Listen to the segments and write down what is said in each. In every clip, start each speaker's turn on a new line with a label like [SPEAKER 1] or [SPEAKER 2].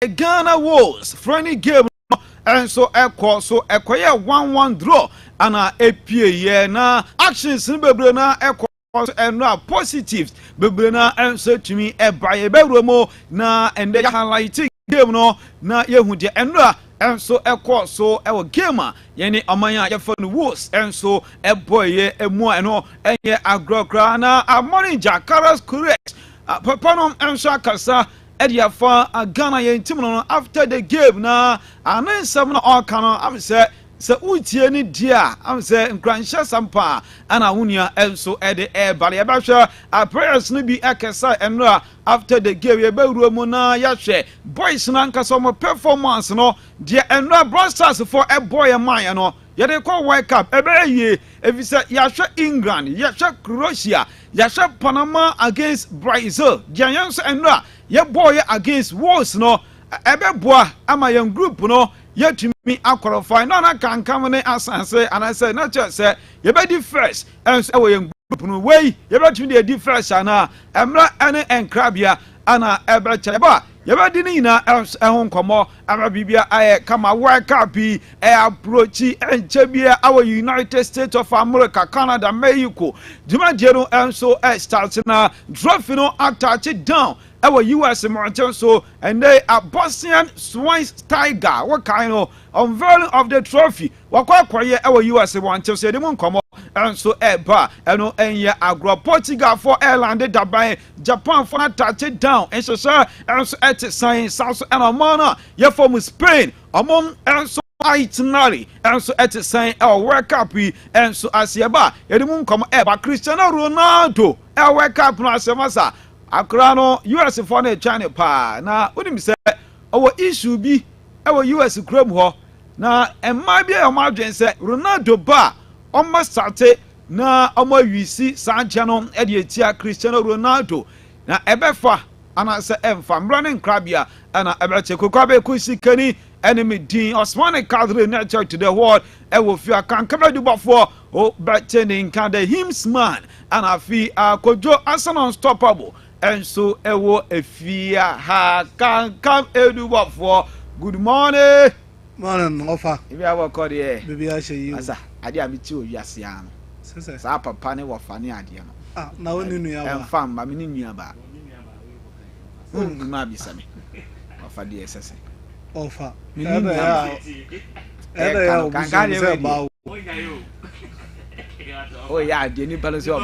[SPEAKER 1] Ghana Wolves friendly game and so so ekoye 1-1 draw ana epie na actions bebre na and positives bebre na enso tumi ebaye bewromo na ende highlighting game no na yehu de enra enso so ewo game yene amanya yefo no Wolves enso eboye emu eno enye agrokra na amoni jakaras correct papa no enso akasa Ediafa Ghana yen team no after the game na anansam na all kan am say utie ni dia am say nkranhya sampa ana wunia enso ede bale ya bahwe prayers no bi akesa enra after the game ye bewuro mu na ya hwe boys na nkasa mo performance no dia enra Blasters for boy man no ye de call World Cup ebe ye efisa ya hwe England ya hwe Croatia ya hwe Panama against Brazil dia yenso enra ye boy against Wolves no ebe boa ama yen group no ye tumi qualify no na kan kam ne asanse and say na just say ye be di first and say we yen group no way ye be tumi di first ana emra ene enkrabia ana ebe cheba ye be di ni na ehon komo ama bibia aye kama World Cup approach enchebia our United States of America, Canada, Mexico juma jero enso start na trophy no attach down our US mountain so and they are Bosnian Swines Tiger what kind of unveiling of the trophy wakwaye our US mountain so they won't come and so eba eno enye agro Portugal for Ireland dabai Japan for touch it down and so and so at science south and amana ye from Spain among and so itinerary and so at sign our World Cup and so asiaba ye won't come eba Cristiano Ronaldo World Cup no asemasa akra no US for na China pa na wonim say our issue bi our US kram ho na emma bia o madwen say Ronaldo ba o ma start na o ma wisi sanche no e de etia Cristiano Ronaldo na ebefa ana say emfa mbrane nkrabia ana ebeche kokwa Abeiku Sikani enemy din Osman Kadri na church to the world e wo fi akan kamadu bafo o betting kan the hymns man ana fi akojo Arsenal unstoppable and so ewo efia ha kan kam edubofo good morning
[SPEAKER 2] offer
[SPEAKER 1] if you have call here
[SPEAKER 2] baby I say you
[SPEAKER 1] asa ade amiti owiase an sa papa ne wofa ne ade no
[SPEAKER 2] na woni nua ba
[SPEAKER 1] enfam ba me ne nua ba ma bi same wofa de sese
[SPEAKER 2] offer
[SPEAKER 1] ede
[SPEAKER 2] ya
[SPEAKER 1] kan se ba o ya de ni balance of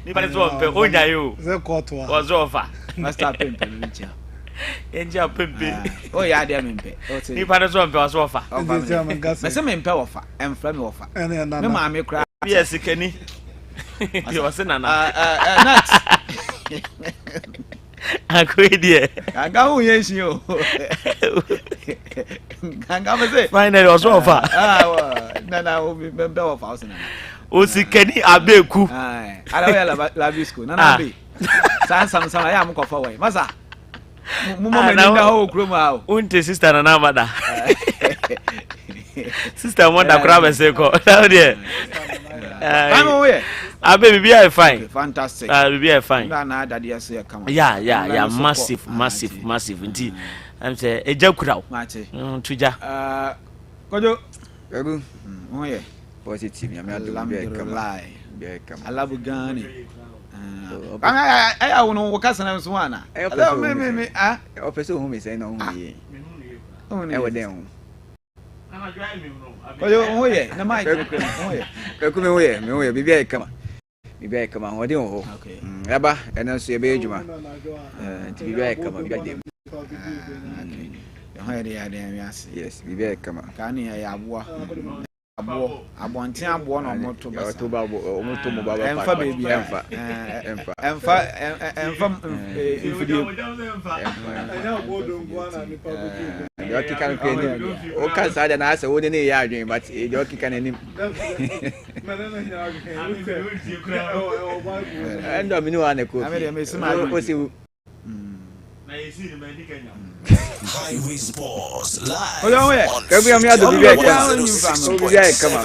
[SPEAKER 3] ni pale so mpe onya yo
[SPEAKER 2] ze koto
[SPEAKER 3] wa zofa
[SPEAKER 1] master pempe ncha
[SPEAKER 3] enja pempe
[SPEAKER 1] o ya de mempe
[SPEAKER 3] ni pale so mpe wa zofa
[SPEAKER 1] me se mempe wofa emfra me wofa me ma me kra
[SPEAKER 3] Abeiku Sikani yo se nana
[SPEAKER 1] nat
[SPEAKER 3] akwedie
[SPEAKER 1] anga hu yenshi o anga me se
[SPEAKER 3] finally wa zofa
[SPEAKER 1] na o mempe wofa o se nana
[SPEAKER 3] Sikani Abeiku
[SPEAKER 1] ala we la bisco na be san ya am kofa we masa mu mo me nda ho kuro ma o
[SPEAKER 3] unte sister na namada sister mo da kura be se ko now there
[SPEAKER 1] I'm away
[SPEAKER 3] Abeiku be I fine
[SPEAKER 1] fantastic
[SPEAKER 3] be I fine
[SPEAKER 1] na dade ya se come
[SPEAKER 3] yeah massive nti am say eja kura
[SPEAKER 1] ma che
[SPEAKER 3] tuja
[SPEAKER 1] kojo
[SPEAKER 4] Ebu
[SPEAKER 1] oye
[SPEAKER 4] positive ya me
[SPEAKER 1] alhamdulillah alabu gani aya wono wokasa na so ana me
[SPEAKER 4] o peso hu me say na hu ye e wo den hu
[SPEAKER 1] koyo oye na mai oye
[SPEAKER 4] me oye bibi ai kama ho den ho aba ena so ye be ejuma bibi ai kama bibi dem yes bibi ai kama
[SPEAKER 1] kani ya aboa abonten abo na omoto basa
[SPEAKER 4] to ba omoto mo baba
[SPEAKER 1] emfa baby emfa infidie
[SPEAKER 4] yo kikan ko ni o kan sa da na asa woni ne ya adwen but yo kikan ni endo minu ane ko
[SPEAKER 1] ame de me sima
[SPEAKER 4] ko si
[SPEAKER 5] Highway Sports live.
[SPEAKER 1] Oh yeah,
[SPEAKER 4] Kabi am ya do bi come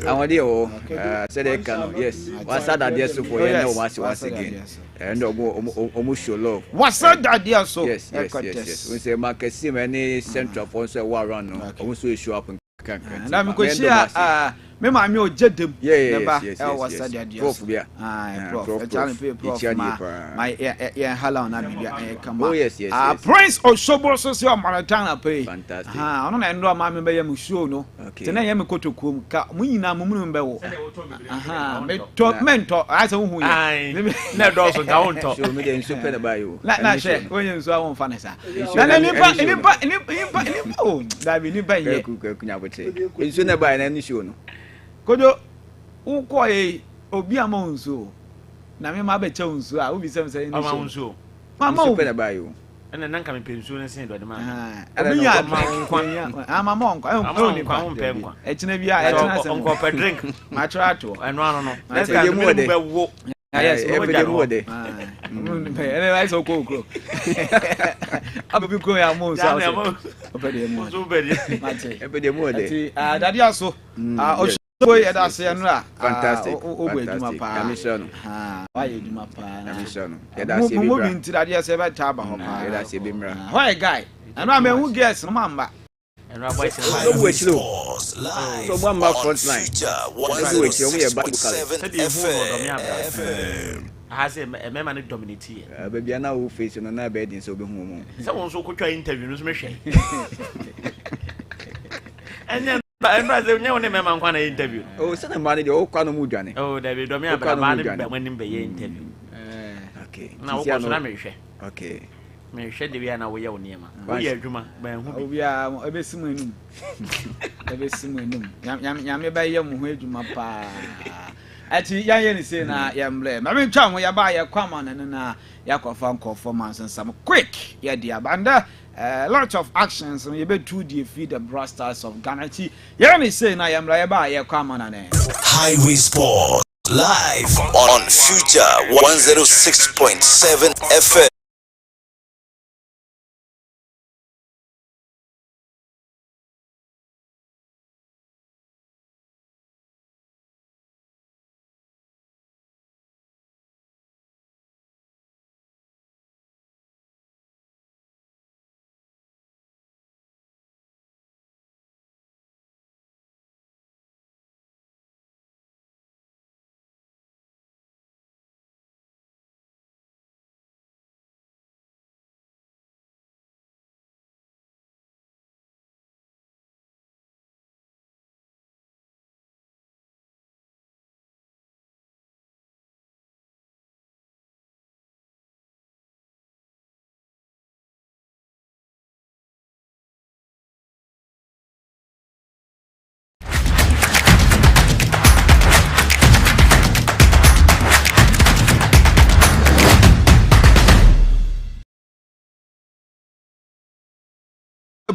[SPEAKER 4] awade o say they can yes wasa that there so for you know once again and omo show love
[SPEAKER 1] wasa that there so
[SPEAKER 4] yes we say makasi many central for so wa run no omo so show up
[SPEAKER 1] na me ko share me ma me o jedem
[SPEAKER 4] neba
[SPEAKER 1] wasa that there
[SPEAKER 4] prof bia
[SPEAKER 1] prof my hala na bibia kama
[SPEAKER 4] oh yes
[SPEAKER 1] Prince Oshobo so say o maratana pay
[SPEAKER 4] fantastic
[SPEAKER 1] ono na ndo ma me be yam show no te na yam kotokuom ka mu nyina mu be wo me to mento asa hu ya
[SPEAKER 3] na do so ga wonto
[SPEAKER 4] so me dey nso pe na buy o
[SPEAKER 1] na she onye nso awon fa na sa na nipa oh da bi nipa ye
[SPEAKER 4] kunya bote nso na buy na ni show no
[SPEAKER 1] kodo ukọ e obi ama nso na me ma be che nso a obi sem say ni
[SPEAKER 3] ama nso
[SPEAKER 1] mama
[SPEAKER 4] o pe na buy o
[SPEAKER 3] ena nanka me pensu ne sen do de ma
[SPEAKER 1] obi ya ama mo nkwa ni kwa e chine bia e chine sem
[SPEAKER 3] onko pe drink
[SPEAKER 1] ma trato
[SPEAKER 3] eno ano no
[SPEAKER 1] na
[SPEAKER 3] se mu be wo
[SPEAKER 1] yes
[SPEAKER 4] every mo de
[SPEAKER 1] ene so kokro abubi ko ya mo nso obede mo
[SPEAKER 3] so obede
[SPEAKER 4] every mo de
[SPEAKER 1] dadi aso boy eda se no a
[SPEAKER 4] fantastic
[SPEAKER 1] obo eduma pa
[SPEAKER 4] kamishono
[SPEAKER 1] why eduma pa
[SPEAKER 4] kamishono eda se bi
[SPEAKER 1] mo bi nti dadi se be ta ba ho pa
[SPEAKER 4] eda se bi mra
[SPEAKER 1] why guy eno am hu guess no mamba
[SPEAKER 3] eno aboy se
[SPEAKER 4] so bu echiro so bu amba front line so echiro mo ye Bible
[SPEAKER 5] FM
[SPEAKER 3] ha se me ma ne dominate
[SPEAKER 4] ba bia na wo face no na be din so be hu mo
[SPEAKER 3] se won so ko twa interview no so me hwe enya ba se nya woni me ma nkwa na interview
[SPEAKER 4] oh se na ma ne de o kwa no mu dwane
[SPEAKER 3] oh David do me abra ba ne be wani be ye interview
[SPEAKER 4] okay
[SPEAKER 3] na wo ko so na me hwe
[SPEAKER 4] okay
[SPEAKER 3] me hwe de bia na wo ye woni ma wo ye adwuma ba hu bi
[SPEAKER 1] obia ebesimu enum nyam ba ye mu ho adwuma pa ati ya ye ni say na ya mble ma me twa ho ya ba ya kwama na ya kofa nkofo man some quick ya dia banda lot of actions you be to defeat the Blasters of Ghana. Ya ni say na ya mble ya ba ya kwama na ne
[SPEAKER 5] Highway Sports live on Future 106.7 FM.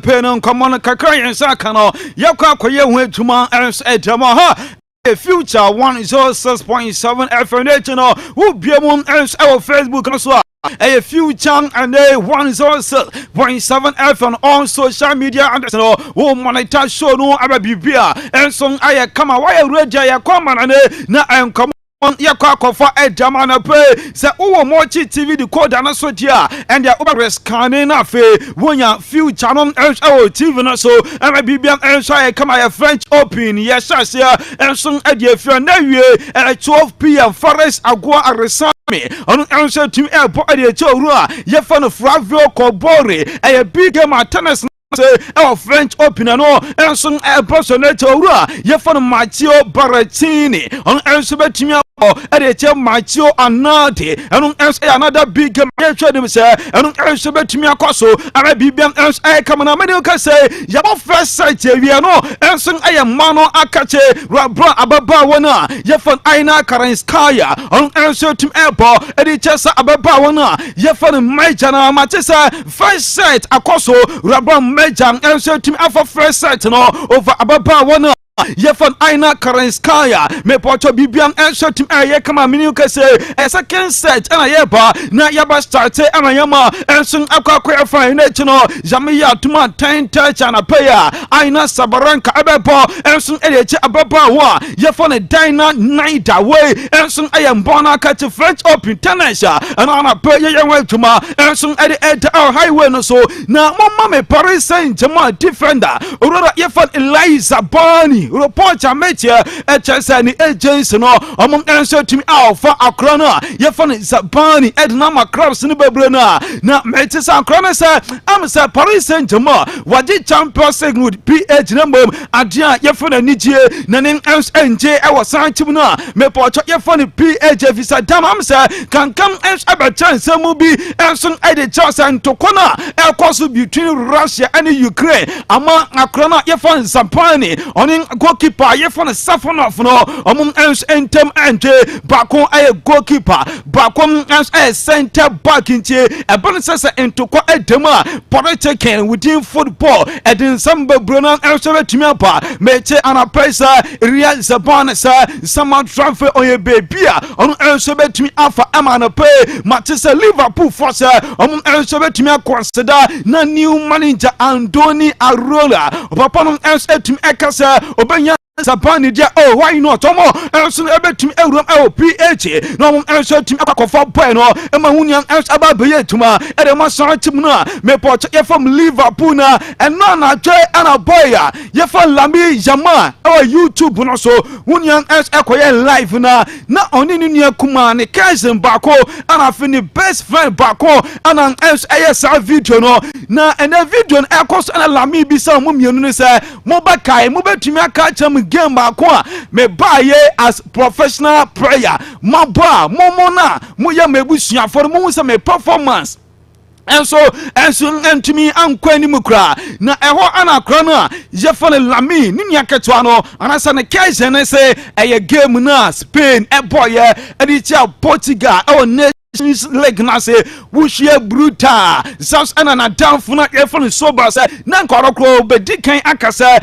[SPEAKER 1] Penon common kakran sakano yakwa koye hu adwuma ens edama ha a Future 106.7 FM who biamum ens our Facebook no so a Future and a 106.7 FM on social media and who monitor show no ababibia and song aye kama why reja ya kwama na enkom yakwa kofa edama na pe se uwo mochi TV decoder na so dia and ya over scanning na fe wonya Future no TV na so ama bibia enso kama ya French Open yes asia enso adie fia na wie 12 p.m. Forest Agua Aresami on enso team airport adie chowru a ye fa no Flavio Kobore e big game tennis our French Open no enso personate owura ye fa no Matteo Berrettini on enso betimi Ereche Matteo Anade and another big game them say and enso betimi akoso ara bibiam enso come na many can say yabo first sight we no enso mano akache rabra ababa wona ye fa aina Karanskaya on enso team airport ereche sa ababa wona ye fa no major na matesa first sight akoso rabra major enso team afa first sight no over ababa wona yefan Aina Karenskaya me pocho bibian enso tim aye kama mini kese a second set ana yeba na yaba start ana yama enso akwa afa na chino jamiya tuma 10 touch ana paya Aina Sabaranka abebo enso edechi ababa wa yefan Dina night away enso ayambona catch French Open tennis ana paya yewa tuma enso ede highway no so na mama me Paris Saint-Germain defender urora yefan Eliza Bani report ametia echesani agency no omon enso timi alpha akrona yefan Zabani edna macrabs ni bebre na metisa akrona sa am sa Paris Saint-Germain waji Champions League with PH na mom adia yefan anije na nen NJ e wasan tim na me pocho yefan PH visa dam am sa kan ens aba chance mu bi enso ede chance ntokona e course between Russia and Ukraine ama akrona yefan Zabani onin goalkeeper yefan Safonov no omum ens entem ante bakon ay goalkeeper bakon ens ay center back inche ebon sese entokwa edema politics within football edin samba brona ens betimi apa meche anapesa Real Zabana sa sama transfer oye bebia on ens betimi afa amana pay matisa Liverpool force omum ens betimi consider na new manager Andoni Arola papa no ens etimi ekasa obenya Zabani dia why not tomo enso ebetumi ewuram PH no enso timi akwakofa boy no ema hunya enso ababe tuma edema san tim na me poche ye from Liverpool na eno na twe ana boy ya ye from Lami Jama YouTube no so hunya enso ekoye live na oni ni nua kuma ne cousin bako ana fini best friend bako ana enso esa video no na ena video no ekos ana Lami bi sa mo mienu ne se mo ba kai mo betumi aka cham game baako me baye as professional player maba momona moya mebusua for mo se me performance enso entimi ankwani mukra na eho anakra no yefane Lami ni nyaketwa no anasa ne kaizen ne se eye game na Spain eboye edicha Portugal League na say wushie brutal South na down funa yefone sober say na nkorokro be dikan akasa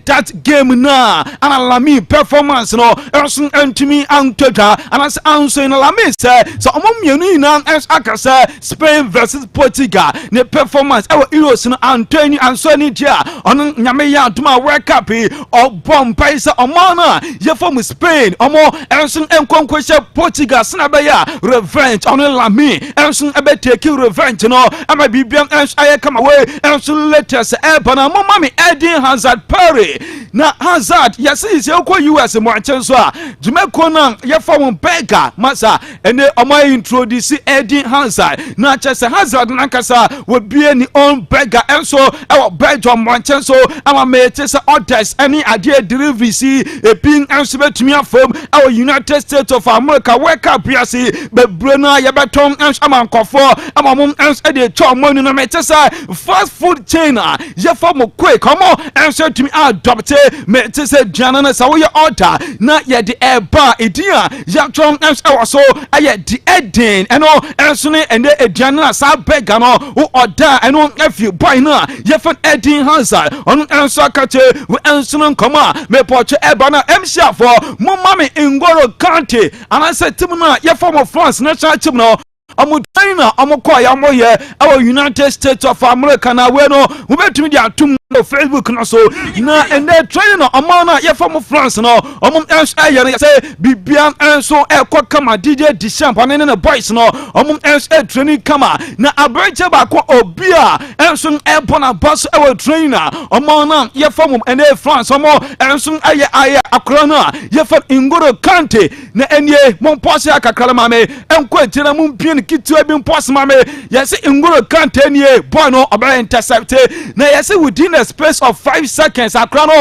[SPEAKER 1] that game na ana Lami performance no enso entimi antota anasa anso na Lami say so omomienu na akasa Spain versus Portugal ne performance our heroes no Anthony Ansoni dia on nyame ya tuma World Cup o bompai say omana yefom Spain omo enso enkonkwese Portugal sna be ya revenge Lami enso ebe take revenge no ama bibiam enso aye come away enso latest ebana mama me Eden Hazard Perry na Hazard yes is ekwa US mo anchenso a Jumeko na ye form Beggar masa ene omo introduce Eden Hazard na chese Hazard na kasa we bie ni on Beggar enso ewo Belgium mo anchenso ama me chese orders any ade delivery si epin enso betumi afom our United States of America World Cup yasi bebrena beton ens amankofo amamum ens ede chomonu na metesa fast food chain ye for mo quick omo ens timi adopt metesa diana na sawo ye order na ye de eba edia ya chom ens awaso aye di Eden eno ens ne ende ediana na sa bega no wo order eno afi boy na ye for Eden Hazard on ens akache we ens no koma me poche eba na emsia for mo mame Ngolo Kante anase tim na ye for mo France national team no amu China amu kwa ya moye our United States of America na we no we betumi dia tum Facebook no so na ende China amana ye from France no omum ens aye say bibian enso ekwa kama DJ Deschamps ane na boys no omum ens training kama na abreche ba kwa obia enso ebona boss our trainer amana ye from ene France omo enso aye akrona ye from Ngolo Kante na enye mon posse akakala mame enkwa tira mum pin kitu ebi posse mame yes Ngolo Kante enye boy no oba intercept na yes within a space of 5 seconds akrano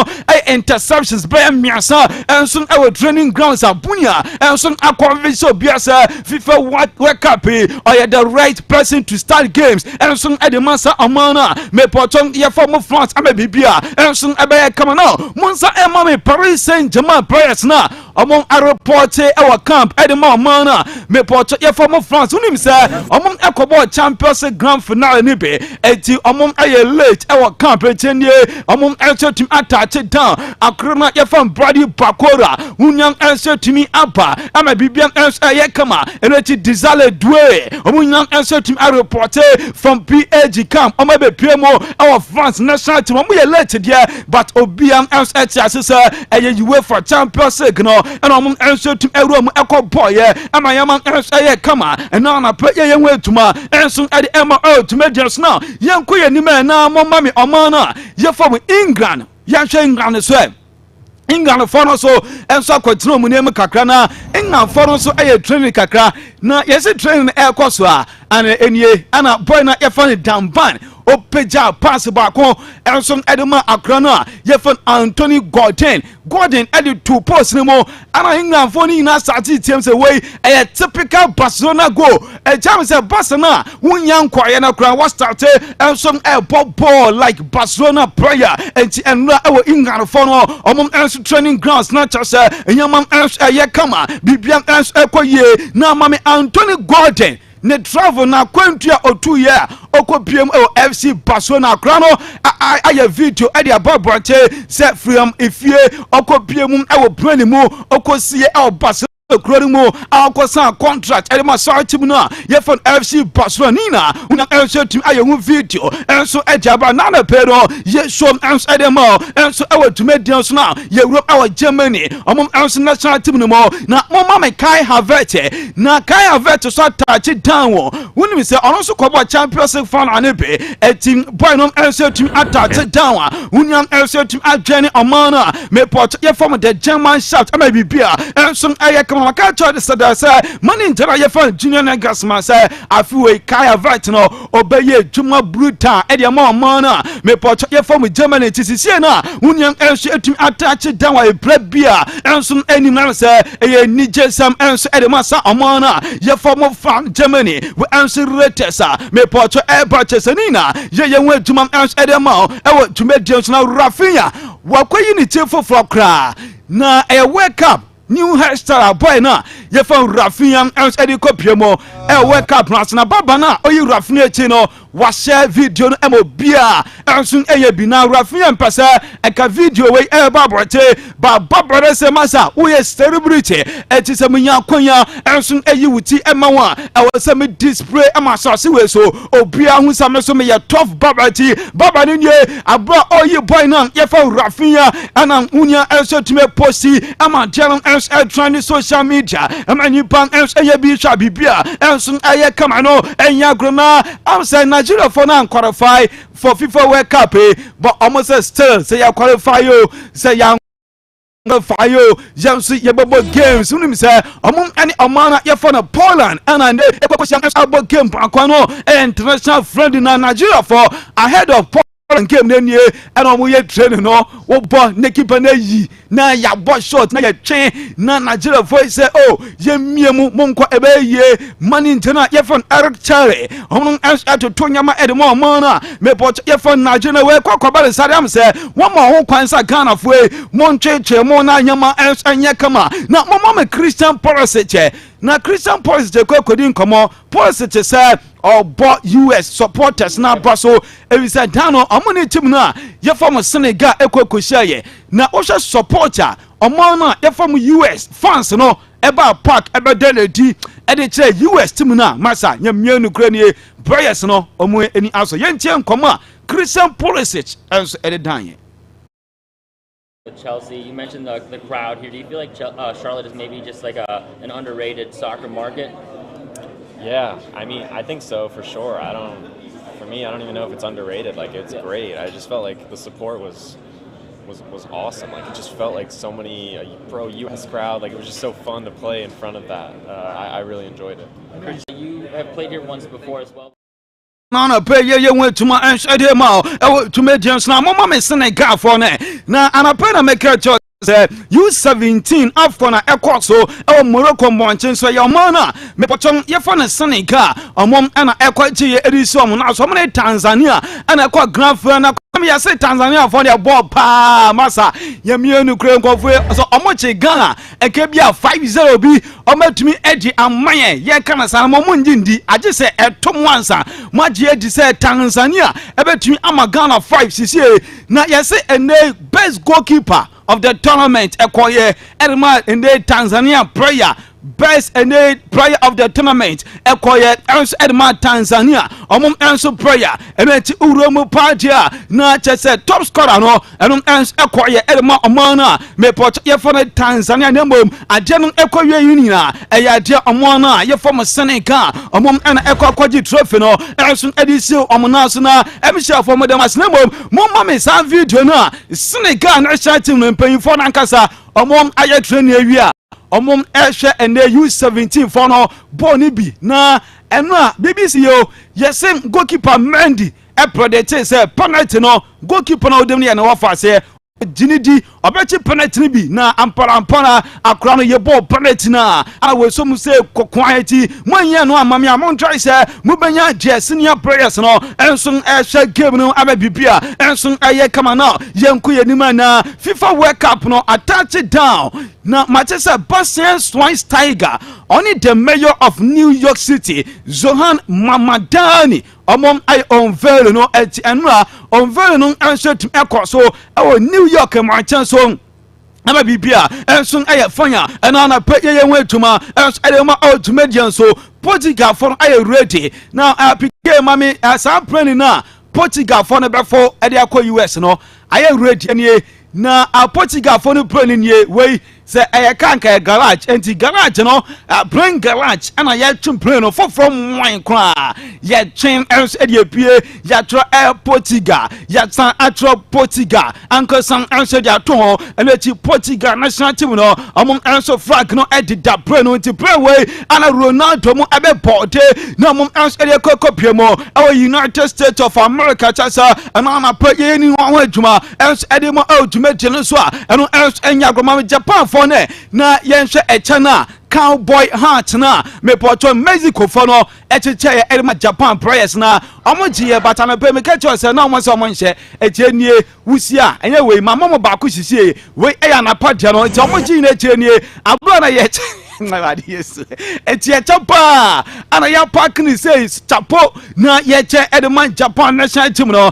[SPEAKER 1] interceptions by miasa enso our training grounds abunya enso akonviso biasa FIFA World Cup or the right person to start games enso edemasa amana me poton ye from France ama bibia enso ebe come now monsa emame Paris Saint-Germain players na among a report our camp at the mana me portrait ya from France unim say among Ecobo Champions Grand Finale nibe eti among a late our camp etenye among answer team attach down akrona ya from Brady Bakora unyang answer team apa ama bibian answer ya kama eneti Dizale Dwe omunyang answer team a report from PAG camp ama be PMO our France national team omu ye late there but obian answer tiasesa eye UEFA Champions League no and among answer team erom eko boy ama yaman answer ya kama and na pa ye wetuma enso at the MO to medians now yanko ye nime na mo mami omana ye from England yan hwe England so England for no so enso akwetino mu nemu kakra na England for no so eye training kakra na yes training e koso a ana enie ana boy na ye fan damban opeja pass baako enso edema akrana ye fan Anthony Gordon edit two post ni mo ana England for ni na start team say way a typical Barcelona goal e jam say Barcelona wunyan kwaye na kra was start enso e ball like Barcelona player enti enra e wo England for no omom enso training grounds na cha say enyamam enso ye kama bibian enso ekoye na mame Anthony Gordon ne travel na kwantua otu ya okopiem FC Barcelona krano aya video e dia babranche se from ifie okopiem e brand mu okosie Barcelona Kronimu akosan contract edema so team no ye from FC Barcelona una FC team ayehu video enso ejaba na na pero ye show enso edema enso tumedian so na ye Europe our Germany omom enso national team no na mama me Kai Havertz na Kai Havertz so touch down woni me say ono so kobo Champions League final anebe team boy no enso team attach down unyam enso team adwene omana me port ye from the German shaft ama bibia enso maka chode sada say money ntara ye fan junior negas man say afiwe Kai Havertz no obeye dwuma brutal e de ma na me pocho ye from Germany tisisi na unyam enso etum attach down e plebia enso enim na say e nije sam enso e de ma sa na ye from fan Germany we enso retesa me pocho e purchase nina ye we dwuma enso e de ma e wo tumedian na Rafinha wakoyi ni chefo flokra na e wake up new hairstyle boy na ye fan Rafinha and edi kopiemo e wake up na baba na oyi Rafinha chi no wa share video no emobia ensun eye bi na Rafinha mpasa e ka video we e babote baba se masa wo ye celebrity e ti se munya kwanya ensun eyi wuti e ma wa e wo se me display e ma so se we so obia hu sa me so me ye tough baba ni nye abra oyi boy na ye fan Rafinha ana unya enso time posti ama tell trying social media amani pan eye bi sha bibia enso aye kama no enya grona am say Nigeria for now qualify for FIFA World Cup but almost still say you qualify you say you fire James yebobo games unim say omum any omana ye for Poland and e kwakwa game akwano international friend in Nigeria for ahead of Poland game nenye and omu ye training no wo bo ne keeper na yi na ya bo shot na ye twen na Nigeria voice say oh ye miemu monko ebe ye mani ntena ye for Eric Cherry omum to tonyama edemo mana me pot ye for Nigeria we kwakwa sariam say one more ho kwansa Ghana fo moncheche mo na nyama anya kama na mama me Christian Pulisic na Christian Pulisic kodin komo Pulisic say obo US supporters na baso e say dano amoni team na ye from Senegal ekokoshaye na osha supporter omo na ye from US fans no eba park eba deledi e de che US team na masa nyamienu kranie prayers no omo eni aso ye ntie nkomo Christian Pulisic enso e de dan ye
[SPEAKER 6] Chelsea, you mentioned the crowd here. Do you feel like Charlotte is maybe just like an underrated soccer market?
[SPEAKER 7] Yeah, I mean, I think so for sure. For me, I don't even know if it's underrated. Like, it's great. I just felt like the support was awesome. Like, it just felt like so many pro US crowd. Like, it was just so fun to play in front of that. I really enjoyed it.
[SPEAKER 6] You have played here once before as well.
[SPEAKER 1] na pay ye went to my and shade him out to me James na mama me Senegal for na anapena make U17 Afcon ekɔ so Morocco mbɔnchen so ya mana me pochon ye fa ne Senegal omom ana ekɔ gye edisi om na so mo Tanzania ana ekɔ grand final na come ya say Tanzania for their ball pa masa ye mienu kure nkɔfo so omoche Ghana eke bia 5-0 bi omatumi edi amaye ye kana san mo ndindi age se etom wansa mo age edi se Tanzania ebetumi ama Ghana 5 sisi na ye say ene best goalkeeper of the tournament ekoye elma in the Tanzania player best player of the tournament ekoye elma Tanzania omum enso player emeti uromu party na chese top scorer no enum ekoye elma omana me pot ye for Tanzania nemom ajenum ekoye yinina eya de omana ye for Senegal omum ana ekwaji trophy no enso edisi omuna so na emisha for modem asnemom mumma me sa video na Senegal na sha team no mpanyifo na nkasa omum aye training awia omum ehwe ene U17 for no boni bi na eno a BBC yo yesem goalkeeper Mendy e predate say penalty no goalkeeper no dem ne na wafa say jinidi obechi penalty bi na ampara akra no ye ball penalty na ana we so mu say kokwanti manya no amame amon try say mu banya je senior players no enso ehwe game no ababibia enso aye kama na yenku yenima na FIFA World Cup no attach it down na Manchester Boston Swans Tiger only the mayor of New York City Zohan Mamadani omom I unveil no et enra unveil no answer to so our New York merchant so ama bibia enso aye fanya ena na pe ye wetuma enso edema ultimate so Portugal for aye ready now apike mami asa plan na Portugal for no before e dey akọ US no aye ready ene na Portugal for no plan nie we say kanka garage enti garage no bring garage ana ya twin plane no for from wine kra ya twin else e pie ya tro Portugal ya san atro Portugal anko san else ya to ho ene ti Portugal national team no omum else flag no e da plane no enti play way ana Ronaldo mo ebe porte na omum else e kokopie mo our United States of America chasa ana pa ye ni ho adwuma else e mo ultimate no so a eno else enya goma Japan na yenhwe echana cowboy heart na me poto Mexico for no echeche elma Japan players na omogie batana pe me catch say na omo se omo nhye echenie wusia enye we mama ba ku sisie we eya na padia no nti omogie na echenie abro na ye ngadi yesu etie chapa ana ya park ni says chapo na ye che edman Japan national team no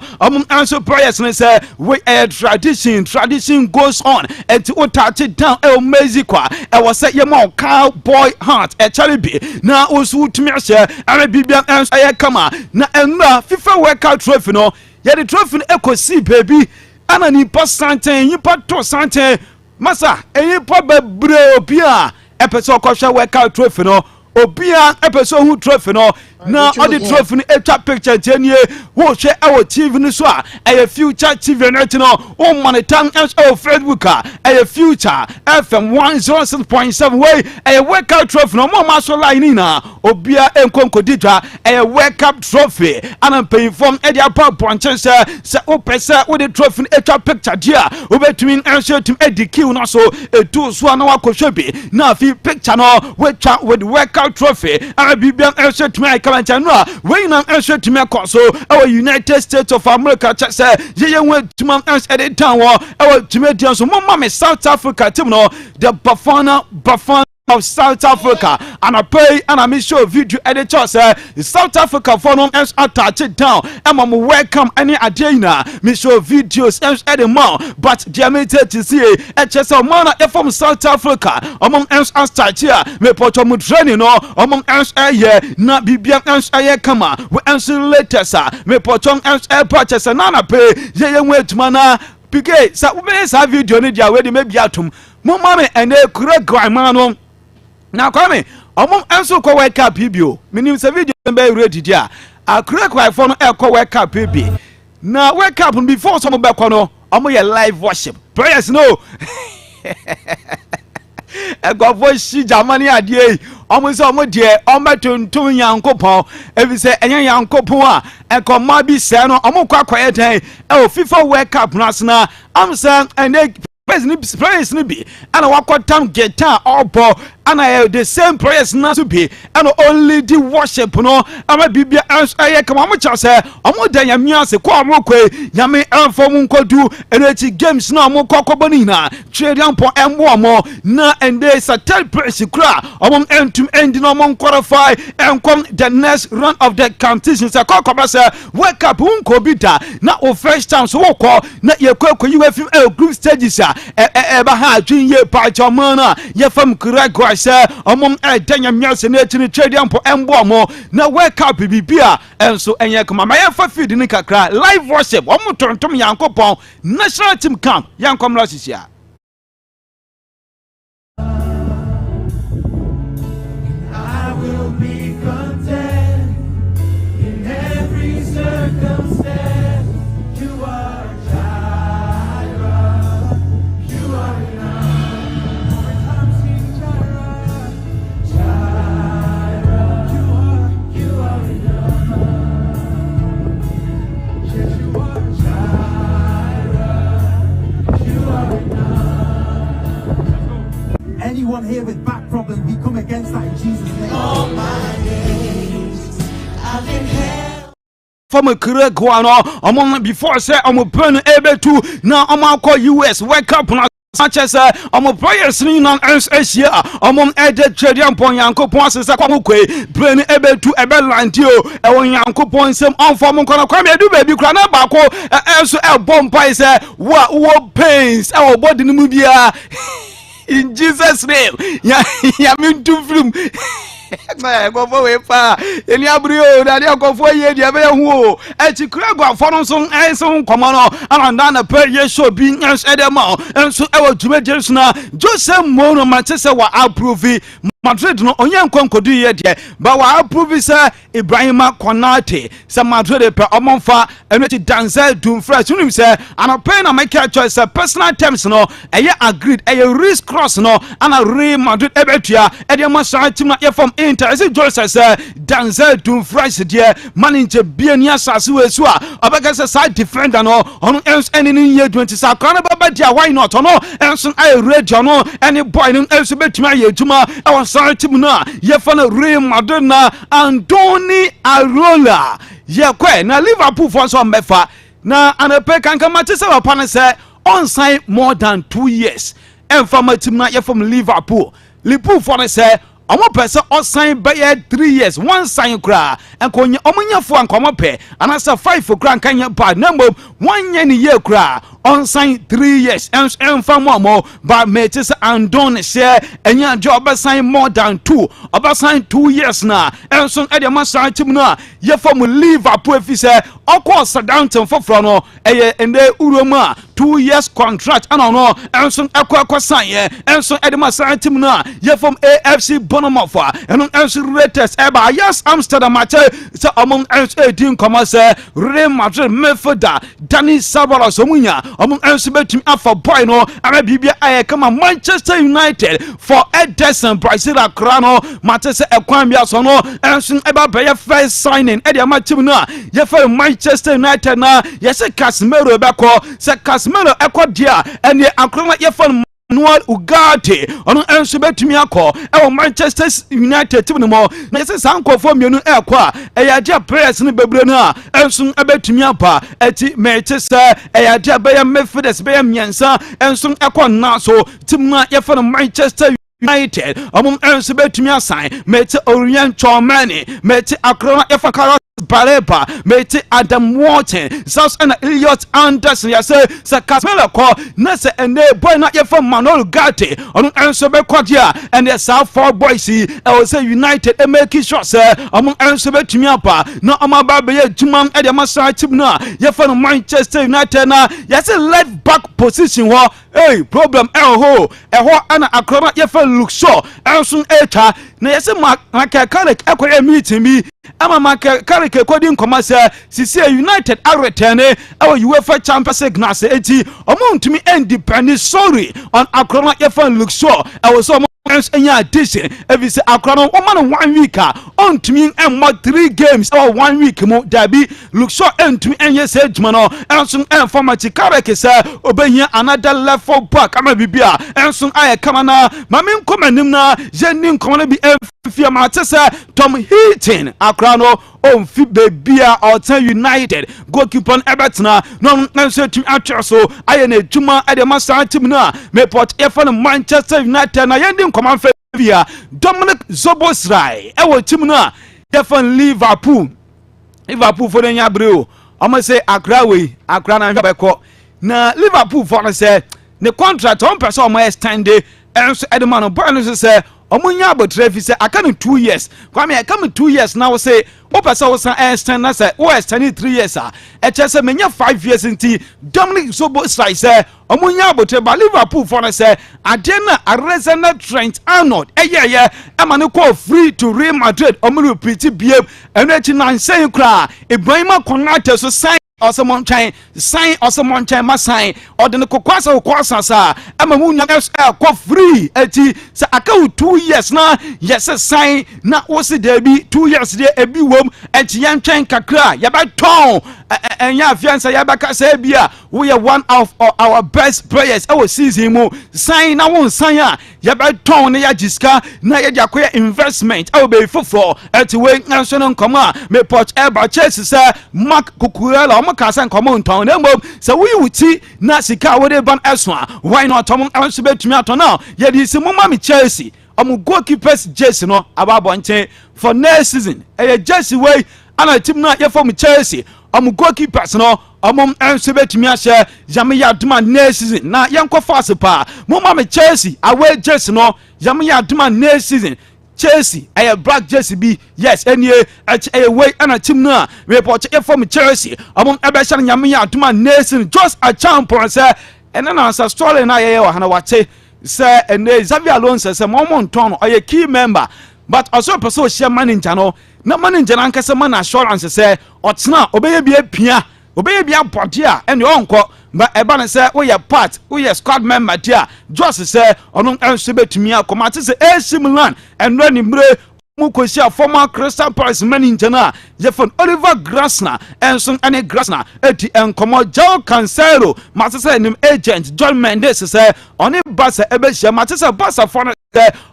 [SPEAKER 1] answer players ni say we tradition goes on and to touch it down Mexico e was say ye mo cowboy heart e charibi na osu tumi ahye ana bibia answer ye kama na enra FIFA World Cup trophy no ye the trophy ekosi baby ana ni pa santen yi pa to santen masa eyi pa bebre obia episode kwasha World Cup trophy no obia episode hu trophy no na all the trophy no etwa picture tenie wo hwe e TV ni so a e future TV net no o monetang o Facebook e future FM 106.7 way e World Cup trophy no mo ma so line na obia enkonko ditwa e World Cup trophy ana pay form e dia pa ponchen se o pese wo the trophy etwa picture dia obetwin answer team edq no so etu so na wakohwe bi na fi picture no wetwa with World Cup trophy ana bibia answer team no we na answer to me so our United States of America say ye went to man answer town our Jamaican so mama me South Africa team no the Bafana of South Africa and I pay and I make sure video editor say South Africa for no attach it down and I'm welcome any agenda me show videos edit more but Jamaican to see just a man from South Africa among else start here me put on training no among else here na bibia else here kama we answer later sir me put on else purchase na na pay ye wait mana pk sa we be video ni dia we dey maybe atum mo mama and kura grandma no na kwame omom enso ko World Cup bibio minim se video be ready dia akure kwai for no e ko World Cup bibi na World Cup before some be ko no omo ye live worship prayers no e go for shi Germany adie omo se omo de omo tonton yankopon ebi se enyan yankopon a e ko ma bi se no omo kwa kwaye tan e o FIFA World Cup na am say ene players ni bi and wakotam guitar obo and the same prayers na to be and only the worship no ama bibia aye kama mo cha say omo dan yamia se kwa mo kwe yame enfom nkodu energy games na mo kokobo ni na trading po embo mo na ende satel press kra omo entum end no mo qualify and come the next round of the competition say kokoba say wake up unko bi da na o first time so wo na ye kwa UFM group stages ba ha adwin ye pa chamana ye fam kra say omom danya miase na chini trading po embo mo na wake up bibia enso enye kama ma ye fa feed ni kakra live worship omo tontom yankopon national team camp yankom la sisia
[SPEAKER 8] I will be content in every circumstance. You are Jireh, you are enough. I'm singing Jireh, Jireh, you are enough. Yes, you are Jireh, you are enough.
[SPEAKER 9] Anyone here with back problems, we come against that in Jesus' name.
[SPEAKER 8] All my days, I've been held.
[SPEAKER 1] from a career go on before say I'm burn able to now I'm call US wake up na such as I'm prayers ni na Asia I'm edit trading pon yankopon sesa kwa mukwe brain able to ebe landio e won yankopon sem on form kono kwa me do baby kra na ba ko so e bomb pai say wo pains e wo body ni mu bia in Jesus name ya me do film na go for we pa eni abrio na dey go for ye dia be hu e ti kura go for no so komo no ananda na pe ye show bi ens edema enso e wo dwuma jesu na Joseph Mono Manchester wa approve Madrid no onye nkonkodu ye de ba wa approve say Ibrahima Konate say Madrid pe omonfa enoti Denzel Dumfries unim say anope na make choice personal terms no eye agreed eye risk cross no ana Real Madrid ebetua e de ma team na ye from Inter say Joseph say Denzel Dumfries de manager biani asase we so a obeka say side defender no ono ens eni ye 20 sa kana baba dia why not no ens I radio no any boy no ens betuma ye juma e team na ye fa na Real Madrid na Andoni Arola ye kwe na Liverpool for so mefa na anape kanka match say papa say on sign more than 2 years and from a team na ye from Liverpool for say omo pese o sign by 3 years one sign kra enko omunyafo anko pe anasa 5 kra kanya bad number 1 year ni year kra on sign 3 years and from more but metis Andon share enya job sign more than 2 oba sign 2 years na enso e de ma sign team na ye from Liverpool fi say okọ Southampton for no eye ende uroma 2 years contract no enso ekọ sign ye enso e de ma sign team na ye from AFC Bournemouth and enso Raiders eba yes Amsterdam match say among enso come say Real Madrid midfielder Dani Ceballos omunya among enso betim afa boy no ama bibia aye kama Manchester United for Ederson Brazil akrano match say ekwan bia so no enso eba be first signing e de ma team na ye for Manchester United na yes Casemiro ebeko say Casemiro ekodia ene akrano ye for Noel Ugarte ono enso betumi akọ e Manchester United team no mo na ese sanko fo mienu ekọ e ya dia press ni bebre na enso ebetumi apa eti Manchester e ya dia be ya Memphis be ya miensa enso ekọ na so team na ye for Manchester United among enso betumi assign meti Orient Chomani meti Akrona ye for Bareba meti Adam Wharton South and Elliot Anderson ya say Casemiro ko na say ene boy na ye from Manuel Gatti on enso be kwadia and the South Four boys I will say United e make sure say among enso be tumi apa na amaba be ye juma e de masa team na ye from Manchester United na ya say left back position ho hey problem ho ana Akrona ye from Luke Shaw enso eta na ye say Makarek ekore meeting me ama Makarek according commercial sisi United aretene our UEFA Champions League na se eti omo ntumi independent sorry on Akrona ye fan Luke Shaw I was enya addition evi se akra no o man 1 week on tumi emmo 3 games or 1 week mo dabi look so entumi enye se adwuma no enso informati kareke se obehia another level back ama bibia enso aye kama na mame nkomanim na jeni nkomana bi efia ma tese Tom Heaton akra no on fi bebia Alton United goalkeeper Everton no nso tumi atwa so aye na adwuma ade masa team na me port efo Manchester United na yendi nkoma via Dominic Zoboslai ewo team na defan Liverpool for the nyabreo omo say akra na hwebeko na Liverpool for say the contract on person omo extend enso edman boy no say omo nya abotre fi say aka no 2 years kwame aka me 2 years now say o person wo san extend na say o extend 3 years e che say menya 5 years nti Dominic Zoboslai say omo nya abotre ba Liverpool for say ade na Alexander Trent Arnold eyeye e ma ne call free to Real Madrid omo repeat biem eno echi na nsen kra Ibrahima Konate so sign Osamon chain sign Osamon chain ma sign or the kwasa sa ema mu nya ko free eti sa aka 2 years na yes sign na wo se there be 2 years there ebi wom eti yan chain kakra ya ba ton enya fiansa ya ba ka sa bia we are one of our best players our season mu sign na won sign a ya ba ton na ya jiska na ya jakoya investment our be fofo eti we nso no nkoma me port eba Chelsea sa Mark Kukurela omo kasa nkomo nton na mbom sa we wuti na sika we dey ban eswa why not omo anso betumi aton na ye di se mama me Chelsea omo goalkeepers jersey no ababo nchen for next season jersey way ana team na ye for me Chelsea omo goalkeepers no omo anso betumi ahye yame ya duma next season na yenko fast pa mama me Chelsea away jersey no yame ya duma next season Chelsea a black jersey be yes any a way and a team na report from Chelsea among Abeshan Yamia Tuma Nation just a champion say and then answer story na ye hana wate say and Xavier Alonso say momon ton or a key member but also person share manager no na manager anka say man assurance say otna obeye bia pia obeye bia podia and your uncle but eba say we are part we are squad member there just say onu enso betumi akoma te say AC Milan and no nimbre mu kosia former Crystal Palace manager na Jefon Oliver Grasner enso ane Grasner eti enkomo Joao Cancelo matese nim agent John Mendes say oni Barca ebe hia matese Barca for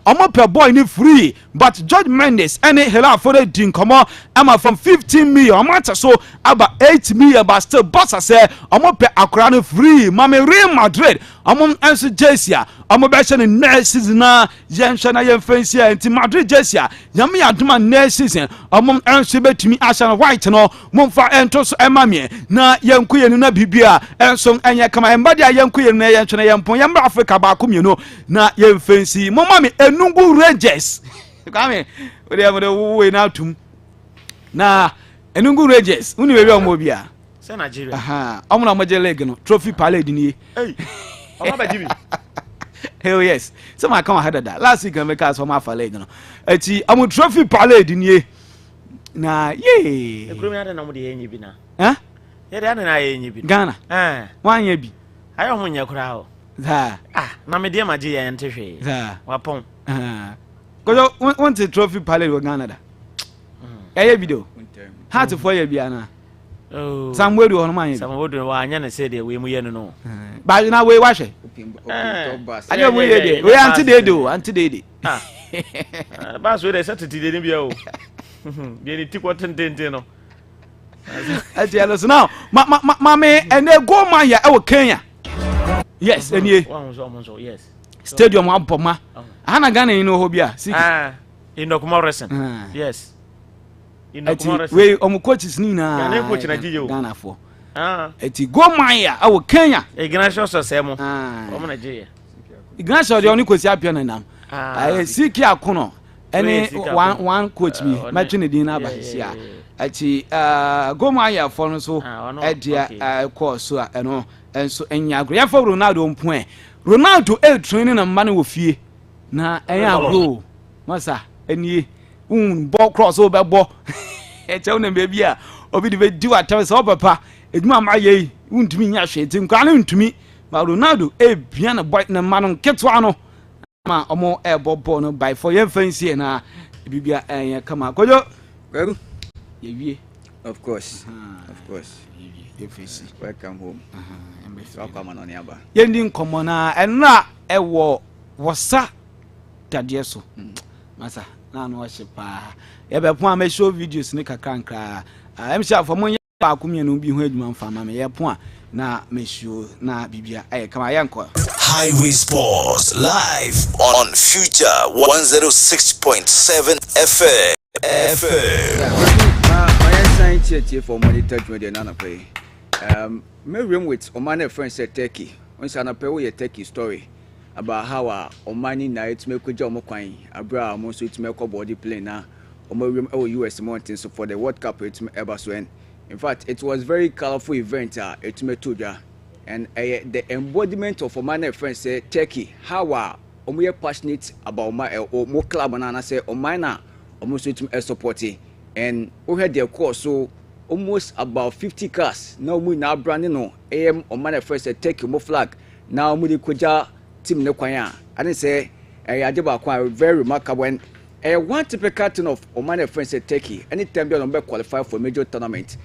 [SPEAKER 1] omo per boy ni free but George Mendes any hela for the din komo ama from 15 million omo so about 8 million but still Barca say omo per akra ni free mame Real Madrid omo enso jersey omo be hye ni next season na yenhwe na yemfansi anti Madrid jersey yame yadoma next season omo enso betumi ashan white no momfa ento so emamie na yenkuyenu na bibia enso enye kama embade yenkuyenu na yenhwe na yempon yamba Africa ba komienu na yemfansi mami Enugu Rangers kame we na tum na Enugu Rangers uni we omo bia
[SPEAKER 3] se Nigeria
[SPEAKER 1] aha omo na moje league no trophy parade ni
[SPEAKER 3] hey omo ba jibi
[SPEAKER 1] hell yes so ma come ahead that last week make us omo afa league no eti omo trophy parade ni na ye
[SPEAKER 3] ekuru ya na mo de yenyi bi na
[SPEAKER 1] ye
[SPEAKER 3] de na yenyi bi
[SPEAKER 1] Ghana wanya bi
[SPEAKER 3] ayo ho nya kura ho na me dia maji ya ntehwe wapon
[SPEAKER 1] kojo want a trophy parade we Ghana da ye video hat for ye bia na Samuel do hono man ye
[SPEAKER 3] Samuel do wa anya na say de we mu ye no
[SPEAKER 1] ba na we wa hwe ayo mu ye de we anti de
[SPEAKER 3] ba so de setiti de ni bia o de ni tikwo tentente no
[SPEAKER 1] ati alo so now me ene go man ya e wo Kenya yes enie
[SPEAKER 3] yes
[SPEAKER 1] stadium aboma ana Ghana ino ho bia
[SPEAKER 3] Indokuma Racing yes
[SPEAKER 1] Indokuma Racing we coaches ni na
[SPEAKER 3] Ghana coach na jiyo
[SPEAKER 1] Ghana for eti go man ya awo Kenya
[SPEAKER 3] Ignacio Sosemo omo na jiye
[SPEAKER 1] Ignacio de oni kosi apia na nam siki akono ene one coach bi matching din na ba sia eti go man ya for no so edia course so eno enso enya agro ya for Ronaldo training na mane wo fie na enya agro masa enie bo cross o be bo e che una be bia obi de be di wa tawe so papa eduma ma ye untumi nya hwe tim kwa na untumi ma Ronaldo bia na boy na mano ketwa no ma omo ebo no by for ye fancy na bibia enya kama kojo
[SPEAKER 4] Well,
[SPEAKER 1] ye
[SPEAKER 4] of course. Of course.
[SPEAKER 1] ye fancy
[SPEAKER 4] Welcome home. Welcome on Oniaba.
[SPEAKER 1] ye ndi nkomo na enra ewo wosa dade so masa na no hye pa ye be pon am show videos ni kakranka am sha for mon ba akumye no bi ho adwuma mfa ma me ye pon na me show na bibia kama yanko
[SPEAKER 5] Highway Sports live on Future 106.7 FM.
[SPEAKER 4] My science for monitor to nana pay. My room with Oman friend said Turkey. Once an appeal a Turkey story about how Omani nights make a job coin, Abra most to make a body plane now. Room US mountains for the World Cup it's ever swing. In fact, it was very colorful event it's me to and the embodiment of Oman friend said Turkey, how we passionate about my or more club and I say Omana almost to support it. And we had their course so almost about 50 cars. Now we now branding no AM on my first take more flag. Now we kuja team no kwanya. I didn't say I did quite very remarkable when one typical captain of Oman friends at Turkey. Anytime they don't qualify for major tournament.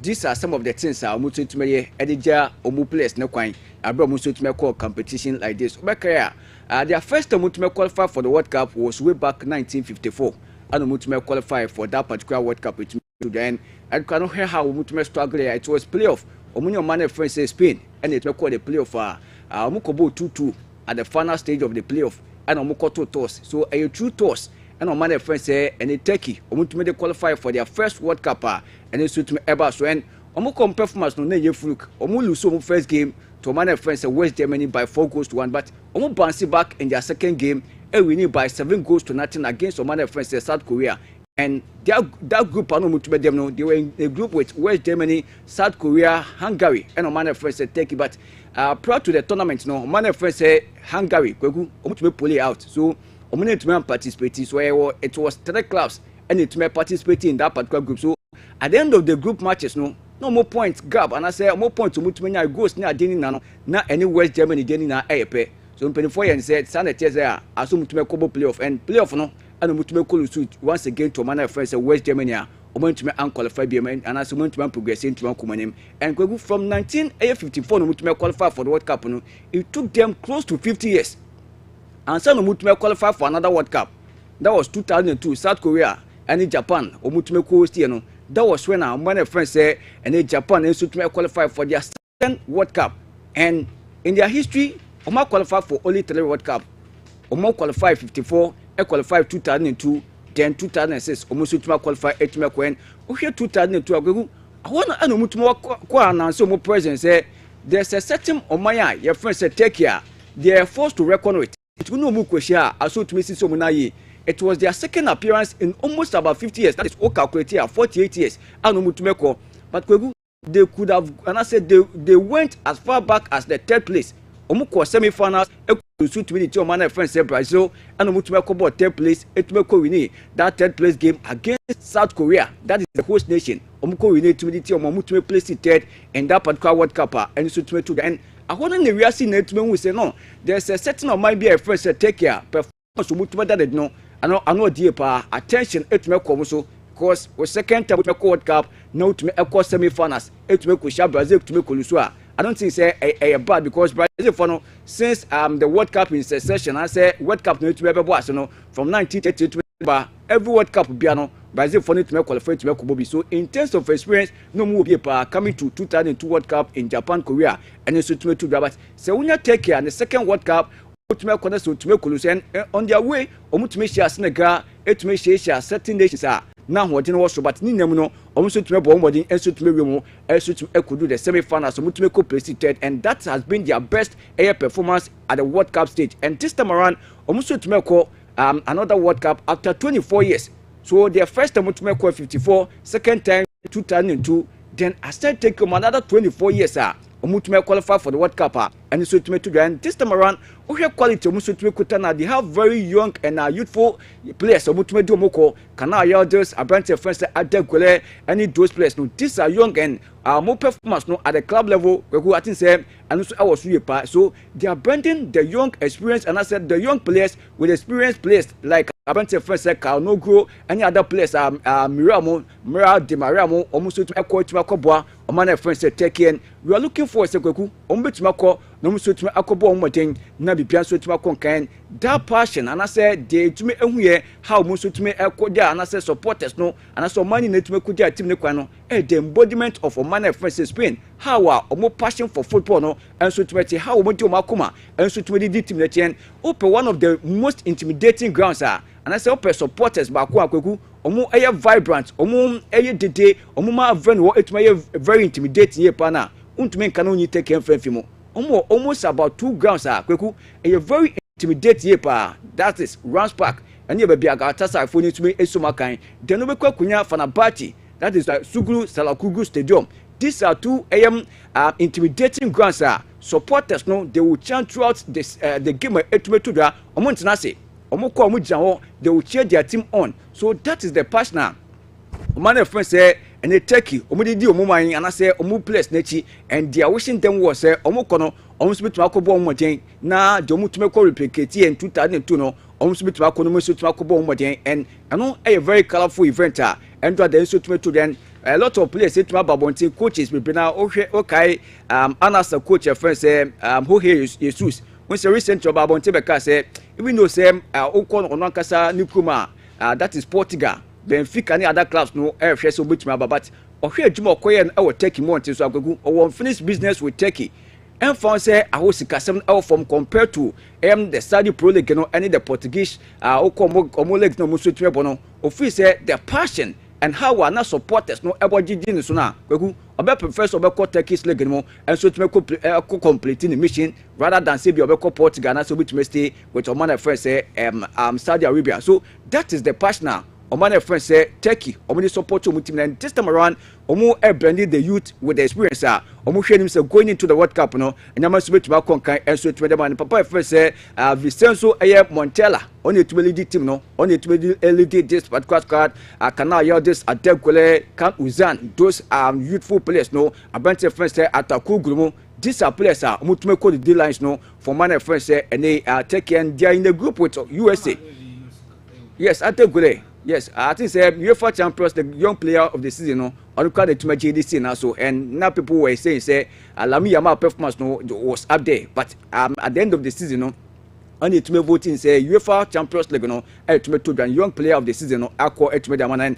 [SPEAKER 4] These are some of the things I want to make Edija Omu players no kwanya. I brought to make a competition like this. Their first time to qualify for the World Cup was way back 1954. And we to qualify for that particular World Cup to then and cannot hear how we to struggle. It was playoff. Omunyo man friends say Spain and it may call the playoff Mukobo 2-2 at the final stage of the playoff and Omuko 2 toss. So a true toss and our man friends say and Turkey Omuto qualify for their first World Cup and it's to me ever so and Omuko performance no ye fluke. Omu lose first game to man friends West Germany by 4-1 but Omu bounce back in their second game. Winning by 7-0 against Oman friends South Korea, and that group they were in a group with West Germany, South Korea, Hungary, and Oman friends Turkey. But prior to the tournament, no Oman friends Hungary, to pull out. So Oman to participate. So it was 3 clubs, and it may participate in that particular group. So at the end of the group matches, no more points grab, and I say more points to Mutumena goes near Denny Nano, not any West Germany Denny na Ape. So in 24 years said Saniteza assume to make a playoff and playoff no and to make a suit once again to man friends West Germany to make unqualified BMN and as to progress into Kumanim and from 1954 to make qualify for the World Cup. It took them close to 50 years. And some to make qualify for another World Cup. That was 2002, South Korea and in Japan to make host. That was when our man friends say and in Japan and to make qualify for their second World Cup. And in their history Oma qualified for only 3 World Cup. Oma qualified 54, qualified 2002, then 2006. Oma so qualified 8 when. Okay, 2002. I want to know more announce more presence. There's a certain Omaya, your friends said take care. They are forced to reckon with. It will no more question. I saw to Mrs. Somunayi. It was their second appearance in almost about 50 years. That is all calculated 48 years. I know Mutumeko. But they could have, and I said they went as far back as the 3rd place. Omuko semi-finals suit with your man friends say Brazil and Omutumeko 3rd place Etumeko win that 3rd place game against South Korea. That is the host nation. Omuko win to the Omutume place 3rd in that particular World Cup and so to the end. I want to real see Netume we say no. There's a certain of my be a friend say take care performance Omutume that no. I know dear pa attention Etumeko so because the second time World Cup now to make a semi-finals Etumeko sha Brazil to make Lusua. I don't think say a bad because Brazil for since the World Cup in succession I say World Cup no to be from 1930 to every World Cup piano Brazil for to make qualify to make Bobi. So in terms of experience no more be coming to 2002 World Cup in Japan, Korea and so to make but so when you take care and the second World Cup to make to make Colusian on their way to make Senegal to make certain nations are now what in was but Ninemuno almost to make bomb and so to make and so to do the semi-finals so to make place 3rd and that has been their best air performance at the World Cup stage and this time around almost to make another World Cup after 24 years. So their first time to make 54, second time 2002, then I started taking another 24 years ɔmo tumi qualify for the World Cup and so tumi to and this time around we have quality ɔmo so tumi kuta na they have very young and youthful players ɔmo tumi do ɔmo kɔ Kana Yildiz Abante friends Adegule any those players no these are young and more performance no at the club level I think say and also I was really part so they are blending the young experience and I said the young players with experienced players like Abante friends Carl Nogro any other players Mira Di Maria mo almost to echo to Makoboa or man friends Tekian we are looking for a Sekweku Ombitmako no so to Akobo Moting Nabi Pianso to Makonkan that passion and I said they to me how most to me echo there and I said supporters no and I saw money net to make team Nequano the embodiment of a man friends in Spain how are more passion for football no and so to how we do Makuma and so to the team Netien open one of the most intimidating grounds and I say open supporters back omo eye vibrant omo eye dede omo ma friend wo etuma eye very intimidating ye pa na untumi nka no nyi take enfefi mo omo almost about 2 grounds kweku eye very intimidating ye pa that is Rams Park and ye be aga tasa fo ni tumi esomakan de no be kwakunya Fenerbahce that is Suguru Salakugu Stadium these are 2 intimidating grounds supporters no they will chant throughout this the game etuma to da omo ntenase they will cheer their team on. So that is the passion now. Man friend say and they Turkey, omudi di omuman and I say omu place nechi and they are wishing them was say omukono omusubit makobo omojen na jomu tumeko replicate in 2002 no omusubit makono musu makobo omojen and ano a very colorful event and the inso to then a lot of players say to babontin coaches be na okay anasa coach friend say who here Jesus when say recent job abontin beka say even though say okon onankasa nikuma that is Portugal Benfica and other clubs no air so much but ohwe adwuma okoye na wo Turkey month so agugu or unfinished business with Turkey and found say ahosika 7 hour from compared to the Saudi Pro League no any the Portuguese omo league no muso twe bono ofi say the passion and how are not supporters no ebojiji so na agugu obe professor obe call Turkish league no and so to completing the mission rather than say be obe call Portugal na so bit stay with your man friend say Saudi Arabia so that is the passion now. Oman friend say Turkey, Omani support to team and this time around, Omo blending the youth with the experience. Omo showing himself going into the World Cup, no, and I'm supposed to conquer and so to the man. Papa friend say Vincenzo Montella on it to lead team, no, on it to lead this particular card. Kana Yildiz Adegule, Kan Uzan, those youthful players, no, Abante friend say Ataku Grumo. These are players Omo to the D lines, no, for man friend say and they Turkey and they are in the group with USA. Yes, Adegule. Yes, I think say UEFA Champions, the young player of the season, no, or call it to my JDC now. So, and now people were saying say Lami Yamal performance no was up there, but at the end of the season, no, only to me voting say UEFA Champions League, no, to me to young player of the season, no, Akko to me the man, and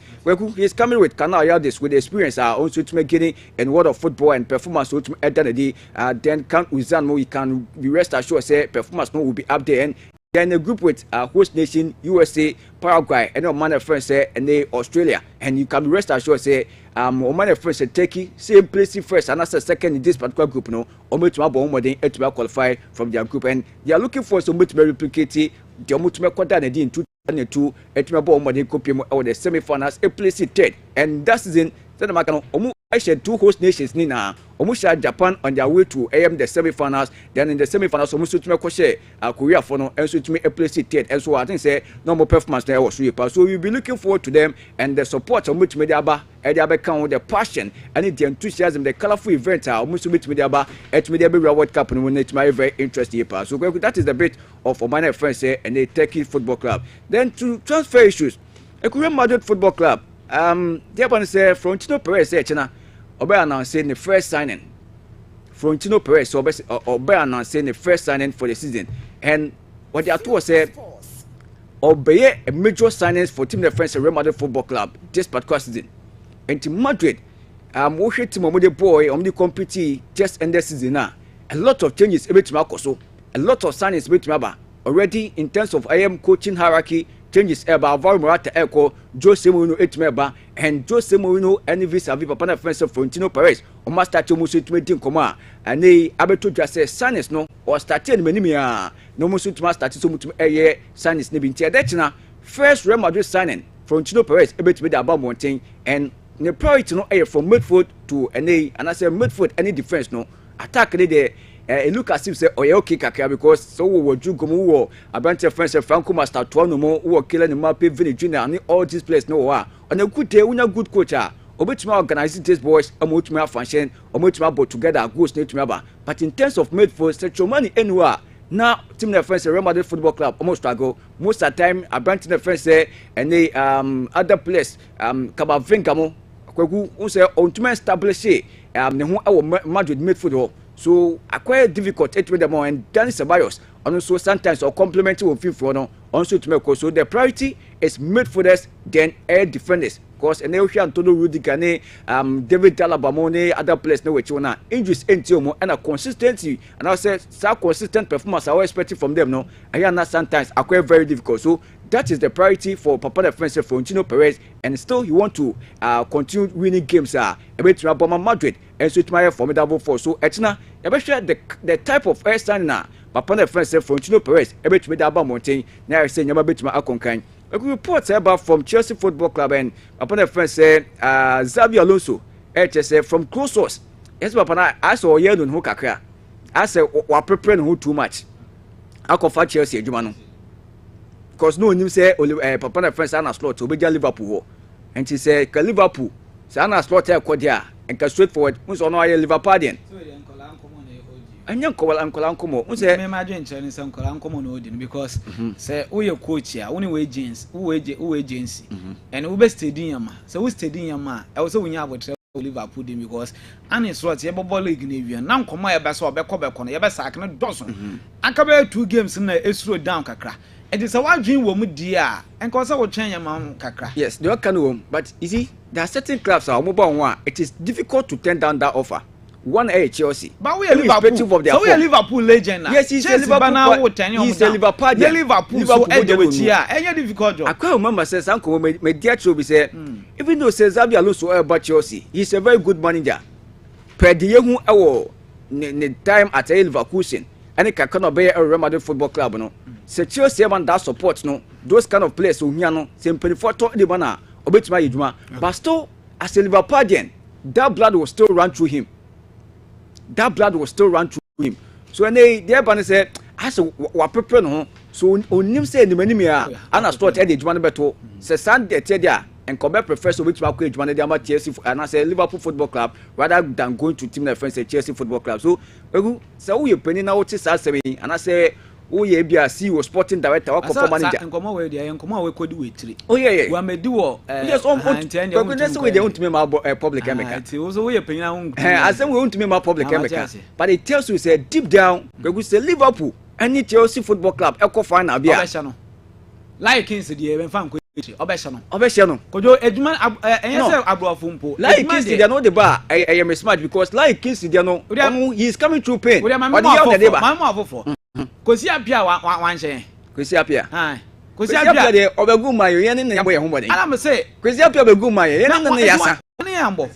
[SPEAKER 4] he's coming with Kana Yildiz with the experience, also to me getting in world of football and performance. So to me at the end of the day, then Kan Uzan, we can be rest assured say performance no will be up there and. In a group with host nation USA, Paraguay, and Oman friends say and they Australia, and you can rest assured say Oman friends say Turkey same place first and as a second in this particular group no to qualify from their group and they are looking for some to replicate the Omutume quarter in 2002 or the semi-finals a place third and that season I said 2 host nations Nina Omusha Japan on their way to the semi-finals. Then in the semi-finals, Omusu to me Korea for no and so to me a place third. And so I think say no more performance there was really so we'll be looking forward to them and the support of which media count with the passion and the enthusiasm, the colorful event Omusu media at media World Cup and when it's my very interesting part. So that is the bit of my friends say and the Turkey Football Club. Then to transfer issues, a Korean Madrid Football Club. They say Florentino Perez say China Obe announcing the first signing. Florentino Perez Obe announcing the first signing for the season. And what they are told say Obe a major signings for team defense Real Madrid Football Club this particular season. And to Madrid, we hit team the boy on the compete just end the season now. A lot of changes every time so a lot of signings every time already in terms of coaching hierarchy. Changes about Alvaro Morata Echo, Jose Mourinho Etmeba, and Jose Mourinho and vis-a-vis Papa friends of Florentino Perez, or Master Chomusu Tmetin Koma, and they Abeto just say Sanis no, or started Menimia, no Musutma started so much a year, Sanis Nebintia Detina, first Real Madrid signing, Florentino Perez, Ebet with about Montaigne, and the priority no air from midfield to NA, and I say midfield any defense no. attack de it look as if say okay kakra because so we do go wo Abante friends Franco Master to no mo wo killer ni Mape Vini Junior and all these players no wa on a good day we good coach obetuma organize these boys amotuma function amotuma both together goes need to remember but in terms of midfield sexual money anywhere now team the friends Real Madrid Football Club almost struggle most of the time Abante the friends say and they other players Kabavinga mo kwagu unse ontuma establish ne ho awo Madrid midfield so quite difficult with them and Danny Ceballos also sometimes or complementing with FIFA no also to make so the priority is midfielders then air defenders because and now Antonio Rudiger David Alaba other players no which one injuries into and a consistency and I say so consistent performance I was expecting from them no I hear that sometimes quite very difficult so that is the priority for Papa the French Florentino Perez and still you want to continue winning games about to Madrid and so it's my formidable force so etina the type of air standing Papa the French Florentino Perez about to Medaba Mountain now I say nyama betuma akonkan a report about from Chelsea Football Club and Papa the French Xabi Alonso say from close source yes Papa I saw here no ho kakra I say we preparing who too much akofa Chelsea adwuma no because no him say Papa the French ana slot obeja Liverpool and he say ka Liverpool say ana slot e kodia and ka straightforward unso no aye Liverpool den anya nkola nkomo unse
[SPEAKER 1] me imagine chani say nkola nkomo no odin because say we coach ya we agency and we be stadium so we stadium e we say we nya abotre Liverpool dem because ani slot ye bobo league na ewia na nkomo ye be so obekọ no ye be sack no dozo aka be 2 games na esuro down kakra it is a wadwin wo mu dia enko say wo twen yama kakra
[SPEAKER 4] yes they can wo but you see there are certain clubs are mobile one it is difficult to turn down that offer one Chelsea
[SPEAKER 1] but we are Liverpool so we are Liverpool legend now
[SPEAKER 4] yes he's a Liverpool he's a Liverpool
[SPEAKER 1] so enya difficult job
[SPEAKER 4] I can't remember say sanko me dia be say even though say Xabi Alonso about Chelsea he's a very good manager per the yehu ewo ne time at Leverkusen and ka no be Real Madrid Football Club no say Chelsea man that support no those kind of players so hia no say mpanyfo to de bana obetuma yeduma but still as a Liverpoolian that blood will still run through him so and they ban say as we prepare no so onim say enim ana start e de edwuma no beto say Sunday tie dia and come prefer so which mark edwuma no dey ama Chelsea and say Liverpool Football Club rather than going to team like friends say Chelsea Football Club so say we penny na what say say and I say oh yeah be a CEO sporting director or perform manager
[SPEAKER 1] nkomo we dey nkomo we kodi we tiri
[SPEAKER 4] oh yeah
[SPEAKER 1] we medi wo
[SPEAKER 4] yes on so we dey want to me my public emeka
[SPEAKER 1] so we penya hun
[SPEAKER 4] I say we want to me my public emeka but it tells you say deep down we say Liverpool and Chelsea Football Club equal final bia
[SPEAKER 1] obesha no like kings dey even fan ko obesha
[SPEAKER 4] no
[SPEAKER 1] kojo eduma enye say abrofo mpo
[SPEAKER 4] like kings dey no the bar I am smart because like kings dey no he is coming through pain
[SPEAKER 1] but the afofo kosi apia wanhye
[SPEAKER 4] kosi apia
[SPEAKER 1] kosi apia
[SPEAKER 4] de obegu mayo ye ne ne boye ho bode
[SPEAKER 1] ala me say
[SPEAKER 4] kosi apia obegu mayo ye ne yasa
[SPEAKER 1] ne yambo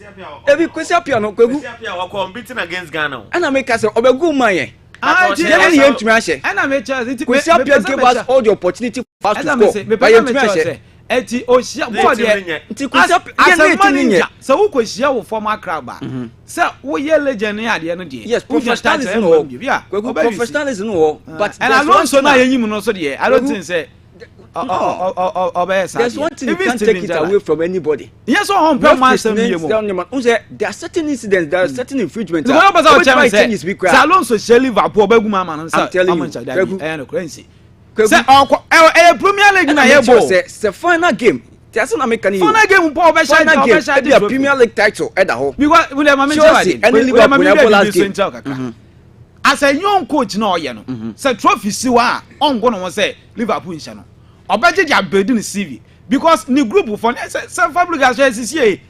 [SPEAKER 4] ebi kosi apia no kogu
[SPEAKER 3] kosi apia wa competing against Ghana
[SPEAKER 4] ana me ka say obegu mayo ye ne ye ntumi ahye
[SPEAKER 1] ana me chance
[SPEAKER 4] kosi apia give us all the opportunity for us to score but ye ntumi ahye
[SPEAKER 1] eti ohia board ye
[SPEAKER 4] nti kosi apia ye ne tinye
[SPEAKER 1] so wo kohia wo former crab so wo ye legend ya de no de
[SPEAKER 4] yes professionalism no professionalism no but
[SPEAKER 1] and Alonso na yenyim no so de I don't think say
[SPEAKER 4] there's one thing you can't take it away from anybody
[SPEAKER 1] yes so home per man some be mo
[SPEAKER 4] there are certain incidents there are certain infringements
[SPEAKER 1] so Alonso shall Liverpool obagu mama no say no currency say Premier League na ye bo
[SPEAKER 4] say final game there's an American
[SPEAKER 1] final game po obesha
[SPEAKER 4] the Premier League title at the home
[SPEAKER 1] because William
[SPEAKER 4] Chelsea and Liverpool
[SPEAKER 1] as a young coach na oye no say trophy siwa on go no say Liverpool nche no obeje dia bedi ni CV because ni group for say Fabregas say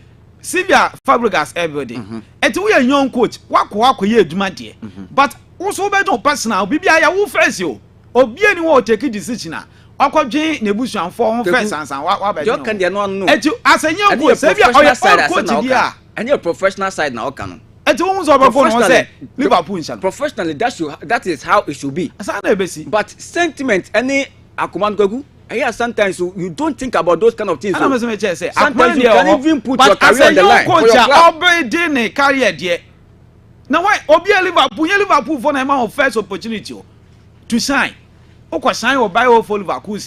[SPEAKER 1] CV Fabregas everybody et we a young coach wako ye adwuma de but also be don personal bibia ya wo fresh yo obi ani wo take decision na akodwen nebusuan for ho first sansan wa be
[SPEAKER 4] you can dey no
[SPEAKER 1] et as a young coach say oye coach dia
[SPEAKER 4] and your professional side na oka no
[SPEAKER 1] et wo so be for no say Liverpool nche
[SPEAKER 4] professionally that is how it should be
[SPEAKER 1] asa na ebesi
[SPEAKER 4] but sentiment any akomangogu yeah, sometimes you don't think about those kind of things.
[SPEAKER 1] I must say,
[SPEAKER 4] sometimes you can even put your career on the line.
[SPEAKER 1] Coach, already in a career, dear. Now why obi Liverpool for na ma first opportunity to sign. O sign or buy for Liverpool.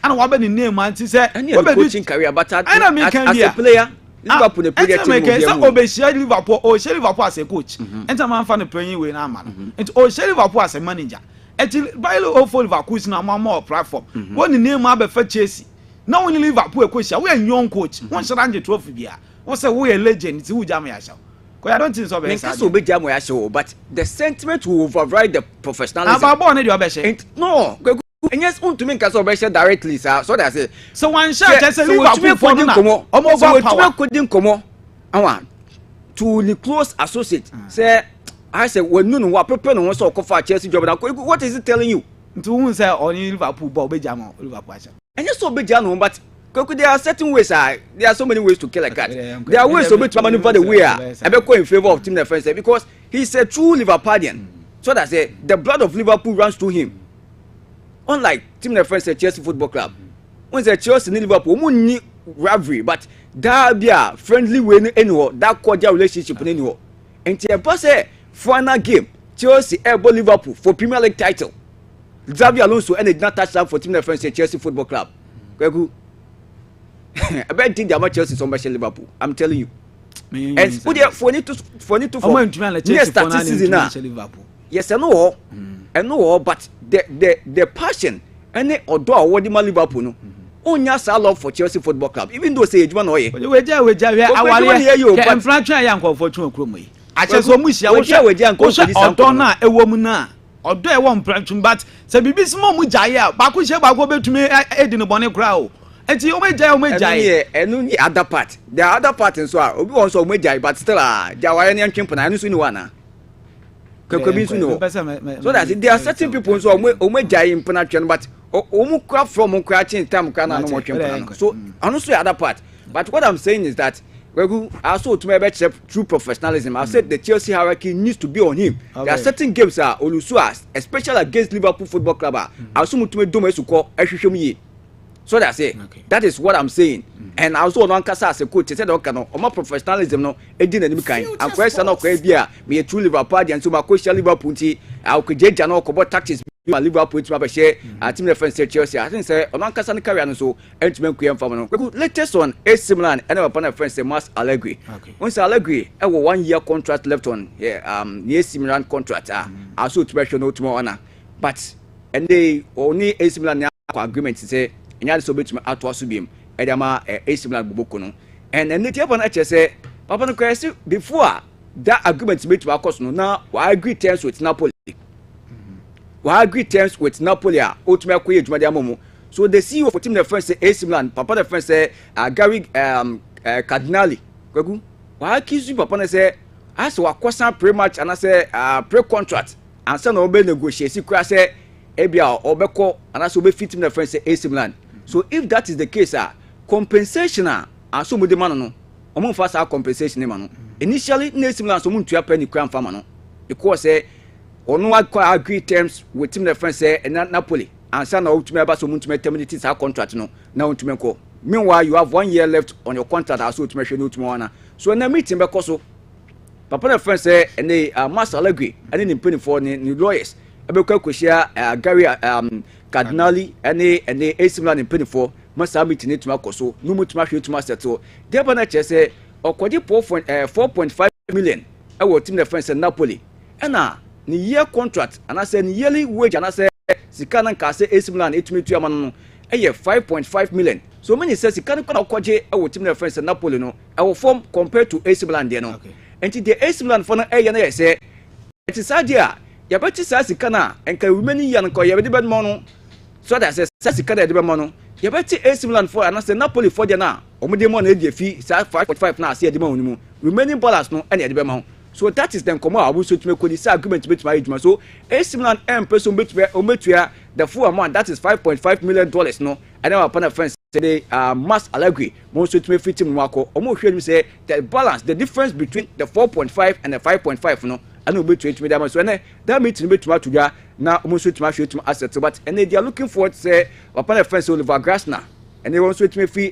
[SPEAKER 1] And what be the name man say
[SPEAKER 4] coaching career but as
[SPEAKER 1] a
[SPEAKER 4] player Liverpool the player team
[SPEAKER 1] so obeshia Liverpool o share Liverpool as a coach. Enter man fan playing way na man. And o share Liverpool as a manager. Until buy for Liverpool na more platform. When the name ma be for Chelsea. Now when Liverpool coach, we a young coach. One shall trophy bia. One say we a legend, it's who jam yasha. Because I don't think so.
[SPEAKER 4] Because we jam yasha, but the sentiment will override the professionalism. No, and yes, to me because obesha directly, sir. So that's it.
[SPEAKER 1] So one shot just say Liverpool for no.
[SPEAKER 4] Almost power couldn't come on. To the close associate say, I said when no what prepare no one so for Chelsea job. What is it telling you?
[SPEAKER 1] To who say only Liverpool ball be jam Liverpool.
[SPEAKER 4] And just so be jam, but there are certain ways. There are so many ways to kill a cat. There are ways to maneuver the way. Abeiku in favor of team defense because he's a true Liverpoolian. So that's it. The blood of Liverpool runs through him. Unlike team defense at Chelsea Football Club. When the Chelsea in Liverpool, we need rivalry, but there be a friendly way anywhere. That cordial relationship anywhere. And the final game, Chelsea elbow Liverpool for Premier League title. Xabi Alonso ended not touchdown for team defense at Chelsea Football Club. Kwegu. I bet think they Chelsea so much Liverpool. I'm telling you. And for need to yes, that season now. Yes, I know. I know, but the passion and the odor what the Liverpool no. Only us love for Chelsea Football Club. Even though say Ejuma no ye.
[SPEAKER 1] We can franchise yanko for chun kromo yi. Ache so mu sia wo odor na ewo mu na. Odor e won prantun but say bibi small mu jaye a ba ko she ba ko betumi edi no bone kra o. Enti o mejaye
[SPEAKER 4] enu ni other part. The other part nso a obi won so o mejaye but still jawaye ne ntwempona anu so ni wana. So that there are certain people so jai impona twen but omu kwa from cratching time kana no mo twen. So honestly other part. But what I'm saying is that also to me true professionalism. I said the Chelsea hierarchy needs to be on him. There are certain games Olusu especially against Liverpool Football Club. Also to me do me so call ehwehwem. So that's it. That is what I'm saying. And also on Kasa as a coach, said okay no, my professionalism no, edin enim kan. And question no kwa bia, me a true Liverpoolian so my coach Liverpool ti, I could je no ko tactics my Liverpool to my share team defense Chelsea. I think say on Kasa no career no so entmen ku yemfa no. Latest one AC Milan and our partner friend say Mas Allegri. Once Allegri, I have 1 year contract left on AC Milan contract also to be no tomorrow na. But and they only AC Milan agreement say nya so betuma ato aso biem edama AC Milan boboko no and the tiapo na che say papa no kwesi before that agreement betuma akos no na we agree terms with Napoli otuma akoye adwuma de amomo so the CEO for team the friend say AC Milan papa the friend say Gary Cardinali kwegu we akizu papa na say as we akosan pre-match and say pre-contract and say no be negotiate sikura say ebia obeko and as we fit team the friend say AC Milan. So if that is the case, compensation so mo de man no. Omo fa sa compensation man no. Initially, AC Milan so mo ntua pa ni kran fa man no. Because say ono agree terms with team the friend say Napoli. And say na ultimate ba so mo ntuma terminate sa contract no. Na ultimate ko. Meanwhile, you have 1 year left on your contract as ultimate hwe no ultimate one. So na meeting be ko so. Papa the friend say and Master Allegri and in 24 ni lawyers. Abeiku Sikani Gary Cardinali and the AC Milan in 24 must have meeting it to Makoso, no much to master to. Debana say, or 4.5 million. I will team the friends in Napoli. And the year contract, and I said yearly wage, and I said, Sikani can say AC Milan 8 million to a man, a year 5.5 million. So many says Sikani can acquire our team the friends in Napoli, no, our form compared to AC Milan, there no. And the AC Milan for a say, it is idea. Yabati sa Sikana and can many young ko yabedi bad mono so that says Sikana de mono yabati AC Milan for and say Napoli for na omode money dey fee 5.5 na say de mo mu remaining balance no and de mo so that is then come abu so to make this agreement with my ejuma so AC Milan person ometua the full amount that is $5.5 million no and our partner friends say Mas Allegri mo so to make fit him wako omo hwe say the balance the difference between the 4.5 and the 5.5 no and we bet to me so that meeting bet to now almost to my shoot assets but and they are looking for say upon a friend Oliver Grasner and they want to me free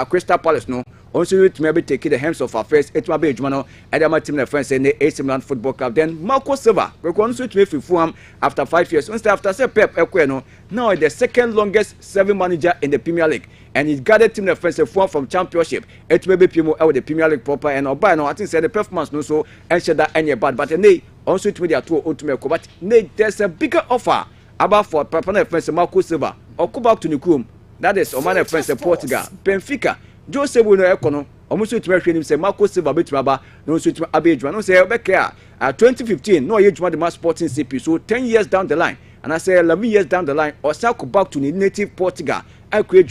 [SPEAKER 4] Crystal Palace no also to maybe take the hands of affairs it will be jumano edema team na friends in the AC Milan Football Club. Then Marco Silva we go on switch me Fulham after 5 years. Instead after say Pep Ekweno now the second longest serving manager in the Premier League, and he gathered team na friends from Championship. It will be Pimo the Premier League proper, and Oba no I think say the performance no so and said that any bad, but nay also to media to ultimate, but nay there's a bigger offer about for Papa friends Marco Silva or go back to Nukum. That is Omane friends Portugal Benfica Jose Bruno Econo almost to me him say Marco Silva betraba no so to Abeiku no say Obeka 2015 no age the Sporting CP, so 10 years down the line, and I say 11 years down the line or go back to the native Portugal and create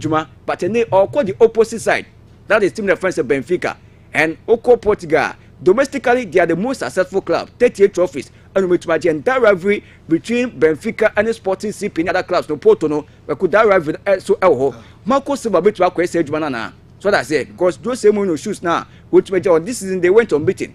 [SPEAKER 4] Juma, but then or call the opposite side. That is team friends Benfica and Oko Portugal. Domestically, they are the most successful club, 38 trophies, and with my that rivalry between Benfica and the Sporting CP in other clubs, no Porto, no, we could that rivalry so elho. Marco Silva beat to say Jumanana. So that's it, because those same no shoes now, which major this season they went unbeaten.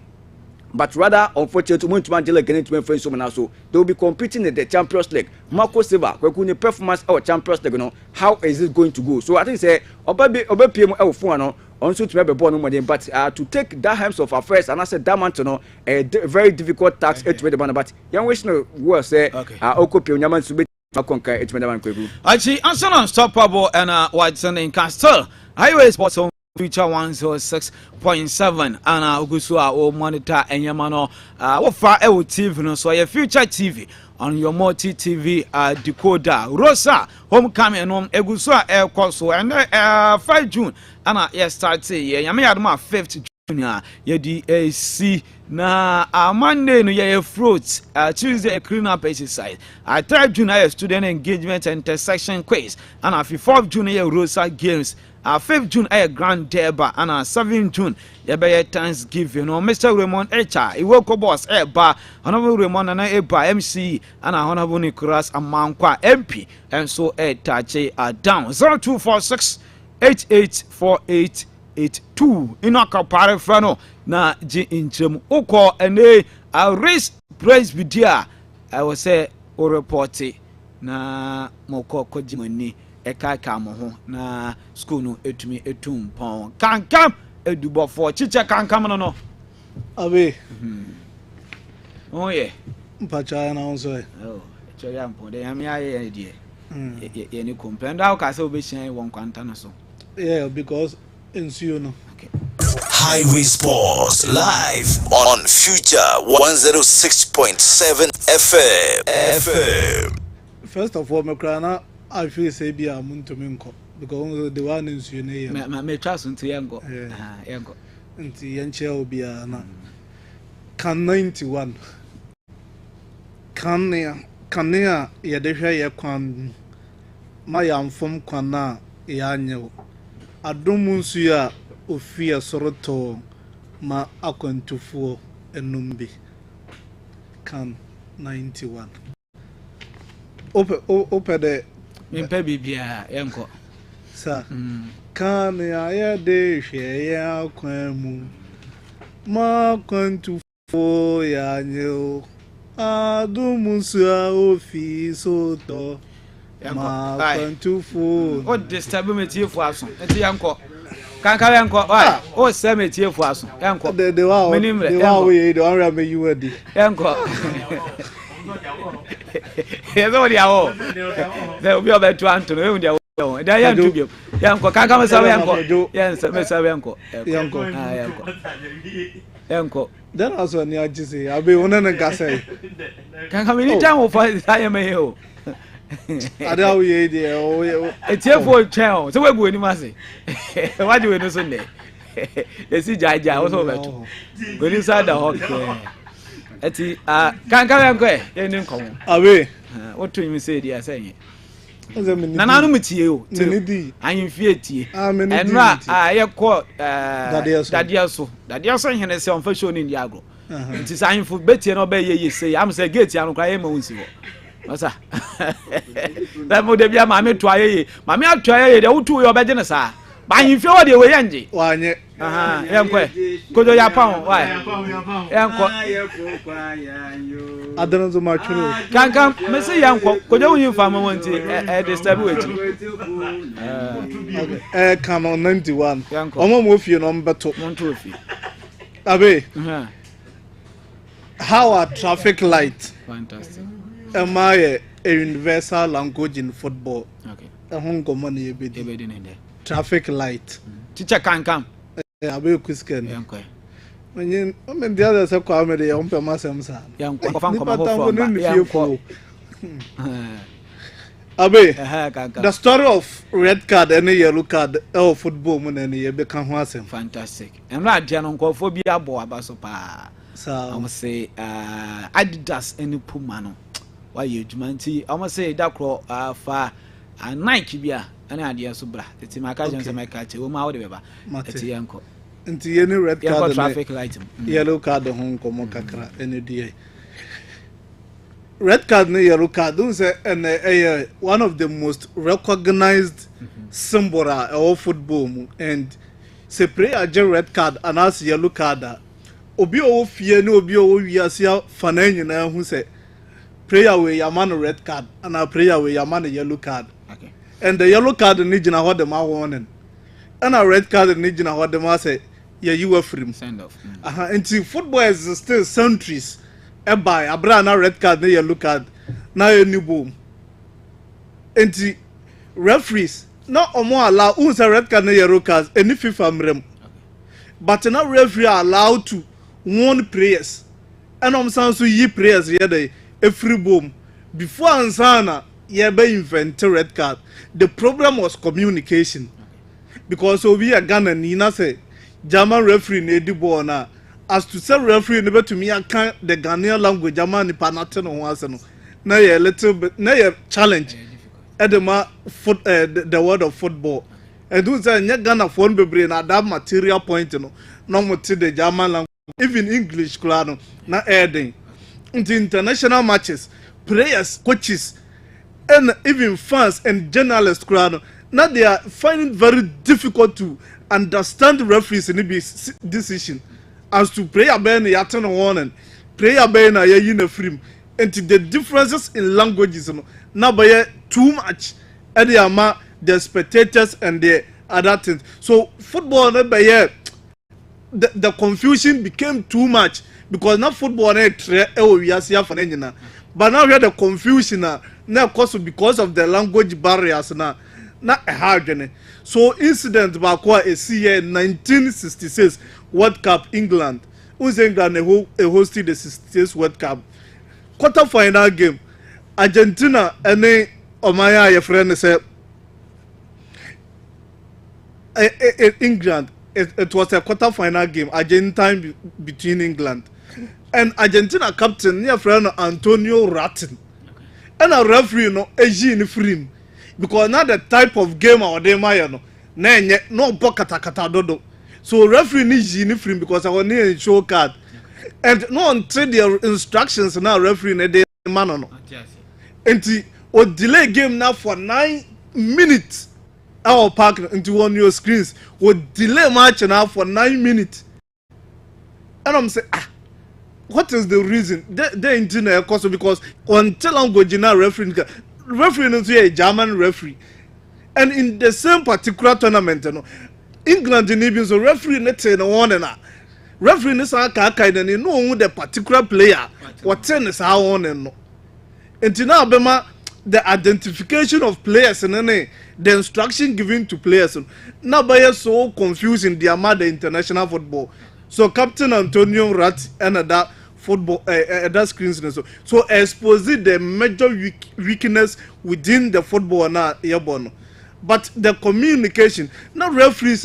[SPEAKER 4] But rather, unfortunately, to Mandela again to friends so they will be competing in the Champions League. Marco Silva, we could performance our Champions League, you know, how is it going to go? So I think say, Obe PM L4, also to have a born woman, but to take that hands of affairs and I said that man to know a very difficult task it with the man, but young wish no was say Okopio Yaman to be conquer it with the man Kwebu.
[SPEAKER 1] Actually, answer unstoppable and Watson in Castle. Highway Sports on Future 106.7 and Ogusua or monitor and Yamano what far TV no so your Future TV on your multi TV decoder. Rosa homecoming and Egusua air course and 5 June and yes start say yami adma 5th June ye DAC na Monday no ye fruits Tuesday clean up exercise 3rd June a student engagement and intersection quiz and 4th June ye Rosa games 5th June a grand derby and 7th June ye be Thanksgiving no Mr. Raymond Echa Iwoko boss eba honorable Raymond and eba MC and honorable Nicholas Amankwa MP and so tache down 0246 884882 inoka pare frano na ji inchemu uko ene race praise bidia I will say o report na moko kojimani ekaka mo ho na school no etumi etum pon kankam edubo for chiche kankam no
[SPEAKER 2] Abe
[SPEAKER 1] oh yeah
[SPEAKER 2] mpacha na onso
[SPEAKER 1] oh choya mpo de yami aye die ye ni comprend how ka se obehyan won kwanta no so
[SPEAKER 2] yeah because ensuo no
[SPEAKER 1] okay.
[SPEAKER 5] Highway Sports live on Future 106.7 FM.
[SPEAKER 2] First of all, me I feel say be amuntu minko because the one ensuo na ye
[SPEAKER 1] me trust unto yango yango
[SPEAKER 2] nti yenche obi na can 91 can ya ye de hwe ye kwan ma ya mfom kwan na ya anyew adom nsu ya ofia soroto ma akwantufuo enumbi can 91 ope de
[SPEAKER 1] mimpe bibia yanko
[SPEAKER 2] sa kan ya de hwe ya kwan mu ma akwantufuo ya anyew adom nsu ya ofia soto ma akwantufuo
[SPEAKER 1] o disturb me tie fu aso enti yanko kanka yanko why o se me tie fu aso yanko
[SPEAKER 2] the wow we the one me you ready
[SPEAKER 1] yanko yezo dia wo the obi obetu anto no dia wo da yanto bio yanko kanka me sabe yanko yes me sabe yanko yanko
[SPEAKER 2] then also ni ajise abe wona na gasa
[SPEAKER 1] kanka me ni time wo fa say me he o
[SPEAKER 2] ada we dey o
[SPEAKER 1] etiefo twen so we gu eni ase wadi we no so ne esi jaja wo so betu we ni side the hawk eti kanka yanko ye ni nkomo
[SPEAKER 2] abe
[SPEAKER 1] wo to mi say dia say na nanu mutie o ahemfie tie enra ayekọ dadia so hene se on fa show ni agro nti sa ahemfo betie no be ye say am say gate ya no kwa ye ma wonsi ho osa da mo de bia ma me to ayeye ma me ato ayeye de wutu yo be je ne sa Ba yin fi o de we yanje.
[SPEAKER 2] Wanye.
[SPEAKER 1] Aha, yankwe. Kojo ya pound, why? Yankwa.
[SPEAKER 2] Adana zo ma churu.
[SPEAKER 1] Kankan, me say yankwa. Kojo yin fa mo wanti disturb we ti.
[SPEAKER 2] Kan on 91.
[SPEAKER 1] Yankwa.
[SPEAKER 2] Omo mo fie no mbeto.
[SPEAKER 1] Monto fi.
[SPEAKER 2] Abe. How are traffic light?
[SPEAKER 1] Fantastic.
[SPEAKER 2] Am I a universal language in football?
[SPEAKER 1] Okay.
[SPEAKER 2] Hongo money ebedi.
[SPEAKER 1] Ebedi nende.
[SPEAKER 2] Traffic light.
[SPEAKER 1] Teacher Kankan.
[SPEAKER 2] Abeiku Sikani.
[SPEAKER 1] Yankwa.
[SPEAKER 2] When the other say kwa me dey umpe masem sa.
[SPEAKER 1] Yankwa fa nkoma ho from. Yankwa.
[SPEAKER 2] Abe.
[SPEAKER 1] Kankan.
[SPEAKER 2] The story of red card and yellow card of football mun and ye be kan ho asem.
[SPEAKER 1] Fantastic. And right there no nkofo bi abo abaso pa. I'm say Adidas any Puma no. Why you jumanti? I'm say that crow fa Nike bia any idea so bra. It's my cousin say my catch. We ma wo de beba. It's yanko.
[SPEAKER 2] Nti any red card
[SPEAKER 1] traffic light.
[SPEAKER 2] Yellow card ho nkomo kakra any day. Red card and yellow card don't say and one of the most recognized symbol of football and say player get red card and as yellow card. Obi o fie na obi o wiase fana nyina hu se prayer we yaman red card and a prayer we yaman yellow card.
[SPEAKER 1] Okay.
[SPEAKER 2] And the yellow card ni gina ho de ma warning. And a red card ni gina ho de ma say yeah you were free.
[SPEAKER 1] Send off.
[SPEAKER 2] Until football is still centuries. E by abra na red card na yellow card na any boom. Until referees no omo allow who say red card na yellow card any FIFA mrem. But now referee are allowed to warn players. And I'm saying so ye players here they a free boom. Before Ansana ye be invent red card. The problem was communication. Because we are Ghana Nina say German referee ne di ball na as to say referee never to me I can the Ghanaian language German ni panate no once no. Na ye little bit na ye challenge at the word of football. And do say Ghana phone bebre na that material point no no the German language even English klano na adding into international matches players coaches and even fans and journalists klano now they are finding very difficult to understand the referees in this decision as to player ben yaten warning player ben na yin free and the differences in languages no now by too much and they are the spectators and the other things so football na by the confusion became too much because now football but now we have the confusion now because of the language barriers now not a hard so incident back a year 1966 World Cup England who's England hosted the 66 World Cup quarter final game Argentina and Omaya your friend said England it was a quarter-final game, Argentine between England and Argentina captain near friend Antonio Rattin. And a referee no Asian free because not the type of game or they no no kata dodo. So referee ni free because I want to show card and no until their instructions now referee ne dey man no. And o delay game now for 9 minutes. Our park into one your screens would delay match now for 9 minutes. And I'm saying, what is the reason? They engineer cost because until I'm going to referee is a German referee. And in the same particular tournament, England in even so referee let's say one and referee is a kaka and you know the particular player what ten is how on and no. And now Bema the identification of players and then the instruction given to players now by so confusing the amount of international football so Captain Antonio Rat and that football that screens so exposing the major weakness within the football now but the communication now referees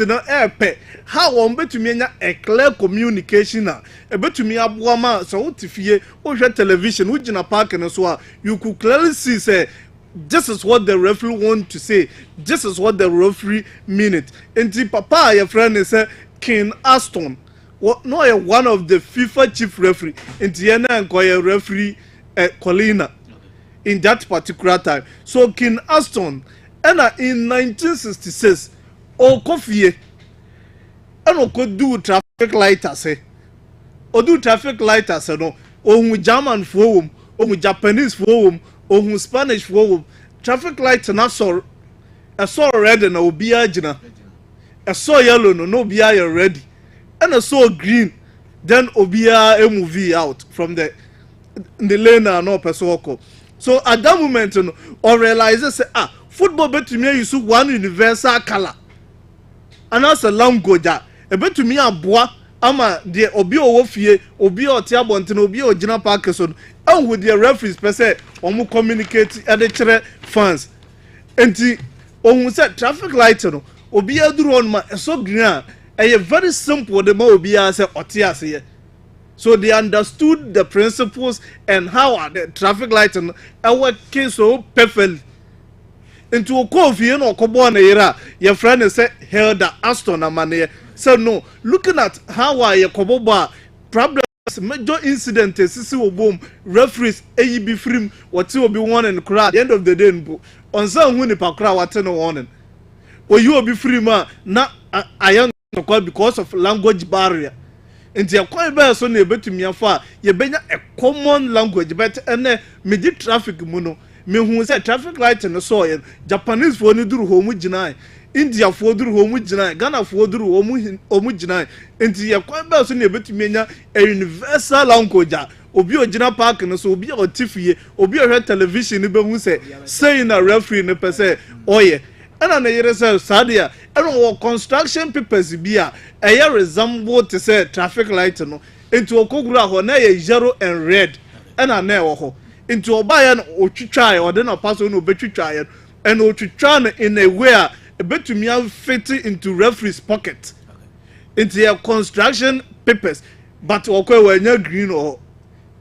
[SPEAKER 2] how on bet to me a clear communication now a bet to me abuama so tifie o television which in a park and so you could clearly see say this is what the referee want to say this is what the referee mean it and the papa your friend is King Aston no one of the FIFA chief referee and the and referee Colina in that particular time so King Aston and in 1966 o kofie and o could do traffic light ase o do traffic light ase no ohun German fo ohun Japanese fo ohun Spanish fo traffic light na so red na obi agina so yellow no obi are ready and so green then obi a move out from the lane no person ko so at that moment no or realize say football betumi use one universal color and as a language betumi aboa ama de obi owo fie obi oti abonte obi ogina park so and with the referees per se omu communicate e de kire fans enti ohun say traffic light no obi aduru on ma so green a very simple the ma obi a say oti ase. So they understood the principles and how the traffic light and our case so perfectly. Into a coffee and Okobona era, your friend said, Hilda Aston Amane. So no, looking at how I Koboba problems, major incidents, Sisi boom, referees, AEB free, what will be one and crowd. At the end of the day, on some winning per crowd, what no warning. Or you will be free, man, not I am because of language barrier. Nti yakwa be so na ebetumi afa ye benya a common language but ene me di traffic mu no me hu say traffic light no so ye Japanese fo ni duru ho mu ginai India fo duru ho mu ginai Ghana fo duru ho mu ginai nti yakwa be so na ebetumi enya a universal language obi ogina park no so obi o tifie obi o television ni be hu say na referee no pese oye and na yere say sadia and construction papers bia e resemble to say traffic light no into okogura ho na ye yellow and red and na e wo ho into obaya no otwitwa e ode na pass no obetwitwa e and otwitwa no in a way e betumi fit into referee's pocket into your construction papers but okwe wanya green or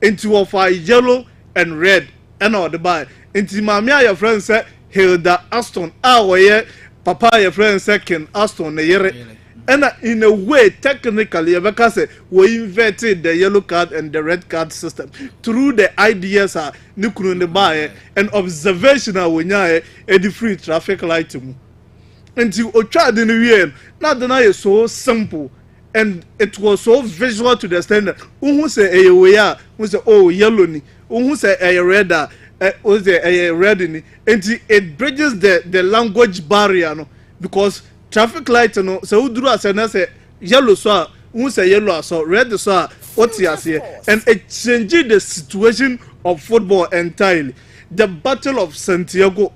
[SPEAKER 2] into of yellow and red and all the buy into mamia your friend say Hilda Aston where papa your friend second Aston yere and in a way technically because we invented the yellow card and the red card system through the ideas nukunu the buy and observational when a the free traffic light until otwa the new not the so simple and it was so visual to the standard who say who say oh yellow ni who say a red red and it bridges the language barrier no because traffic light no so uduru asena say yellow so who say yellow so red so what you say and it changed the situation of football entirely. The Battle of Santiago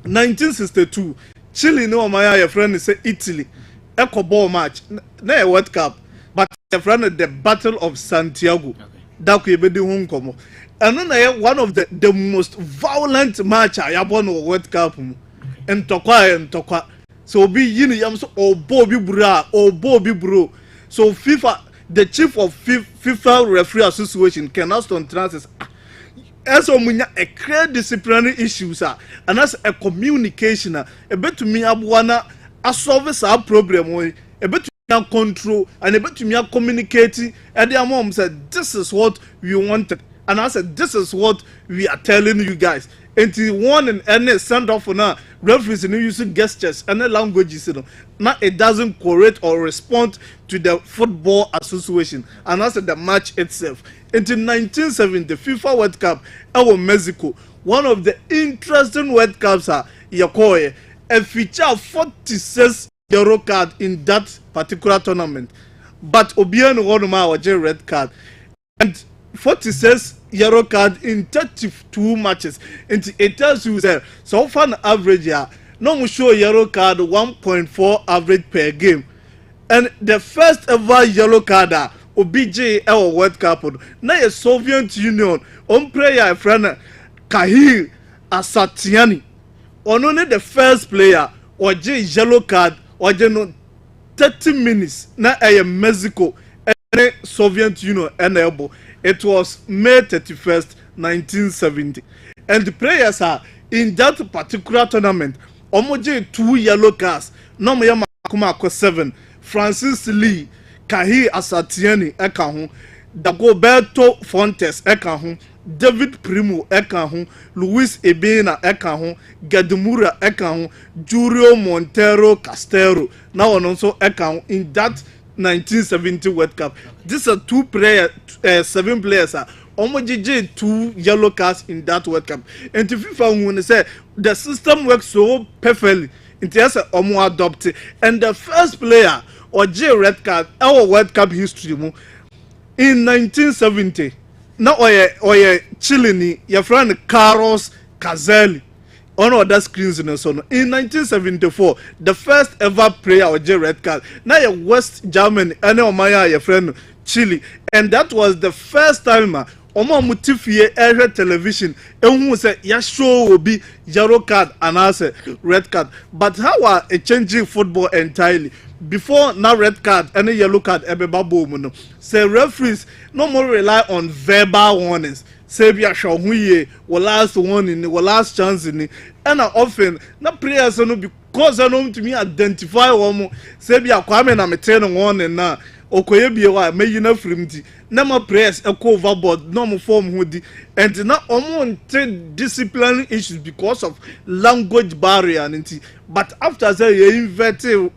[SPEAKER 2] 1962 Chile no my your friend say Italy echo ball match na a World Cup but your friend the Battle of Santiago that could be the home come. And then one of the most violent match I have won World Cup and Tokwa. So be yini yam so Bobby bro. So FIFA, the chief of FIFA referee association can ask on transfers. As a clear disciplinary issues and as a communication a bit to me abwana a solve our problem a bit to control and a bit to me communicating and their mom said this is what we wanted. And I said, this is what we are telling you guys. And the one and any send off for now, referees in using gestures and the languages, now it doesn't correct or respond to the football association. And I said the match itself. Until 1970, FIFA World Cup, our Mexico, one of the interesting World Cups Yakoye, a feature 46 euro card in that particular tournament. But Obiano Ronoma was a red card. And 46 yellow card in 32 matches. And it tells you that so far an average no show yellow card 1.4 average per game. And the first ever yellow card OBJ our World Cup na a Soviet Union on player friend Kahir Asatiani. Only the first player or J yellow card or no 30 minutes na a Mexico and Soviet Union enable. It was May 31st, 1970. And the players are in that particular tournament. Omoje 2 yellow cards. Nomoya Makuma 7. Francis Lee, Kahir Asatiani Ekahu. Dagoberto Fontes eka ho, David Primo eka ho, Luis Ebena eka ho, Gademura eka ho, Julio Montero Castero now also eka ho in that 1970 World Cup. These are 7 players Omojiji 2 yellow cards in that World Cup. And if FIFA when say the system works so perfectly, it has a omo adopted. And the first player or J red card our World Cup history in 1970. Now oye Chile your friend Carlos Caselli on other screens in so in 1974 the first ever player or J red card now your West Germany and your friend Chile, and that was the first time Omo Mutifie air television and who said ya show will be yellow card and answer red card. But how are a changing football entirely? Before now red card and a yellow card ebeba say referees no more rely on verbal warnings. Say be a show who last warning or last chance in it, and often na players no because I know to me identify one say be a Kwame na meten warning na okoye biwa me yina frimdi na ma press e ko overboard no mo form hodi and na omo disciplinary issues because of language barrier and but after say you inverted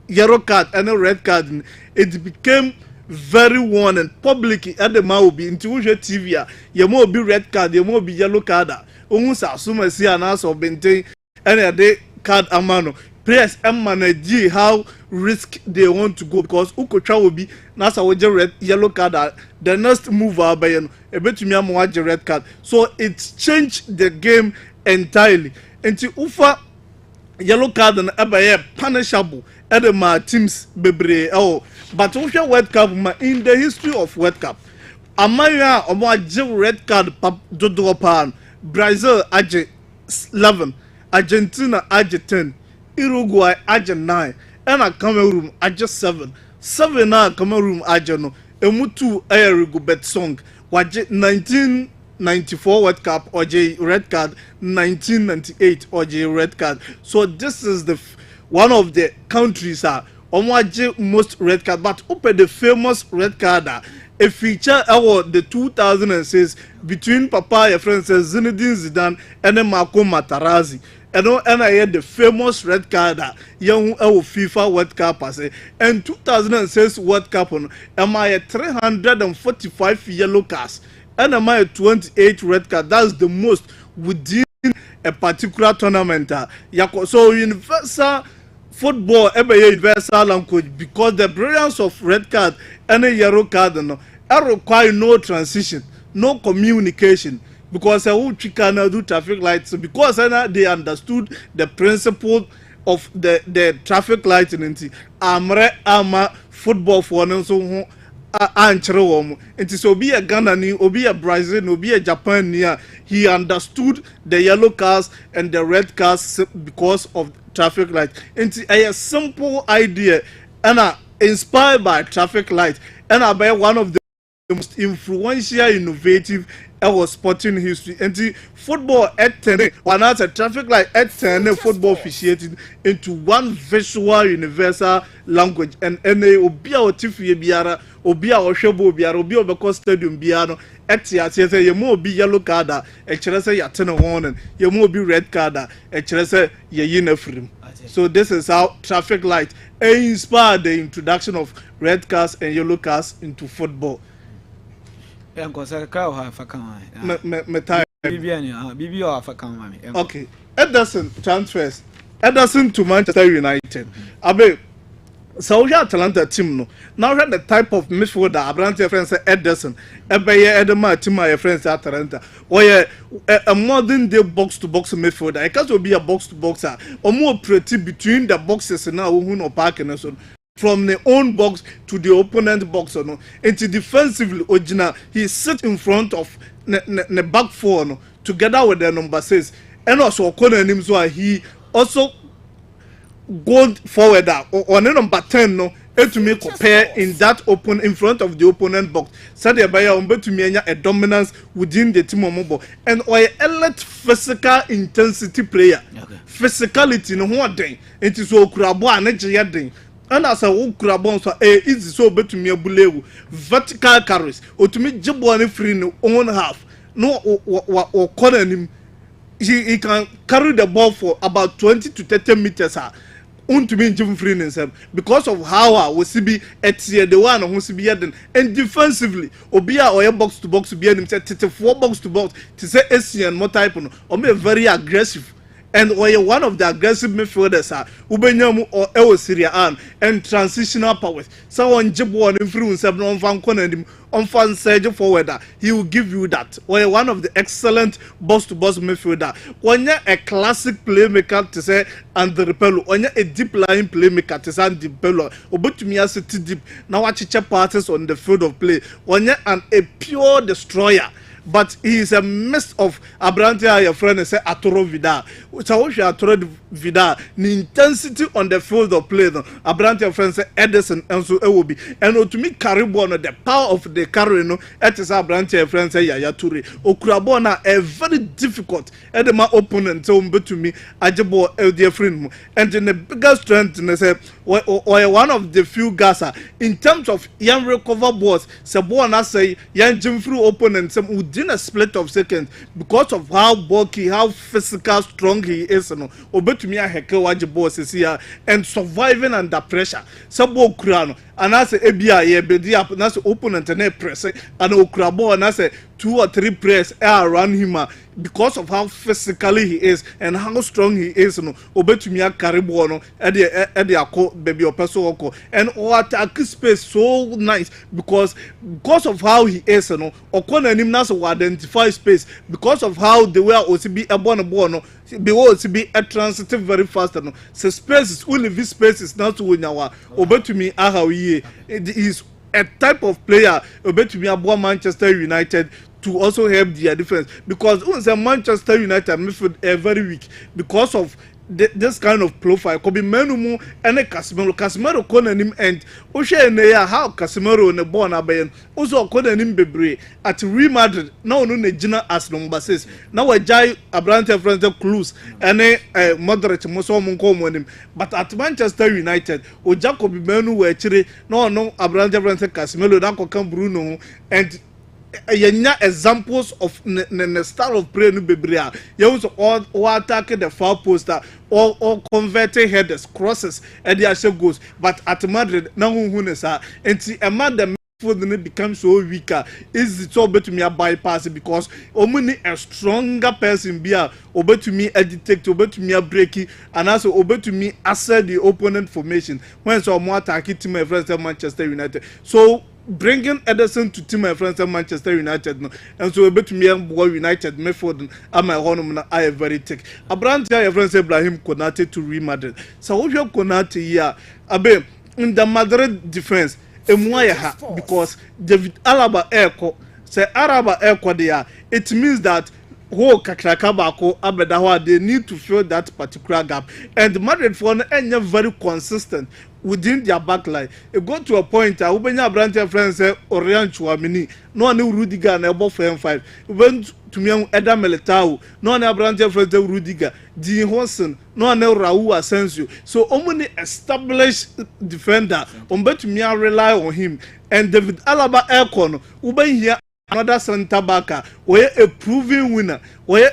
[SPEAKER 2] yellow card and a red card it became very worn and public at the ma be into TV you mo be red card you mo be yellow card ohun sa asuma si anas of bente and a day card amano players manage how risk they want to go because ukocha will be nasa woje red yellow card the next move by a betumi am red card so it changed the game entirely until ufa yellow card and abaye punishable at the teams bebre but ufa World Cup in the history of World Cup amaya omo red card dodo pan Brazil age 11 Argentina age 10 Uruguay age 9 and Cameroon age 7 na Cameroon age no emutu Rigobert Song waje 1994 World Cup or red card 1998 or red card so this is the one of the countries omoaje most red card but open the famous red card a feature award the 2006 between Papa your friend says Zinedine Zidane and Marco Materazzi. And I had the famous red card young FIFA World Cup and 2006 World Cup on am I 345 yellow cards and am I 28 red card. That's the most within a particular tournament. So universal football universal language because the brilliance of red card and a yellow card require no transition, no communication. Because who can do traffic lights because they understood the principle of the traffic light in ama football for no so anchero it is obi a Ghana ni obi a Brazil obi a Japan near he understood the yellow cars and the red cars because of traffic light it's a simple idea and inspired by traffic light and by one of the most influential innovative sporting history and the football at 10 one has a traffic light at 10 football officiating into one visual universal language and obia otifie biara obia ohwebo biara obia obeko stadium biara at ya say ye mo obi yellow card e kire say ya ten warning ye mo obi red card e kire say ye yina free. So this is how traffic light inspired the introduction of red cards and yellow cards into football. Okay, Ederson transfers. Ederson to Manchester United. Abe, so we Atalanta team no. Now we the type of midfielder. Abrante friends say Ederson. Ebeye Edema team my friends at Atalanta. Or a modern day box to box midfielder. It can't be a box to boxer. Or more pretty between the boxes and now who no parking and so. From the own box to the opponent box or no into defensively original he sit in front of the back four no together with the number 6 and also corner him so he also go forward on the number 10 no to make compare in that open in front of the opponent box so the buyer to me a dominance within the team mobile and or elite physical intensity player physicality no what thing it is so krabo and and as a ukura bon so easy so betumi abulewu vertical carries otumi jibo ne free no own half no or corner him he can carry the ball for about 20 to 30 meters untumi njim free himself because of how we see be etie the one who see be eden and defensively obi a oye box to box be anim say 34 box to box to say Asian more type no o me very aggressive and one of the aggressive midfielders ubenyamu or ewo Syria and transitional powers someone jibbo on influence no on fan corner him on fan surge forward he will give you that one of the excellent box to box midfielder a classic playmaker to say and the repello a deep line playmaker to say and the repello obetumi aseti deep now watch parties on the field of play and a pure destroyer. But he is a mix of Abrantia, your friend, and say Atoro Vida. So we Atoro Vida, the intensity on the field of play. Abrantia friend say Edison and so it will be. And to me, Caribona, the power of the Carino, it is Abrantia friend say Yaya Ture. Okurabona, a very difficult Edema opponent, so to me, Ajabo, dear friend. And in the biggest strength, and say, one of the few guys in terms of young recover balls, Sabona say, young Jim through opponent, some within a split of seconds because of how bulky, how physical strong he is, obetumi aheke waje boss is here and surviving under pressure. Sabo Kurano and I say ebia ye bedi up na say opponent na press and Okurabo and I say 2 or 3 press around him because of how physically he is and how strong he is obetumi carry ball no e dey akọ baby opeso oko and attack space so nice because of how he is okọ na nim na so identify space because of how the way OCB ebon ball no be OCB a transitive very fast so spaces only this spaces not to nyawa obetumi how he is a type of player obetumi abo Manchester United to also help their defense because once Manchester United midfield very weak because of this kind of profile could be Menumu and Casemiro corner him and Oshe Neya how Casemiro on the ball abayan also corner him bebre at Real Madrid now no Gina as number 6 now a jai Abrante friends clues and a moderate Moso Munko him but at Manchester United o Jacob Menu were chire no Abrante friends Casemiro that come Bruno and yenya examples of the style of play no bebrea you also all attack the far poster or converting headers crosses and the actual goals but at Madrid na hu sa enti a man the midfield become so weaker is it so betumi a bypass because omuni a stronger person bia obetumi a detect obetumi a break and also obetumi assert the opponent formation when so more attack team my friends Manchester United so bringing Edison to team my friends at Manchester United no and so betumi boy United midfield am my home na I very take Abrantia your friends Ibrahim Konate to Real Madrid so we have Konate here abe in the Madrid defense because David Alaba Eko say Araba Eko there it means that who Kakrakabako Abedawa they need to fill that particular gap and Madrid for any very consistent within their backline. It got to a point Ubenya Brantia friends say Orion Chouamini no one Rudiger and above M5 went to me Eda Militao no one Brantia friends Rudiger Dean Hodgson no one Raul Asensio so only established defender to me rely on him and David Alaba Ekon Uben here another center backer where a proven winner where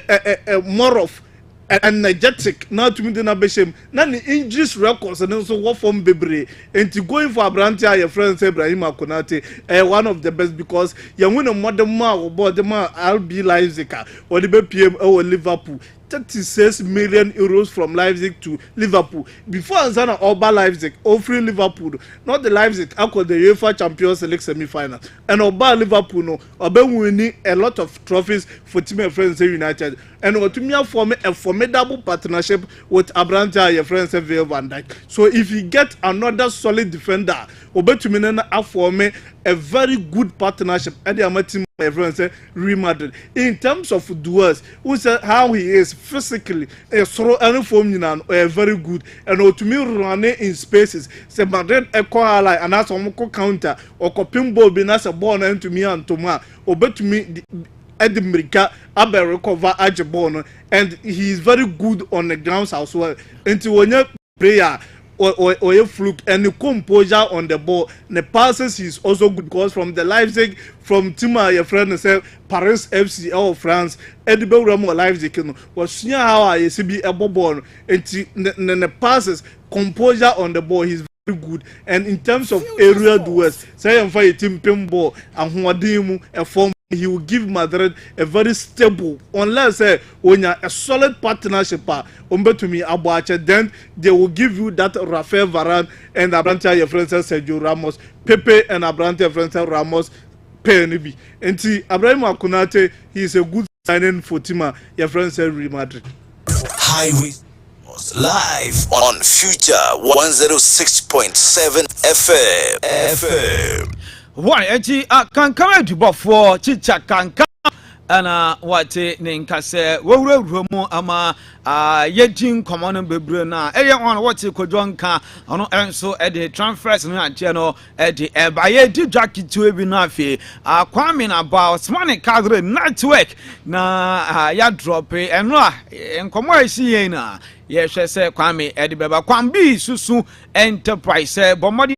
[SPEAKER 2] a more of energetic now to me the nabeshem na the injuries records and also what from bebre and to going for Abrantia your friend Ibrahim Konate one of the best because you win a modern ma or the ma RB Leipzig or the PM or Liverpool 36 million euros from Leipzig to Liverpool before Anzana Oba Leipzig offering Liverpool not the Leipzig after the UEFA Champions League semi-final and Oba Liverpool no Oba winning a lot of trophies for team and friends United and what to me form a formidable partnership with Abrante your friends Virgil van Dijk so if you get another solid defender Oba to me form a very good partnership at the team my friend say Real Madrid in terms of duels who said how he is physically a throw any form very good and to me running in spaces say Madrid a call line and that's a counter or coping ball be as a ball and to me and Toma or to me Edinburgh Abe recover Ajabon and he is very good on the grounds as well until when you player or a fluke, and the composure on the ball. The passes is also good because from the Leipzig, from Tima, your friend said Paris FC or France, Edinburgh Ramo Leipzig was how I see a ball and the passes composure on the ball. He's very good, and in terms of area duels, say I'm fighting team pinball and Huadimu a form. He will give Madrid a very stable, unless when you're a solid partnership, to me, Abuache, then they will give you that Rafael Varane and Abrante, your friend Sergio Ramos, Pepe and Abrante, your friend Ramos, Penibi. And see, Abraham Akunate, he is a good signing for Tima, your friend Real Madrid.
[SPEAKER 5] Highway live on Future 106.7 FM.
[SPEAKER 1] Why, Eji, can come out to Buffalo, Chicha can come. Ana wate ne nkase wowura mu ama yejin common bebre na eye on wate kodwanka ono enso e de transfers no age no e de baye di jacket to bi na afi Kwame na ba Osmani Kadri network na ya drop eno a enkomo esi yen na ye hwe se Kwame e de beba Kwambi susu enterprise bomodi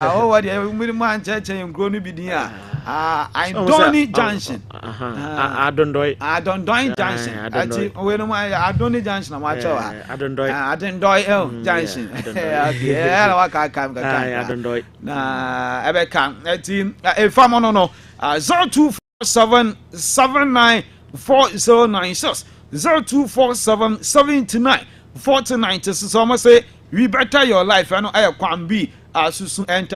[SPEAKER 1] Oh, what the man church and grown be there. I don't need Junction.
[SPEAKER 3] I don't do it.
[SPEAKER 1] I don't do Junction. I don't need Junction. I'm watching.
[SPEAKER 3] I don't do it.
[SPEAKER 1] I don't do Junction. Yeah, I can't.
[SPEAKER 3] I don't do it.
[SPEAKER 1] Nah, Abeiku. If I'm on no 0247 794096 0247 79 4090. So I must say, we better your life. I know I can be. Susu enter.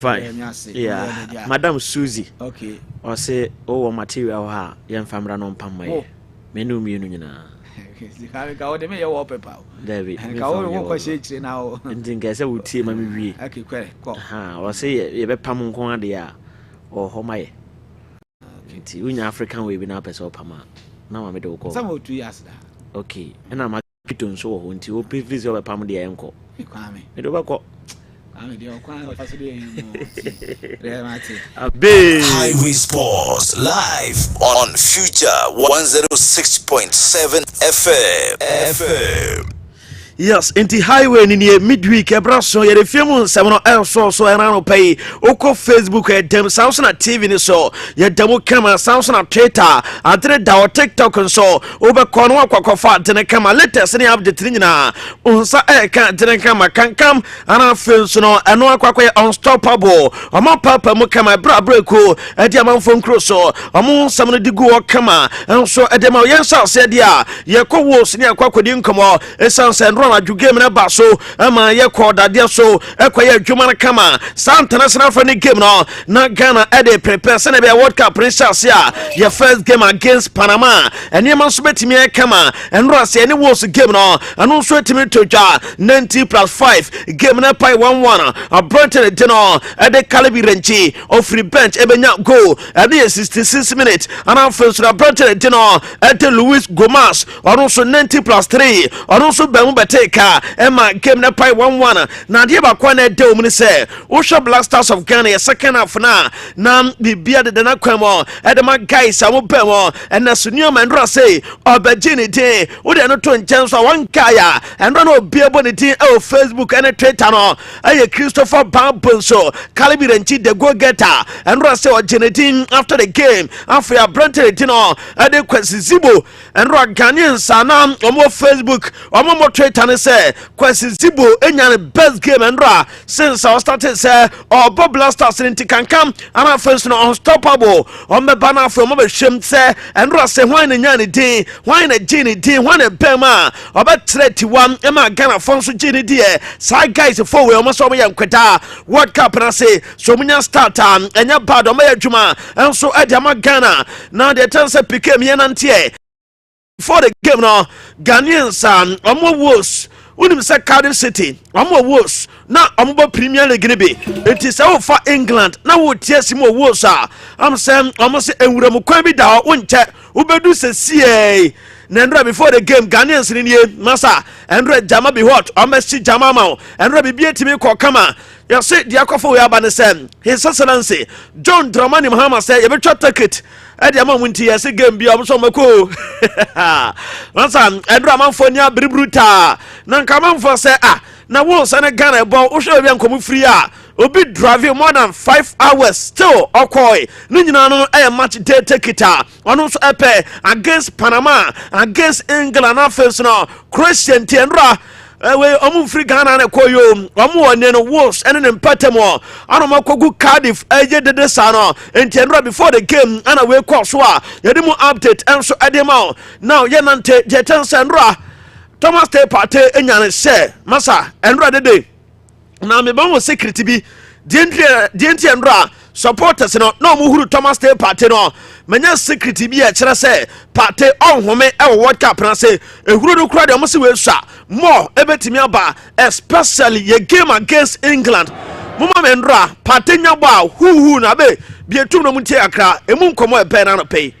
[SPEAKER 3] Fine. Yeah. Madam Susie.
[SPEAKER 1] Okay.
[SPEAKER 3] Or say, oh, material ha, young family non pamay. Menu munina.
[SPEAKER 1] How they may your wallpaper.
[SPEAKER 3] David.
[SPEAKER 1] How walk shakes now.
[SPEAKER 3] And think I said, would see mammy.
[SPEAKER 1] Okay,
[SPEAKER 3] Ha, or say, you be pamon quandia or homay. In African way, we now pass up Pama. Now I'm a dog.
[SPEAKER 1] Some of 2 years.
[SPEAKER 3] Okay, and I'm a kitten so until you please your Pam the uncle.
[SPEAKER 1] You call me.
[SPEAKER 3] It over.
[SPEAKER 1] I'm the
[SPEAKER 5] Highway Sports live on Future 106.7 FM.
[SPEAKER 3] Yes, into highway in the midweek, a brasso, a film, 7 else so around pay. Oko Facebook, a dem sounds on a TV, so your demo camera sounds on a Twitter, I did our TikTok and so over Cornwall Quacofa, didn't come a letter sending up the Trina. Unsa can't didn't come, I can't come, and I feel so no, and no quack unstoppable. A more papa mukama bra breako, a diamond from Crusoe, among some of the go kama, and so a demo yansa said, yeah, your co was near Quackudin come on, a sounds and you game na baso ama ye koda dia so ekoye adwuma na kama Santana sana for the game no na Ghana e dey prepare say na be World Cup pressures ya your first game against Panama and you must bet me kama and Russia any was game no and also etimi toja 90+5 game na pai 1-1 a Bronte de no e dey Calibi Renchi of free bench e benya goal and the 66 minutes and I feel so Bronte de no e dey Luis Gomez and also 90+3 and also Emma game na pai 1-1 na de ba kwa na de omni se Usha Black Stars of Ghana second half na bibia de na kwamo edema guys amobemo and na sunio mandra say obagini de wo de no to nchen so wan kaya and no bia boni tin e Facebook and Twitter no aye Christopher Bambonso Calibi Renchi the go getter and ro say ogenetin after the game after ya Bronte no ade kwesi zibo and ro Ghanaian sana omo Facebook omo Twitter and say Kwesi Zibo enya best game and ra since I started say Bob Blasters in Tikankam and I first no unstoppable on the banner from my shame say and ra say why na nyane din why na genie din why na bema about 31 Emma Ghana fonso genie die side guys for we almost so yan kweta World Cup na say so munya start enya bad o ma adwuma and so Edama Ghana now the chance became yenantie for the game no Ghanaians omo was unim say Cardiff City omo was na omo Premier League ne be it is all for England na wo tiesi mo was am say omo say enwuram kwan bi da wo nche ubedu se sie Nendra before the game Ghanaians ni nie masa Endra jama be hot omo jama ma Endra bibie timi ko kama you say the akofo we aba ne say His Excellency John Dramani Mahama say you be try ticket Edi ama munti ya se game bi omo so mako masa Endra manfo nya bribruta na nka manfo say na wo say na Ghana bo wo hwe bia nkomu free obi driving more than 5 hours still okoi ni nyina no match day tiketa ono so epe against Panama against England na face no Christian Tiendra we omu free Ghana na koyo omu one no wolves ene mpatemo ano makogu Cardiff eje dede sa no Tiendra before the game ana we call so yedi mu update enso edema now ye nante je tensendra Thomas Day Party enyane share masa endra dede na me ban wo security bi dienti endra supporters no na mo huru Thomas Day Party no menya security bi e kire se party onhome e World Cup na se ehuru do kura de mo se we sha more ebetimi aba especially ye game against England mama mendra party nya ba hu na be bi etum no mu tie akra emu nkomo e pe na no pe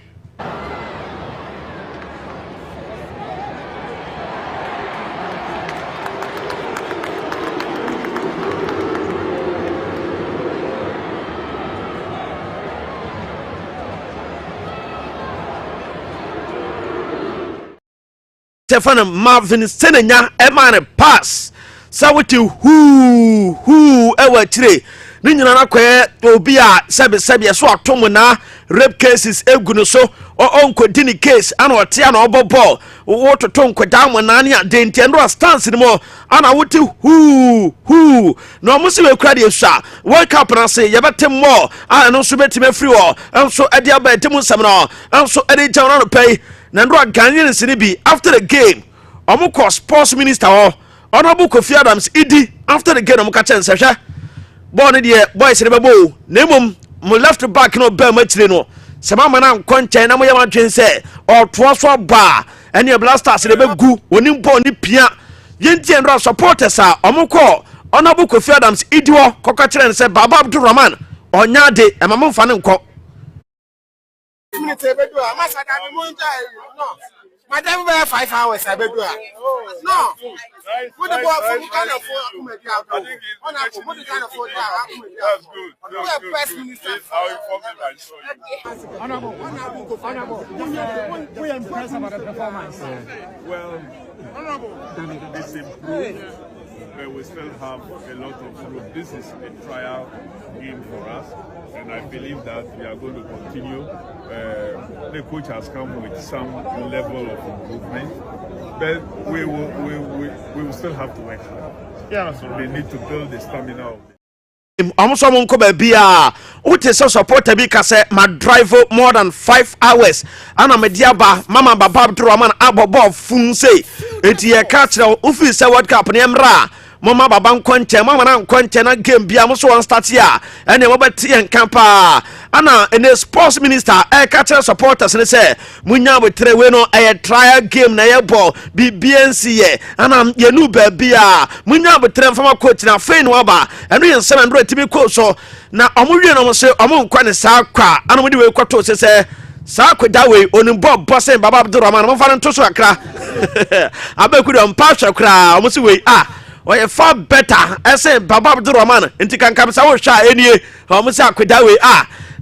[SPEAKER 3] Stefan Marvin Senenya Emane pass Sawiti who ewa chire ni nyina na kwe obi a sebe so atomo na rape cases eguno so o onkodini case ana otia na obobo wo toto nkoda mo na ne adenti endo stance ni mo ana wuti who no mo se we kura de sha World Cup na se yebetem mo no so betime free wo enso ade aba etem nsam no enso ade jaw na pay Nandro Ghanaians ni bi after the game omuko sports minister Honorable Kofi Adams idi after the game omuka chen sehwe ball de boys ne bebo nemum mo left back no ba matire no se mama na nkonchen na mo yama twen se o to so ba ene blasters ne begu oni ball ni pia yenti enro supporters a omukọ Honorable Kofi Adams idiwo kokka kire ne se Baba Abdurrahman onya de emam mfa ne nko
[SPEAKER 10] Madam, 5 hours. I bet you. No. Put the ball from kind of food. Put the kind of food. That's good.
[SPEAKER 8] We are impressed about the performance.
[SPEAKER 11] Well, it's improved. But we still have a lot of room. This is a trial game for us, and I believe that we are going to continue. The coach has come with some level of improvement, but we will still have to work hard. Yeah, so they need to build the stamina of
[SPEAKER 3] almost someone come be what is support be kase my drive more than 5 hours ana mediaba mama Baba Abdurrahman abobo fun say eti ye catch na ofi say World Cup ne mra mama baba nkonche mama na nkonche na game bia mo so one start here ene mo beti en campa ana ene sports minister catch supporters ne say munya betre we no trial game na ye ball BNC ye ana ye nu ba bia munya betre fama coach na fe no aba eno ye 700 tibi ko so na omuwie no mo se omo nkwa ne sa kwa ana mo de we kwato se sa kweda we onimbo bossen Baba Abdurrahman mo fa nto so akra Abeiku de mpa hwekra mo se we oye far better ese Baba Abdurrahman enti kankam sa wo hwa enie o mo se akweda we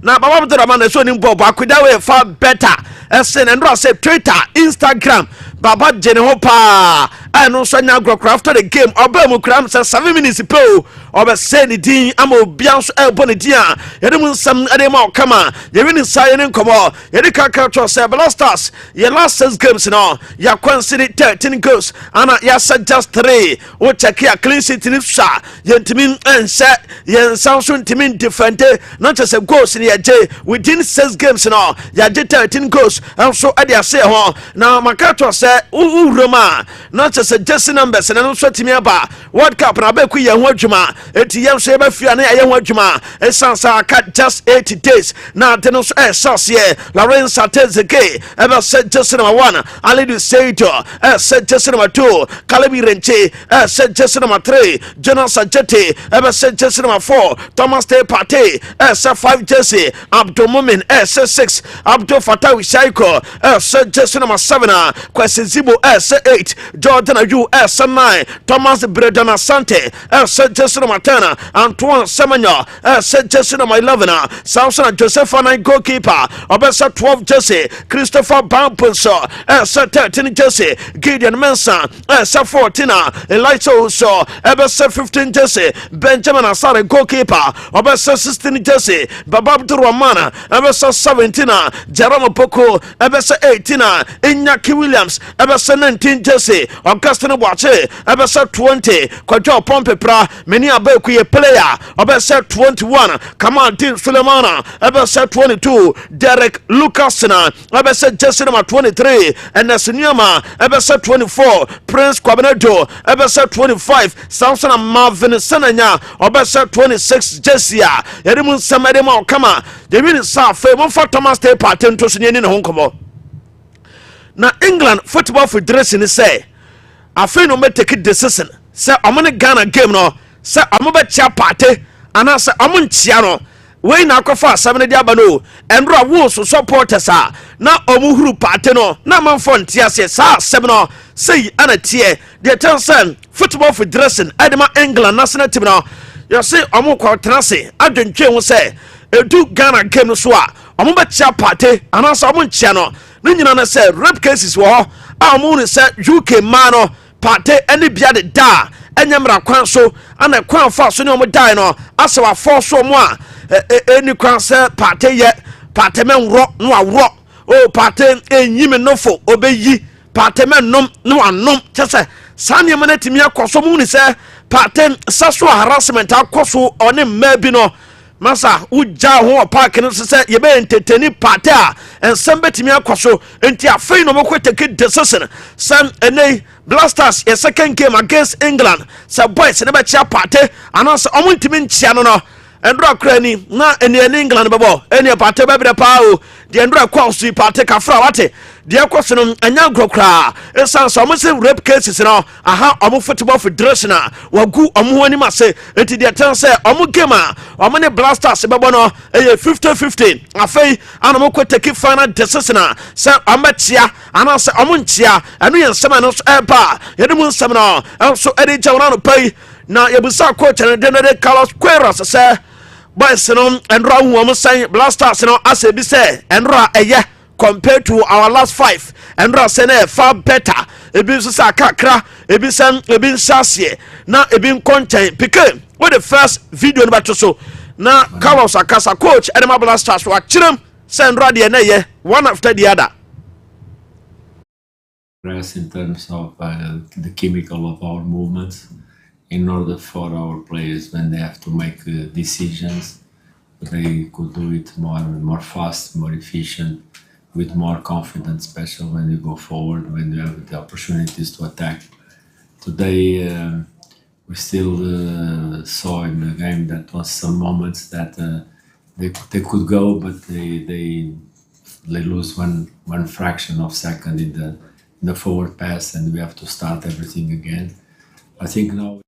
[SPEAKER 3] na Baba Abdurrahman so ni bobo akweda we far better ese na ndo say Twitter Instagram Baba jene ho pa no so nya grokra after the game obam kram say 7 minutes po obe say ni din ama obian so elbo ni din a yede mu nsam ade ma okama ye wi ni say ni nkomo yede kaka to say blasters ye last 6 games no ya consider 13 goals ana ya just 3 o check ya clean sheet ni sha ye ntimi ense ye nsan so ntimi defend not just a goals ni ye je within 6 games no ya je 13 goals and so ade ase ho na maka to say uroma not just a jersey numbers and no so timi aba World Cup na Abeiku ye ho adwuma eti yem so e ba fia na ye ho adwuma esansa ka just 80 days na de no so sauce ye Lawrence Atezeke eba said jersey number 1 Alidu Seido said jersey number 2 Kalebi Renche said jersey number 3 Jonas Ajete eba said jersey number 4 Thomas Te Pate said 5 jersey Abdul Mumin said 6 Abdul Fatawi Shaiko said jersey number 7 Kwesi Zibo said 8 Jordan Ayu said 9 Thomas Bredana Sante said jersey number 10 Antoine Semenyo said jersey number 11 Samson Joseph Anai goalkeeper obesa 12 jersey Christopher Bampunso said 13 jersey Gideon Mensah said 14 Elijah Uso obesa 15 jersey Benjamin Asare goalkeeper obesa 16 jersey Baba Abdurrahman obesa 17 Jerome Poko obesa 18 Inyaki Williams obesa 19 jersey Augustine Boache obesa 20 Kwajo Pompepra many Abeiku ye player obesa 21 Kamal Din Sulemana obesa 22 Derek Lucasina obesa jersey number 23 and Nasinyama obesa 24 Prince Kwabenedo obesa 25 Samson and Marvin Senanya obesa 26 jersey yedimun samede ma okama yewini sa fe mo fa Thomas Te Patent to sunye ni ne honkomo na England Football Federation say afi no make decision say omone Ghana game no say omobe chia party ana say omonchia no we na akofa asam dia ba no enro wo so supporters na omuhuru party no na manfo ntia say sa asem no say ana tie the Tanzania Football Federation edema England national team no you say omukwa tenase adwentwe ho say edu Ghana game no so a omobe chia party ana say omonchia no ni nyina na say rape cases wo a omu say UK man no party any bia de da enyamra kwan so ana kwan fa so ne omo dai no asawa force mo a any kwan say party ye party men ro no awro o party enyime nofo obeyi party men nom no anom chese sane me na timi akoso mu ni say party sexual harassment akoso one mma bi no masa uja ho park no se ye be entertain party a ensem betimi akoso enti afei no moko take decision sam enei Blasters your second game against England so boys never chia party announce omuntimi nchia no Endra krani na eni England bebo eni party bebe pa o de endra kwa su party kafra wate de akoso no anya grokra esan so mo se rape cases no aha omo football federation wagu omo ho ani mase enti de ten say omo game omo ne Blasters bebo no 50-50 afei ana mo ko take final decision say amachia ana say omo nchia anu yensema no so eba yedum nsem no so edi jawna no pay na yebusa coach and de Carlos Queiroz say boys no Endra hu omo say Blasters no ase bi say Endra eye compared to our last 5 Endra say na far better ebi so say kakra ebi san ebi nsasie na ebi content pick with the first video no bato so na Carlos akasa coach and my Blasters wa chirem say Endra de na ye one after the other
[SPEAKER 12] in terms of the chemical of our movements in order for our players when they have to make decisions they could do it more fast, more efficient, with more confidence, especially when you go forward, when you have the opportunities to attack. Today we still saw in the game that was some moments that they could go, but they lose one fraction of second in the forward pass, and we have to start everything again. I think now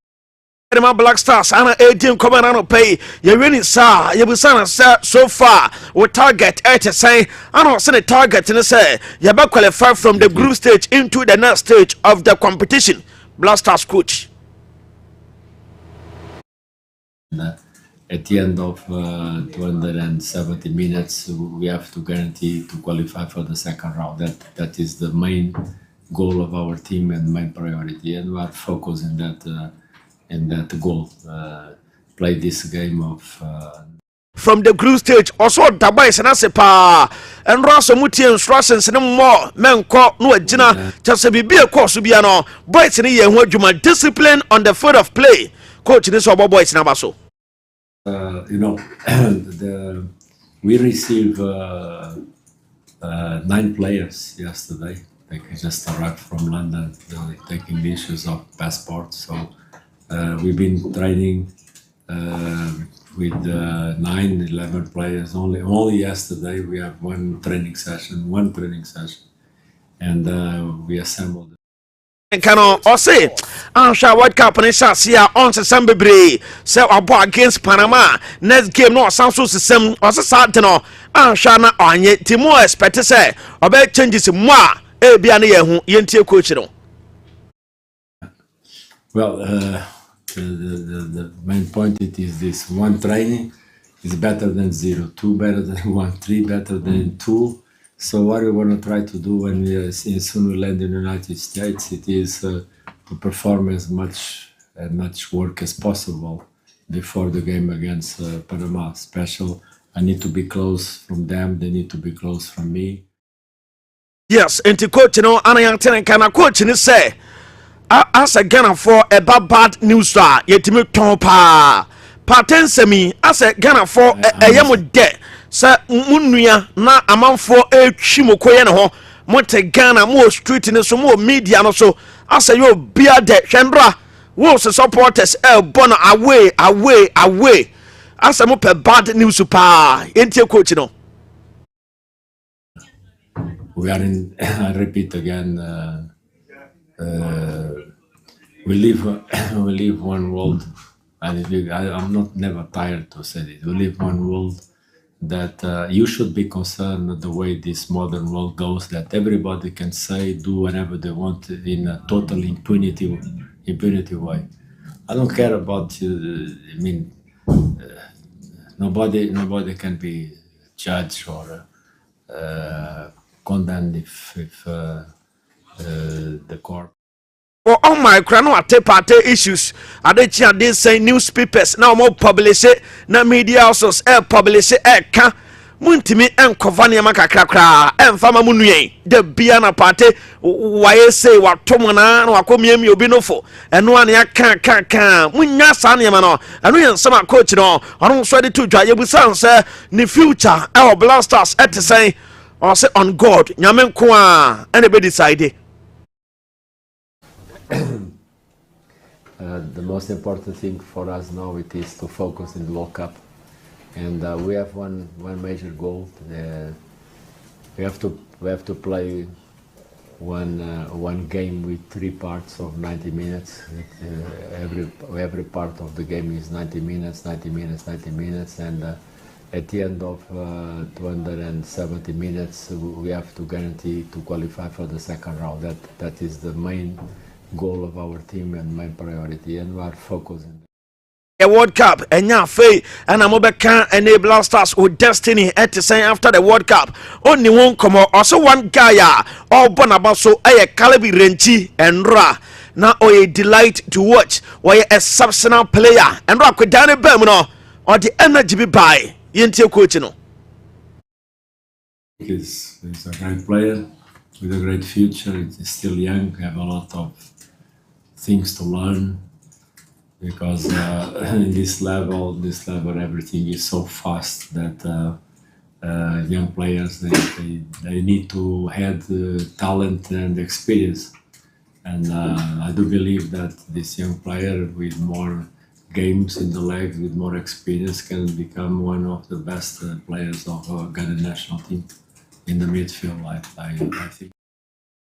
[SPEAKER 3] my Black Stars ana 18 coming on pay you really sa you be so far we target 80 say I don't say the target and say you be qualify from the group stage into the next stage of the competition. Black Stars coach
[SPEAKER 12] at the end of 270 minutes we have to guarantee to qualify for the second round. That is the main goal of our team and main priority, and we are focused in that goal. Play this game of
[SPEAKER 3] from the group stage also the boys na se pa and Rosso muti instructions no more men ko no agina just be e course bia no boys ni ye ho adwuma discipline on the field of play coach ni so boys na ba so
[SPEAKER 12] you know we receive 9 players yesterday. They just arrived from London taking the issues of passports, so we've been training with 9-11 players. Only yesterday we have one training session, and we assembled.
[SPEAKER 3] Kano or say Ansha World Cup and Shasia on December Bre say abo against Panama next game no sound so system or say no Ansha na onye timo expect say obe changes mo e bia na ye hu yentie coach no.
[SPEAKER 12] Well, the main point it is this: one training is better than 0, 2 better than 1, 3 better than 2. So what we want to try to do when we soon we land in the United States, it is to perform as much work as possible before the game against Panama. Special, I need to be close from them; they need to be close from me.
[SPEAKER 3] Yes, and to coach no, Anayan can coach ni say. As a Ghana for a bad news star, yet me tompa. Patensemi, as a Ghana for a yamu de, Sir Munuya, na a man for a Chimokoyano, Monte Ghana, more street in some more media, and so as a yo beer de Chandra, was supporters, Bona away. As a mope bad news pa, ain't your coach no.
[SPEAKER 12] We are in, I repeat again, we live one world, and I'm not never tired to say it. We live one world that you should be concerned the way this modern world goes, that everybody can say, do whatever they want in a total impunity way. I don't care about nobody can be judged or condemned if the court.
[SPEAKER 3] For all my crown party issues, I they say newspapers now more publish it, na media also publish it, can muntimi enkova ne makakrakra emfama munuen de bia na pate waye say watomona na wakomiemi obi nofo eno ane aka kan munya sa ne ma no eno yensema coach no ono so de to dwa yebusan se ne future e Blasters etesen or say on God nyame nko a ene be decide.
[SPEAKER 12] The most important thing for us now it is to focus in the World Cup, and we have one major goal. We have to play one game with 3 parts of 90 minutes. Every part of the game is 90 minutes, 90 minutes, 90 minutes, and at the end of 270 minutes, we have to guarantee to qualify for the second round. That is the main goal of our team and main priority, and we are focusing.
[SPEAKER 3] A World Cup and ya fay and I'm can enable Blasters with destiny at the same after the World Cup. Only one come also one guy all bonabaso a calibre renchi and ra. Now a delight to watch why a exceptional player and rock with Danny Bermano or the energy be by Yentio Coachino.
[SPEAKER 12] He's a great player with a great future. He's still young, have a lot of things to learn, because in this level everything is so fast that young players they need to have talent and experience, and I do believe that this young player with more games in the legs, with more experience, can become one of the best players of Ghana national team in the midfield. I think.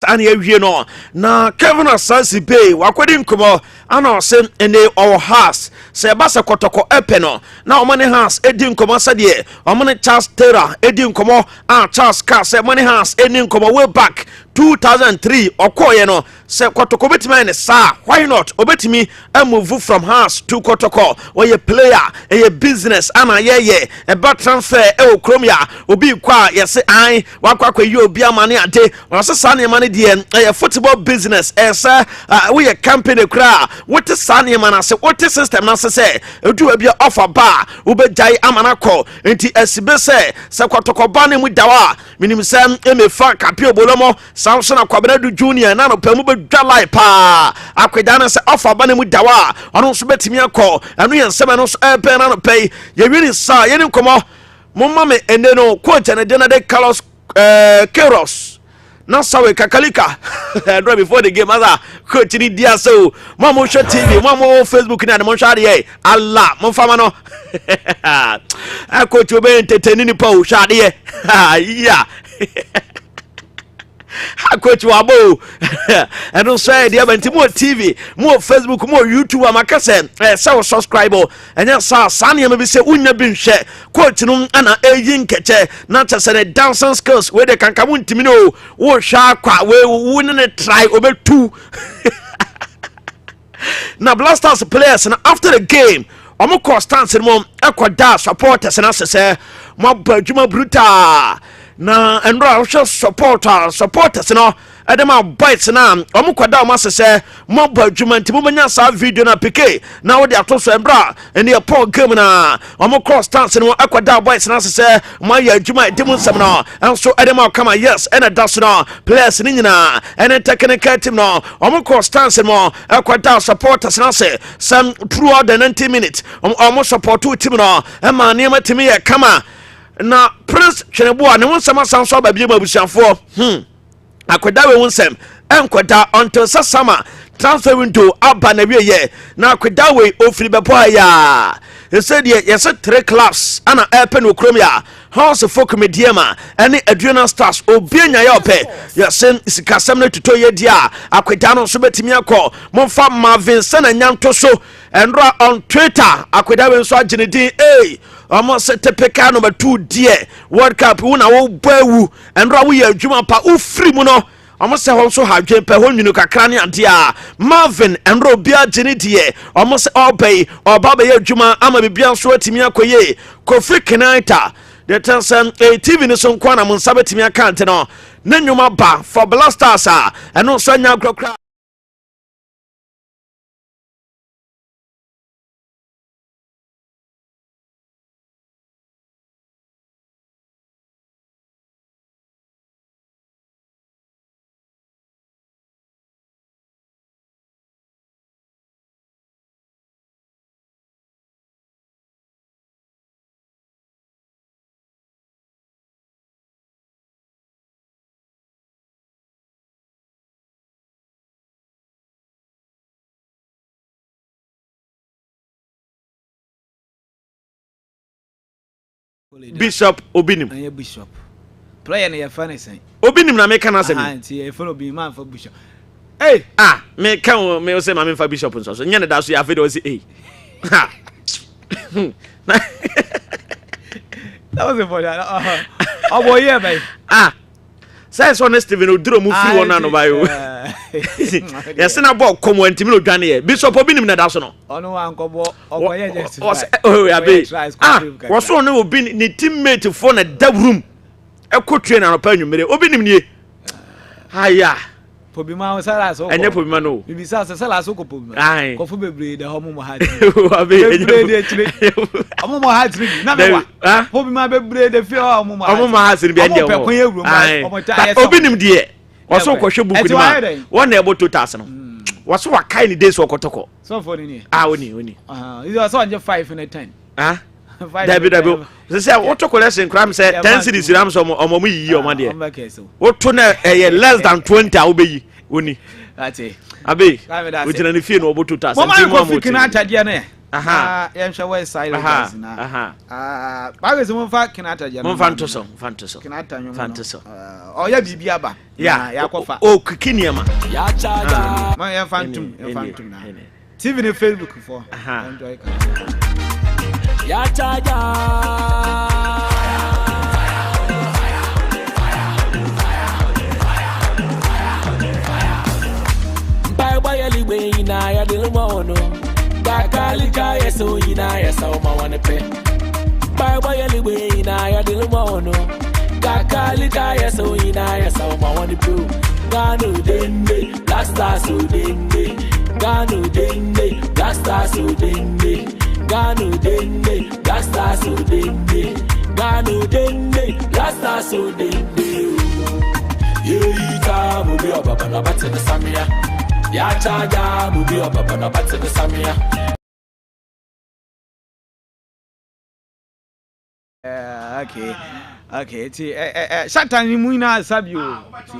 [SPEAKER 3] And you know, na Kevin Asansi Bay, wakwedi nkomo, ana ose ene our house, se basa kotoko epeno, na omane house edi nkomo sadie, omane Charles Taylor edi nkomo, Charles Carr se money house edi nkomo way back 2003 okoye no se kotoko betimi ne sa, why not obetimi move from house to kotoko, or a player a business ana ye e ba transfer e okromia obi kwa yese an wakwa kwa you obi amane ade or se sa ne mane de a football business esa we a company kra what sa ne man ase what system na se edu bia offer bar ubejai amana ko enti asibe se kotoko ba ne mu dawa minim se emefa kapio bolomo Samson Akwabedu Junior na no pemu be dwalai pa akweda na se offer ba ne mu dawa ono so betimi akọ anu ye nsema no so pe na no pe ye wini sa ye ni komo momma me ene no coach na de Carlos Queiroz na sawe kakalika right before the game other coach ni dia so mama show TV mama Facebook na mo share ye Allah mo fama no coach obe entertain ni pa o share ye yeah coach wabo and also dey about more TV more Facebook more YouTube amaka say subscribe and yes sane am be say unya bi nhwe coach no ana eyi nkeche na tese the dancing skills where they can come ntimi no wo hwa kwa we won ne try obetu na Blasters players na after the game omo constance mo ekoda supporters na say mo badwuma brutal na enro supporters no edema bites na omo kwada omo asese mo badwuma nti mo manya sa video na pk na wo de atoso embra ene e Paul game na omo cross stance no akwada bites na asese mo ya adwuma edem nsem no enso edema kama yes ene daso no players ni nyina ene technical team no omo cross stance no akwada supporters na say some throughout the 90 minutes omo support team no e ma ne ma team ye kama na Prince Cheneboa ne wonsema sanso ba bia mabusianfo akweda we wonsem enkweda until sasama transfer window aba na wiye na akweda we ofiri bebo ya he said yes 3 clubs ana airpen okromia house folk mediema ene adrenal stars obienya ya ope yesen sikasem na tuto ye dia akweda no so betimi akọ momfa Marvin sana nyanto so enra on Twitter akweda we nso agene din almost typical number 2 dear World Cup una wo bawu enra wo ya adwuma pa ufri mu no almost say also have jempe ho nwunu kakra ne ade a Marvin enra obia gene die almost obey obaba ya adwuma ama bibia so atimi akoye Kofi Kenaita the telson TV ni so nkwa na mo nsabetimi akante no na nwuma ba for Blasters eno so anya krokra Bishop Obinim.
[SPEAKER 1] Anya Bishop. Player na yafa ne sen.
[SPEAKER 3] Obinim na me kana asem.
[SPEAKER 1] Anti e follow be man for Bishop. Hey,
[SPEAKER 3] me kan me say ma me fa Bishop nso so. Nya ne da so ya fe do say ha.
[SPEAKER 1] That was a for that. Oh boy, yeah, babe.
[SPEAKER 3] Say so na Steven Oduro mu free one no bayo. Yes na ball come when timi no dwane here. Bishop Obinim na da so no.
[SPEAKER 1] Ono wan kobo okoye just.
[SPEAKER 3] Ya be. Wo so no obi ni teammate for na da room. E ko train na pa nwumere. Obinim nie. Aya.
[SPEAKER 1] Pobima sala so.
[SPEAKER 3] Enye pobima no.
[SPEAKER 1] Bibi sala so ko pobima. Ko fu bebre de homo mo ha.
[SPEAKER 3] Abe.
[SPEAKER 1] Bebre de chire. Homo mo ha chire. Na me wa. Pobima bebre de fi homo mo ha.
[SPEAKER 3] Homo mo ha chire bi ende ho. Obinim die. Waso ko hwe buku ni ma. Won na ebo totas no. Waso wa kai ni days okotoko.
[SPEAKER 1] So for ni.
[SPEAKER 3] Oni.
[SPEAKER 1] Is also on 5 in a 10.
[SPEAKER 3] David say what collection crime say 10 cities ram so omo yi omo de what to na less than 20 obeyi oni
[SPEAKER 1] that's it
[SPEAKER 3] abe we jina ni fie no obo 2000
[SPEAKER 1] mama ko fiki na atade na ya nhwe we side na ba ge mo fa kina atade na
[SPEAKER 3] mo fantoso
[SPEAKER 1] kina atanyo fantoso ya bibi aba ya kofa
[SPEAKER 3] o kikini ma
[SPEAKER 1] ya chaga ma ya fantum na TV ni Facebook for enjoy ya chaja bye bye liwe ina ya dilmono gakalika yeso ina ya sauma wane pe bye bye liwe ina ya dilmono gakalika yeso ina ya sauma wane pe gano dende lasta so dende gano dende lasta so dende Gano dende, gasta so dende. Gano dende, gasta so dende. Yita mubi obaba na bate the samia. Ya chaja mubi obaba na bate the samia. Okay. Ti shatan ni mu ina sabio. Ti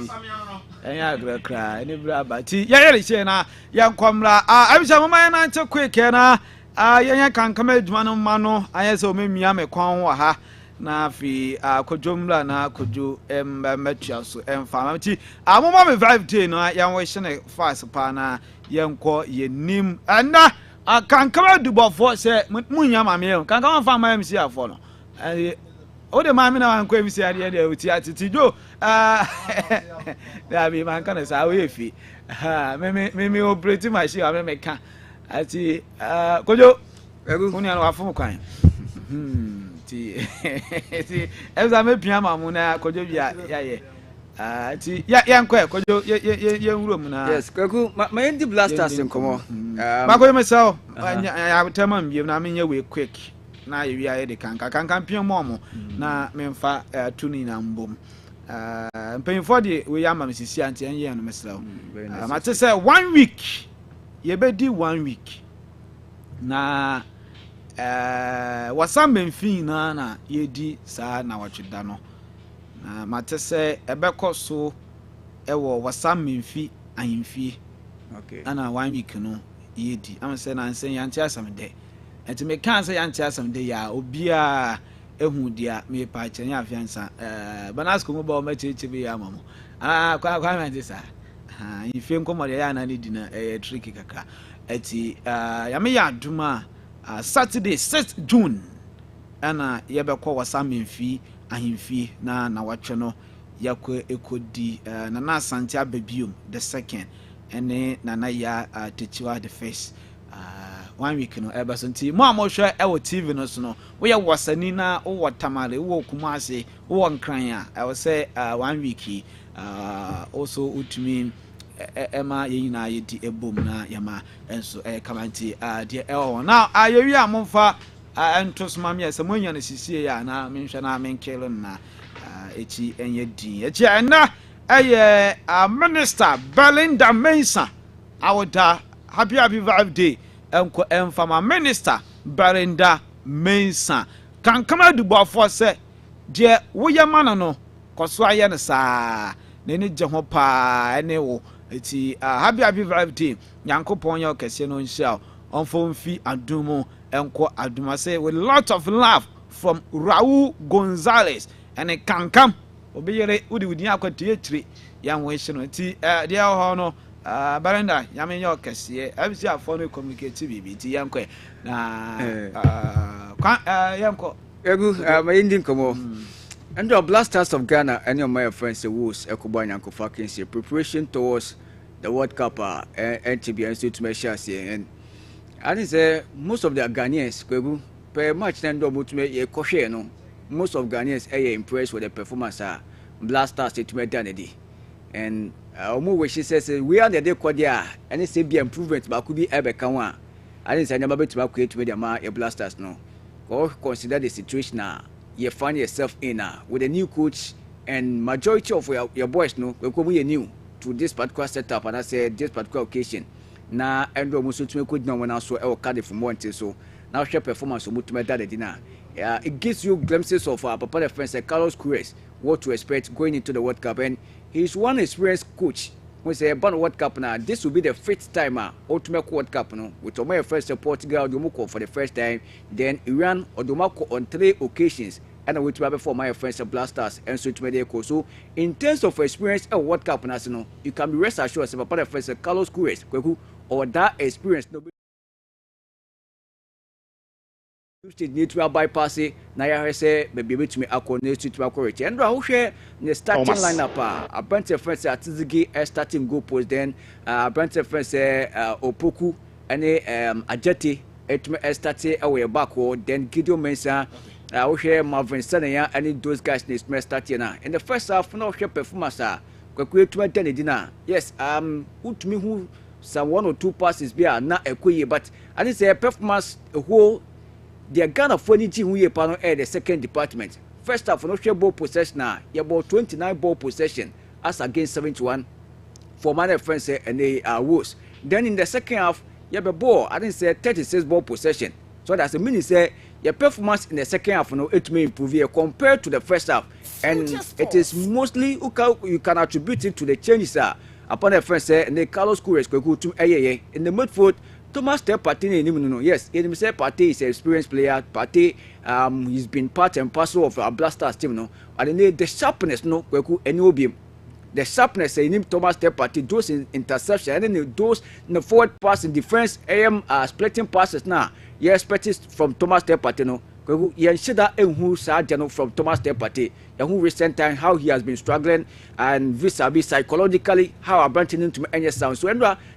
[SPEAKER 1] enya gra ni bra ba. Ti ya she na ya nkomra. Abisha mama na nche quick na. Yanya kankama adwuma no ma no ayese o memia me kwan ho ha na fi kodwomla na kodwo matua so emfa ti amoma me 5 day no yan wo hye ne fast pa na yenko yenim ana kankama dubofo se munya ma me kankama fa ma MC afo no o de ma me na wanko MC ade de uti atiti jo da bi man kana sa we fi me operate machine a me ka ati kojo uni anu afu kwan ti eza me pia mamu na kojo bia ye ati ya nkwa kojo ye nwuro mu na
[SPEAKER 4] yes kwaku ma yendi blasters nkomo
[SPEAKER 1] ma kojo mesaw ya tema mbiem na menye we quick na ye wi aye de kanka pia momo na memfa tuni na mbom mpanyfo de we ya ma mesisi anti enye no mesaw ma te say 1 week yebedi 1 week na wasam benfin na yedi saa na watweda no na matese ebekọ so ewo wasam benfi ahemfie okay ana 1 week no yedi am say na nsen yanti asam de enti me kan say yanti asam de ya obia ehu dia me pa chen ya afiansa banasko mo ba o macheche be ya mamo kwa me dey sa ifie nkomode ya na ne dina tricky kaka eti ya me ya aduma Saturday 6th June ana yebekọ wasamemfi ahemfie na watwe no yakọ ekodi na asante ababiom the second ene na ya techiwa the first 1 week no ebasanti mo amhwe ewo TV no so no we ya wasani na wo tamale wo kumase wo nkran a I say 1 week also utumi ema yina yedi ebom na yama enso kamanti de na ayewi amfa entos mame ese monya na sisie ya na menhwe na menkele na echi enye din echi na minister Belinda Mensa awoda happy birthday enko enfama minister Belinda Mensa kankama dubofo se de woyama no koso aye ne saa ne je ho pa ene wo eti happy birthday yankopon ya okese no nhia onfo mfi adumo enko aduma say with lot of love from Raul Gonzalez and a Kankam obeyere udi akwatu etire yan we hye no ti dia ho no baranda yame yo kese abisi afo no communicate bibi ti yankɔ na yankɔ
[SPEAKER 4] egu my ending komo and the Blasters of Ghana and your my friends the Wolves Ekuba Nyankofa Kinsi preparation towards the World Cup NTB and to measure and I say most of the Ghanaians Kwebu per match then do to me e no most of Ghanaians are impressed with the performance Blasters to me danedy and omo she says we are the day kwadia and it's be improvement but could be ebeka one I didn't say never to create with the Blasters no or consider the situation you find yourself in with a new coach and majority of your boys no we come new to this particular setup and I said this particular occasion na endo muso to could no one also e card from one so now share performance so much better than it gives you glimpses of papa the friends Carlos Queiroz what to expect going into the World Cup and he's one experienced coach we say about World Cup now this will be the fifth time ultimate World Cup no with my first Portugal Domoko for the first time then Iran or Domoko on 3 occasions and we to before my friends Blasters and so to me so in terms of experience at World Cup national you can be rest assured about the friends Carlos Queiroz or that experience no neutral bypass na ya say maybe betumi akone to accurate and how share the starting lineup a bunch of friends at Tizigi starting goal post then a bunch of friends Opoku and Ajeti etme starting away back then Gideon Mensah how share Marvin Sanaya and those guys need to start here in the first half no share performance kwaku to attend dinner yes who to me who some 1 or 2 passes be na ekoye but I didn't say performance a whole the Ghana funny team we pano the second department. First half no share ball possession you about 29 ball possession as against 71 for my friends and they are Wolves. Then in the second half you have a ball I didn't say 36 ball possession. So that's a meaning say your performance in the second half no it may improve compared to the first half and it is mostly you can attribute it to the changes upon the friends and the Carlos Queiroz to in the midfield. Thomas Partey no yes he say Partey is an experienced player Partey he's been part and parcel of our Blasters team no and the sharpness no kweku eni obi the sharpness in him Thomas Partey those in interception and then those in the forward pass in defense splitting passes now you expect it from Thomas Partey no kweku ye shida enhu sa jano from Thomas Partey who recent time how he has been struggling and vis-a-vis psychologically how are branching into any sound so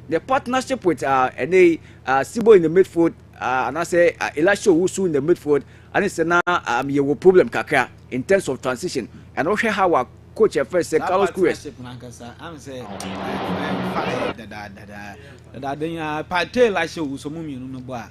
[SPEAKER 4] the partnership with Sibo in the midfield and I say Elisha Wusu in the midfield and it's now you will problem kaka in terms of transition and also how our coach first say Carlos Queiroz
[SPEAKER 1] I'm say that Partey Elisha Wusu mummy no boa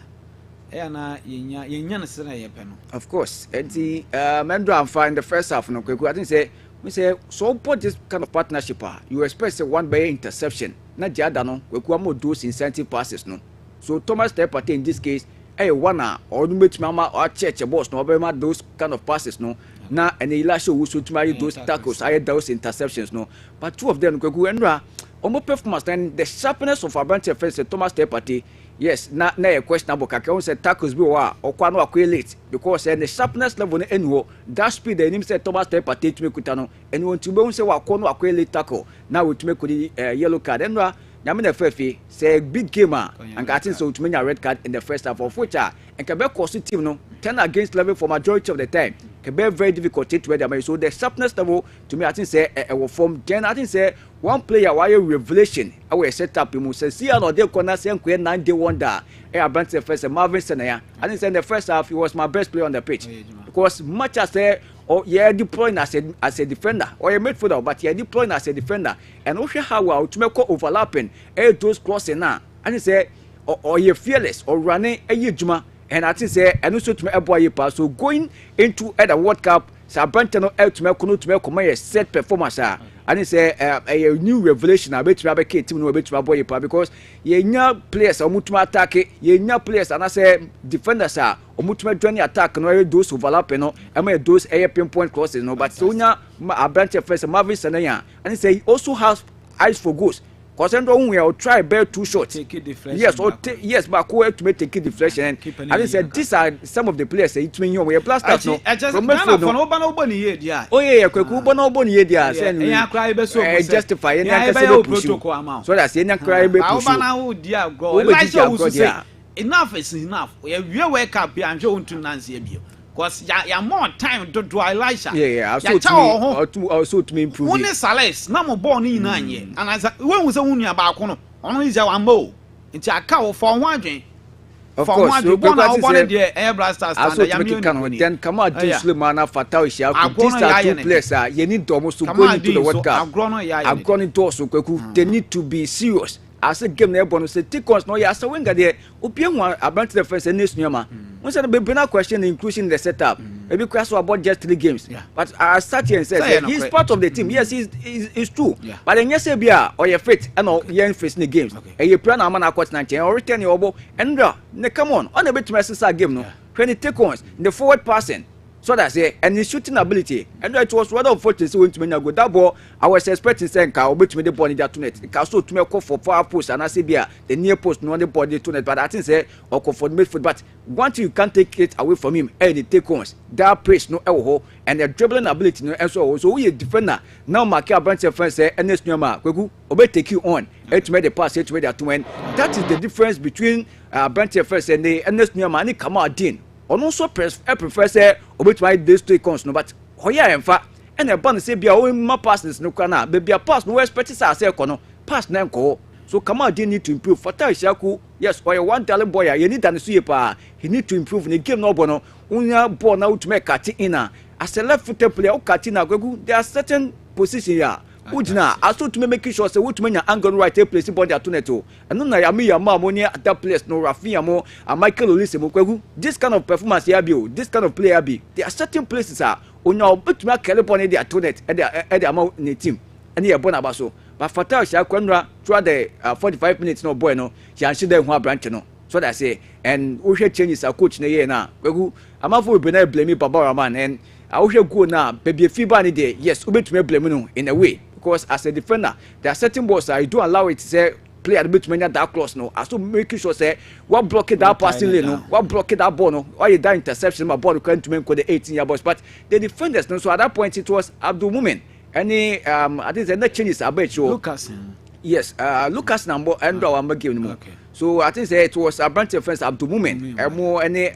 [SPEAKER 1] na yenya na sera ye pe no
[SPEAKER 4] of course and the Mendro and find the first half no kweku I think say we say so put this kind of partnership you expect say one by interception na jada no kweku am those incentive passes no so Thomas Partey in this case one or no betumi ama or church boss no be those kind of passes no na and Elisha Wusu to marry those tackles those interceptions no but two of them kweku enra omo performance and the sharpness of Abante first Thomas Partey yes na a questionable kaka on said tackles be wa okwa no akwa late because the sharpness level no enwo that speed the him say Thomas Partey to make no and want to be say wa no akwa late tackle now we to make yellow card and nyame na fefe say big game and I think so to make a red card in the first half of which and can be positive no 10 against 11 for majority of the time can be very difficult to wear them so the sharpness level to me I think say will form then I think say one player why revelation our set up him say see no dey corner say 9 day wonder Abante first Marvin Sanaya I think say in the first half he was my best player on the pitch because much as or yeah deploying as a defender or a midfielder but yeah deploying as a defender and also how to make overlapping those crossing now and say or you fearless or running juma and I think say and also to me boy pass so going into the World Cup Sabante no to make a set performance and say a new revelation about to be team no about to boy because ye nya players omutuma attack ye nya players and I say defenders omutuma join attack no those overlap no and those pinpoint crosses no but so nya Abante first Marvin Sanaya and say he also has eyes for goals cause endo we will try bear too short. Yes, or yes, but go to make take it deflection. And I said these are some of the players say it mean you we blasters no. From oh yeah, kweku bo na obo ni dia say no. Justify any can push. So that's any cry be push.
[SPEAKER 1] Enough is enough. We wake up here and show to Nancy Ebio. Because ya more time to do Elisha.
[SPEAKER 4] Yeah, also to me improve.
[SPEAKER 1] One is Sales, no more born in 9 years. And as when was a woman about Kono, only is our mo. It's a cow for one drink.
[SPEAKER 4] Of course, you go back to the
[SPEAKER 1] air blasters.
[SPEAKER 4] Then come out this Lemana Fatalisha. These are two players. You need almost to go into the World Cup. I've gone into also. They need to be serious. As a game near bonus, take on no ya so when got there. Upian about the first and this Nyama. Once a baby question inclusion in the setup. Maybe question about just 3 games. But I start here and say he's part of the team. Yes, it's true. But then yes, or your fit and all young facing the games. And you plan a man across 19 or return your elbow and come on a bit to mess game no. 20 take ons in the forward passing. So that's it, and his shooting ability. And it was rather unfortunate when to me go that ball. I was expecting saying I'll bet me the ball in that tunet. It can so to me call for far post and I say the near post no the body tunet. But I think say or for midfield. But once you can't take it away from him, and the take ons that pace no elbow and the dribbling ability no and so we a defender now. Mark branch of friends say and this new man will take you on. It made the pass, it made that to win. That is the difference between branch of friends and the this new man. Come out Dean. On also prefer say obet my this to cons no but hoya emfa and a ban say bia o ma passes no kana be pass no expect say kono pass na nko so come out need to improve Fatai Shaku yes or one talent boy you need an suye pa he need to improve in the game no bono unya ball now to make cut in as a left footed player o cut in there are certain positions here Ujina, I saw to make sure say which many angle right place in body atuneto. And no ya me ya mama at that place no Rafia mo and Michael Olise mo. This kind of performance here be, this kind of player be. There are certain places are on your but make Calipon the atunet at the amount in the team. And here born abaso. But Fatai Shakwandra throughout the 45 minutes no boy no. She answered them one branch no. So that say and we should change our coach na na. I'm after we be blame Baba man and I will go now baby fever ni day. Yes, we be blame no in a way. Because as a defender, there are certain balls I do allow it to say play at the bit many that close no. I still making sure say what block that passing lane no, what block that ball no, or you that interception my ball going to make the 18-year boys. But the defenders no. So at that point it was Abdul Mumin. Any I think the next changes Abeiku.
[SPEAKER 1] Lucas.
[SPEAKER 4] Yes, Lucas number and our game no. So I think say it was a branch defense Abdul Mumin. More any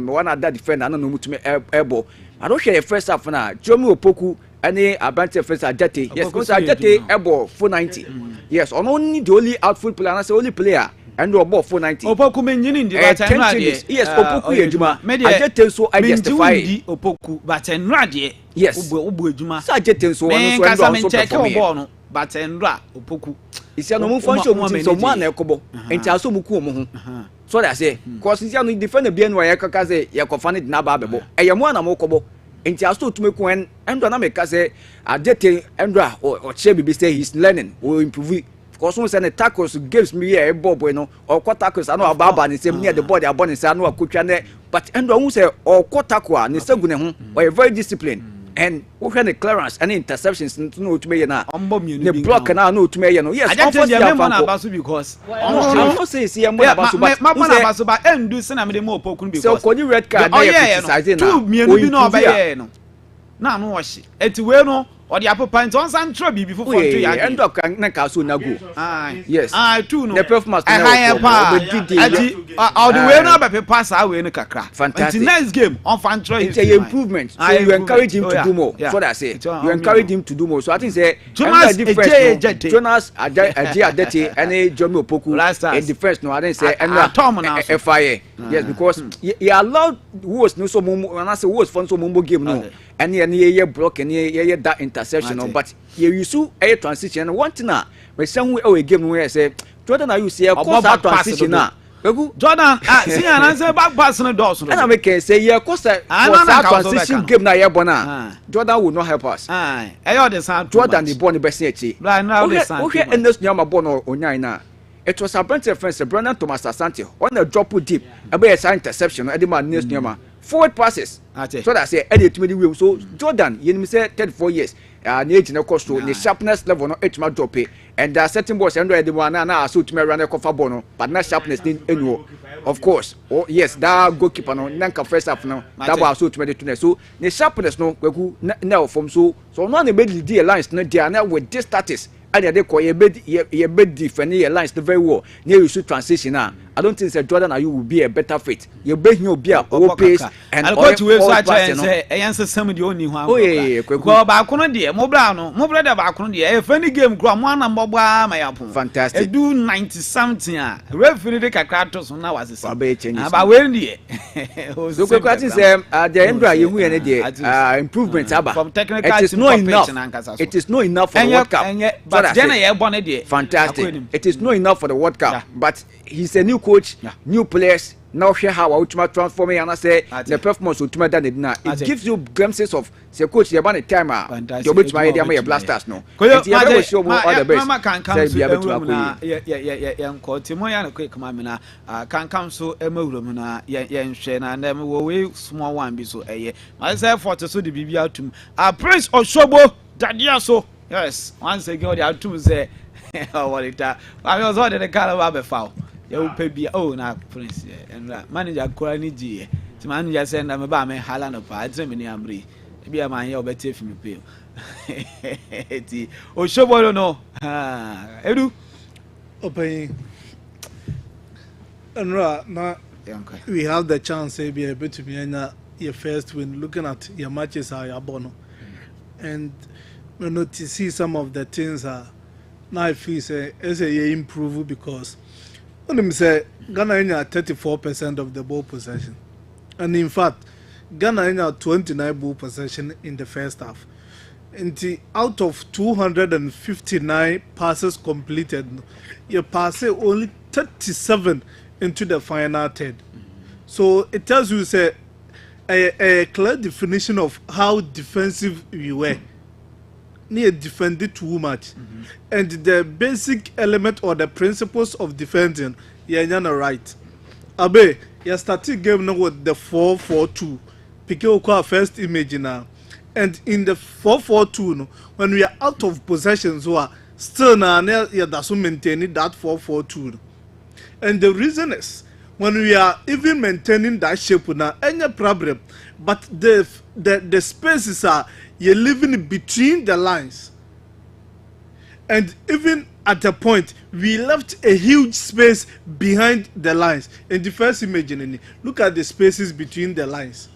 [SPEAKER 4] one other defender I don't know to me elbow. I don't share the first half now. Jomi Opoku. Any Abante first Ajate, yes, because Ajate ebo 490. Yes, on only the only outfield player, and the only player, and about 490.
[SPEAKER 1] Opoku mentioning the right time.
[SPEAKER 4] Yes, Opoku Ejuma. Ajate so I justify
[SPEAKER 1] Opoku, but en radie.
[SPEAKER 4] Yes,
[SPEAKER 1] Ubu Ejuma.
[SPEAKER 4] So Ajate so one so perform.
[SPEAKER 1] But en ra Opoku.
[SPEAKER 4] It's a no function so one ekobo. Enti aso muku omo ho. So that say, cause it's no defend the BNY kaka say ya kofane na ba bebo. Eyamo na mo kobo. Inti aso to make when Andra na make say Adete Andra or Chebi say he's learning or improve. Because once the tackles gives me a bob bueno or what tackles I know about and say near the body abon say no coachane but Andra who say or what tackle ni segune ho or very disciplined and who had the clearance and interceptions no to me na the block na no to me no yes
[SPEAKER 1] I just tell you because
[SPEAKER 4] no say see am abaso
[SPEAKER 1] but endu say na me mo Opoku because
[SPEAKER 4] so kodi red card na exercise
[SPEAKER 1] na mienu bi na obaye no na no washi eti we no or the apple pint on some trouble before for 2 years
[SPEAKER 4] end up na ka so na go yes
[SPEAKER 1] two no
[SPEAKER 4] the performance
[SPEAKER 1] na all the way no be pass away no kakra fantastic next game on fan try
[SPEAKER 4] it's a improvement so you encourage him to do more so that say you encourage him to do more so I think say
[SPEAKER 1] Jonas
[SPEAKER 4] Jonas Adete and Jomi Opoku in defense no I think say and fire yes because he allowed was no so and I say was fun so mumbo game no and ye block and ye that interception no but ye use a transition one thing na we say we game where say Jordan are you see a course transition na
[SPEAKER 1] Jordan see an answer back pass no doors
[SPEAKER 4] and I make say ye course transition game na ye bona Jordan will not help us Jordan the born the best echi okay and this nyama born onyan na it was a branch defense Brandon Thomas Asante on a drop deep about a interception at the man next nyama forward passes so that say edit to me so Jordan you say 34 years ne age no cost so ne sharpness level no etuma drop it and there are certain balls and the one na so to me run a ball no but na sharpness ni enu of course oh yes that goalkeeper no nanka first half no that was so to me the so ne sharpness no kwaku na from so no na be lead the lines no there na with this status and they call ye be defend your lines the very well near you should transition now I don't think that Jordan you will be a better fit you be here be a pace and
[SPEAKER 1] all to website say answer some the only one oh yeah go ba kono de mo brother ba kono de e funny game kro mo na mbogba ma yapon
[SPEAKER 4] fantastic
[SPEAKER 1] e do 90 something a referee de kakra to so na was say
[SPEAKER 4] ba
[SPEAKER 1] we de
[SPEAKER 4] so kwati say the Embra you hu ene de improvement aba
[SPEAKER 1] from technical
[SPEAKER 4] it is not enough it is not enough for the World Cup
[SPEAKER 1] but then e born de
[SPEAKER 4] fantastic it is not enough for the World Cup but he's a new coach, new players. Now share how ultimate transforming and I say the performance ultimate than it now. It gives you glimpses of say coach the about the time the which my idea my blasters no.
[SPEAKER 1] Mama can come so Timo ya quick mamina can come so emawuram na yenhwe na na we small one be so myself for to so the bibia tum Prince Oshobo dadia so yes once again the atum say what it I was ordered the car of foul. You pay be na Prince and manager Kurani G. To manager send them about me Halano parts and many amri. Be a man here better if you pay. Oh, Shobo no. Edu
[SPEAKER 2] Open and now we have the chance to be able to be in your first win looking at your matches are your bono. And we know to see some of the things are now I feel say improve because when them say Ghana in 34% of the ball possession, and in fact Ghana in 29 ball possession in the first half. And out of 259 passes completed, you pass only 37 into the final third. So it tells you say a clear definition of how defensive we were. Near defended too much, and the basic element or the principles of defending, you're right. Abe, you started game now with the 4-4-2. Pick your first image now, and in the 4-4-2, when we are out of possession, so still now you that's maintaining that 4-4-2, and the reason is when we are even maintaining that shape now, any problem, but the spaces are. You're living between the lines, and even at the point we left a huge space behind the lines. In the first image, look at the spaces between the lines.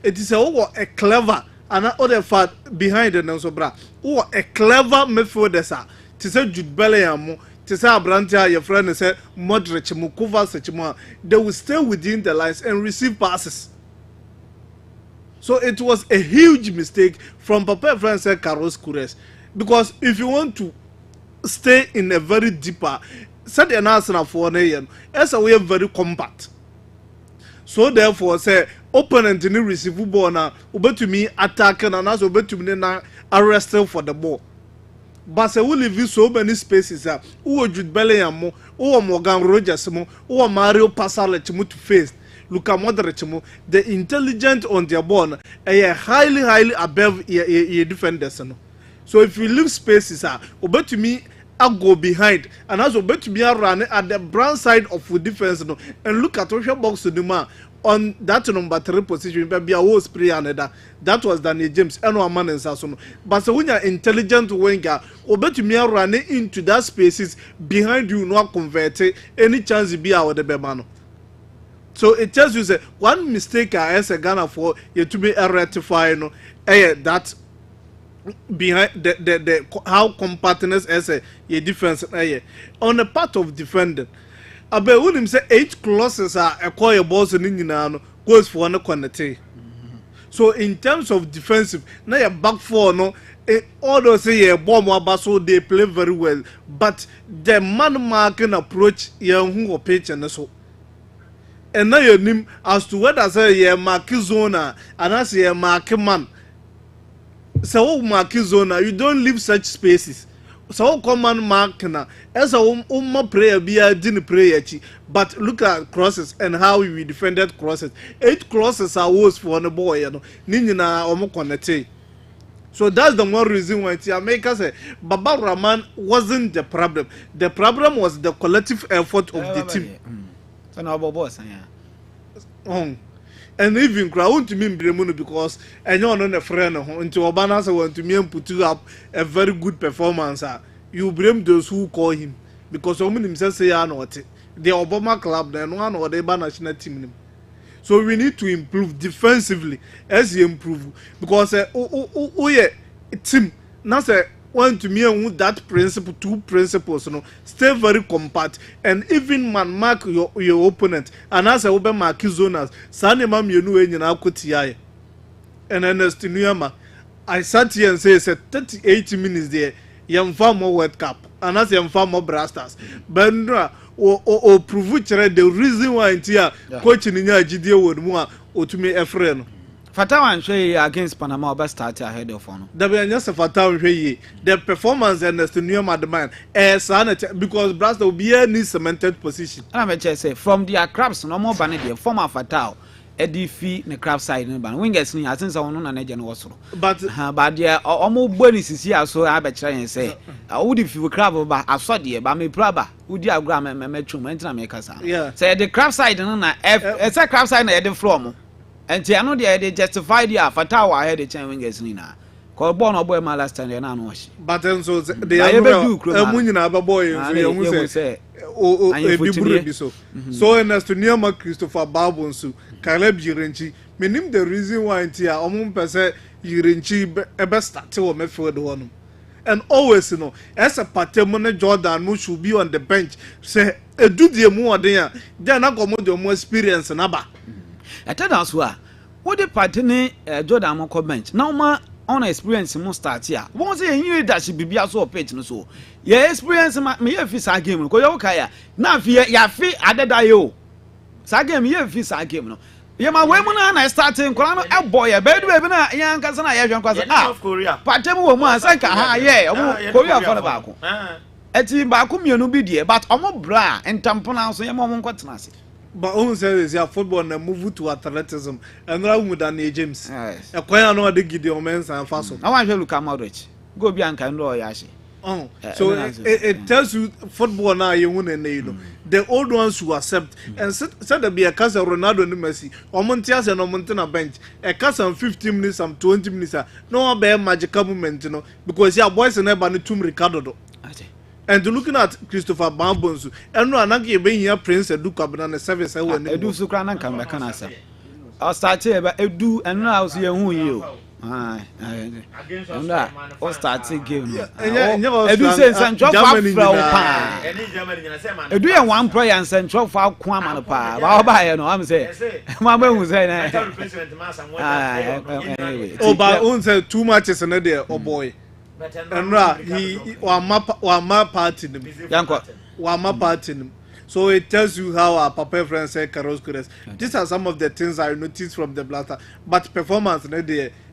[SPEAKER 2] It is a clever and other part behind the Nansobra. Oh, a clever midfielder, sir. To say Jude Bellingham, to say Abrantia, your friend, say Modric, Mukova, such more. They will stay within the lines and receive passes. So it was a huge mistake from Papa Francis Carlos Kures, because if you want to stay in a very deeper, set an answer for an as a way very compact. So therefore, say opponent in the receive ball now, over to me attacking and also over to me now arresting for the ball. But I will leave so many spaces who would Bellingham, who Morgan Rogers, who Mario Passale to face. Look at Modric, the intelligent on their ball, highly above your defenders. So if you leave spaces, over to me, I'll go behind, and also over to me, I'll run at the brown side of the defense, and look at your box to the man on that number 3 position. Maybe a whole spray another. That was Daniel James and one man in Sassoon. But so when you're intelligent winger, over to me, I'll run into that spaces behind you, not convert any chance to be out of the Bemano. So it tells you that one mistake as a Ghana for you to be rectified, that behind the how compactness as a defense on the part of defending. I bet him say 8 clauses are acquire balls in goes for one quantity. So in terms of defensive, now your back four all those say bomb so they play very well, but the man marking approach who pitch and so. And now your name as to whether say mark zone and as mark man. So mark zone, you don't leave such spaces. So command mark na as a prayer be a didn't pray, but look at crosses and how we defended crosses. 8 crosses are worse for the boy, Ninina or Mokonete. So that's the one reason why America say Baba Rahman wasn't the problem. The problem was the collective effort of the team.
[SPEAKER 1] So now boss
[SPEAKER 2] and even crowd to me because anyone on a friend into Obana want to me put up a very good performance. You blame those who call him because some himself say not the Obama club then one or the national team. So we need to improve defensively as you improve because team now say want to me and that principle, two principles, stay very compact and even man mark your opponent and as a open mark zonas sane mam you know in akotiaye and then I sat here and say 38 minutes there yam far more World Cup and as yam far more Brasters but o prove the reason why here coaching in your GDA would more or to me a friend.
[SPEAKER 1] Fatawa and against Panama best start ahead of one.
[SPEAKER 2] The performance and the new man because Brasta will be any cemented position.
[SPEAKER 1] I'm a say from their crabs no more banner former Fatao. Eddie fee the crab side no ban wingers ni asensa wono na agya no wosoro but there omo boni sisi aso abekire yen say would if you crab ba aso de ba me praba udi agura me twum entina me kasa say the crab side no na say crab side na the floor mo enti ano de justify dia Fatawa ahead the chain wingers ni na ko ball no boy ma last time na no washi
[SPEAKER 2] but so they amunyina ba boy so say so and to near Christopher Babonsu Caleb Yirenchi menim the reason why ntia omum pese Yirenchi ebe start wo midfield one and always as a patemone Jordan mo should be on the bench say edu die mu oden then na komo de mo experience na ba
[SPEAKER 1] tell us what the partner Jordan mo ko bench now ma on experience mo start here won say yin leadership bibia so page no so your experience me ye fi sa game ko yo kaya na fi ya fi adeda yo sa game ye fi sa game no ye ma we mu na starting kola no e boy e be do na yan kasa na ye hwen kwasa patem wo mu asa ka ha ye omo Korea for ba ko eti ba ko mienu bi die but omo bra entampona so ye mo nkotena ase.
[SPEAKER 2] But on says yeah, football and move to athleticism and now with Danny James. A choir no de Gideon Mensa and Faso.
[SPEAKER 1] I want you to come out rich. Go be and can do yashi.
[SPEAKER 2] Oh, so it tells you football now you win and you know. The old ones who accept and said there be a cast of Ronaldo and Messi or Montias and Montana bench. A cast of 15 minutes and 20 minutes. No bear magical moment, you know, because your boys and never need to Ricardo. And looking at Christopher Bambonsu, and no anaki being here Prince Edu Kabana service I will
[SPEAKER 1] do Sukrana can make an I'll start here but Edu and now see who you. And that all start game. Edu says and drop out Edu and one prayer and send drop out Kwamana pa. I'll buy no I'm saying. Mamma was saying
[SPEAKER 2] oh but own said too much is another oh boy. And he wama part in him. So it tells you how our papa friend said Carlos Gures. These are some of the things I noticed from the blaster. But performance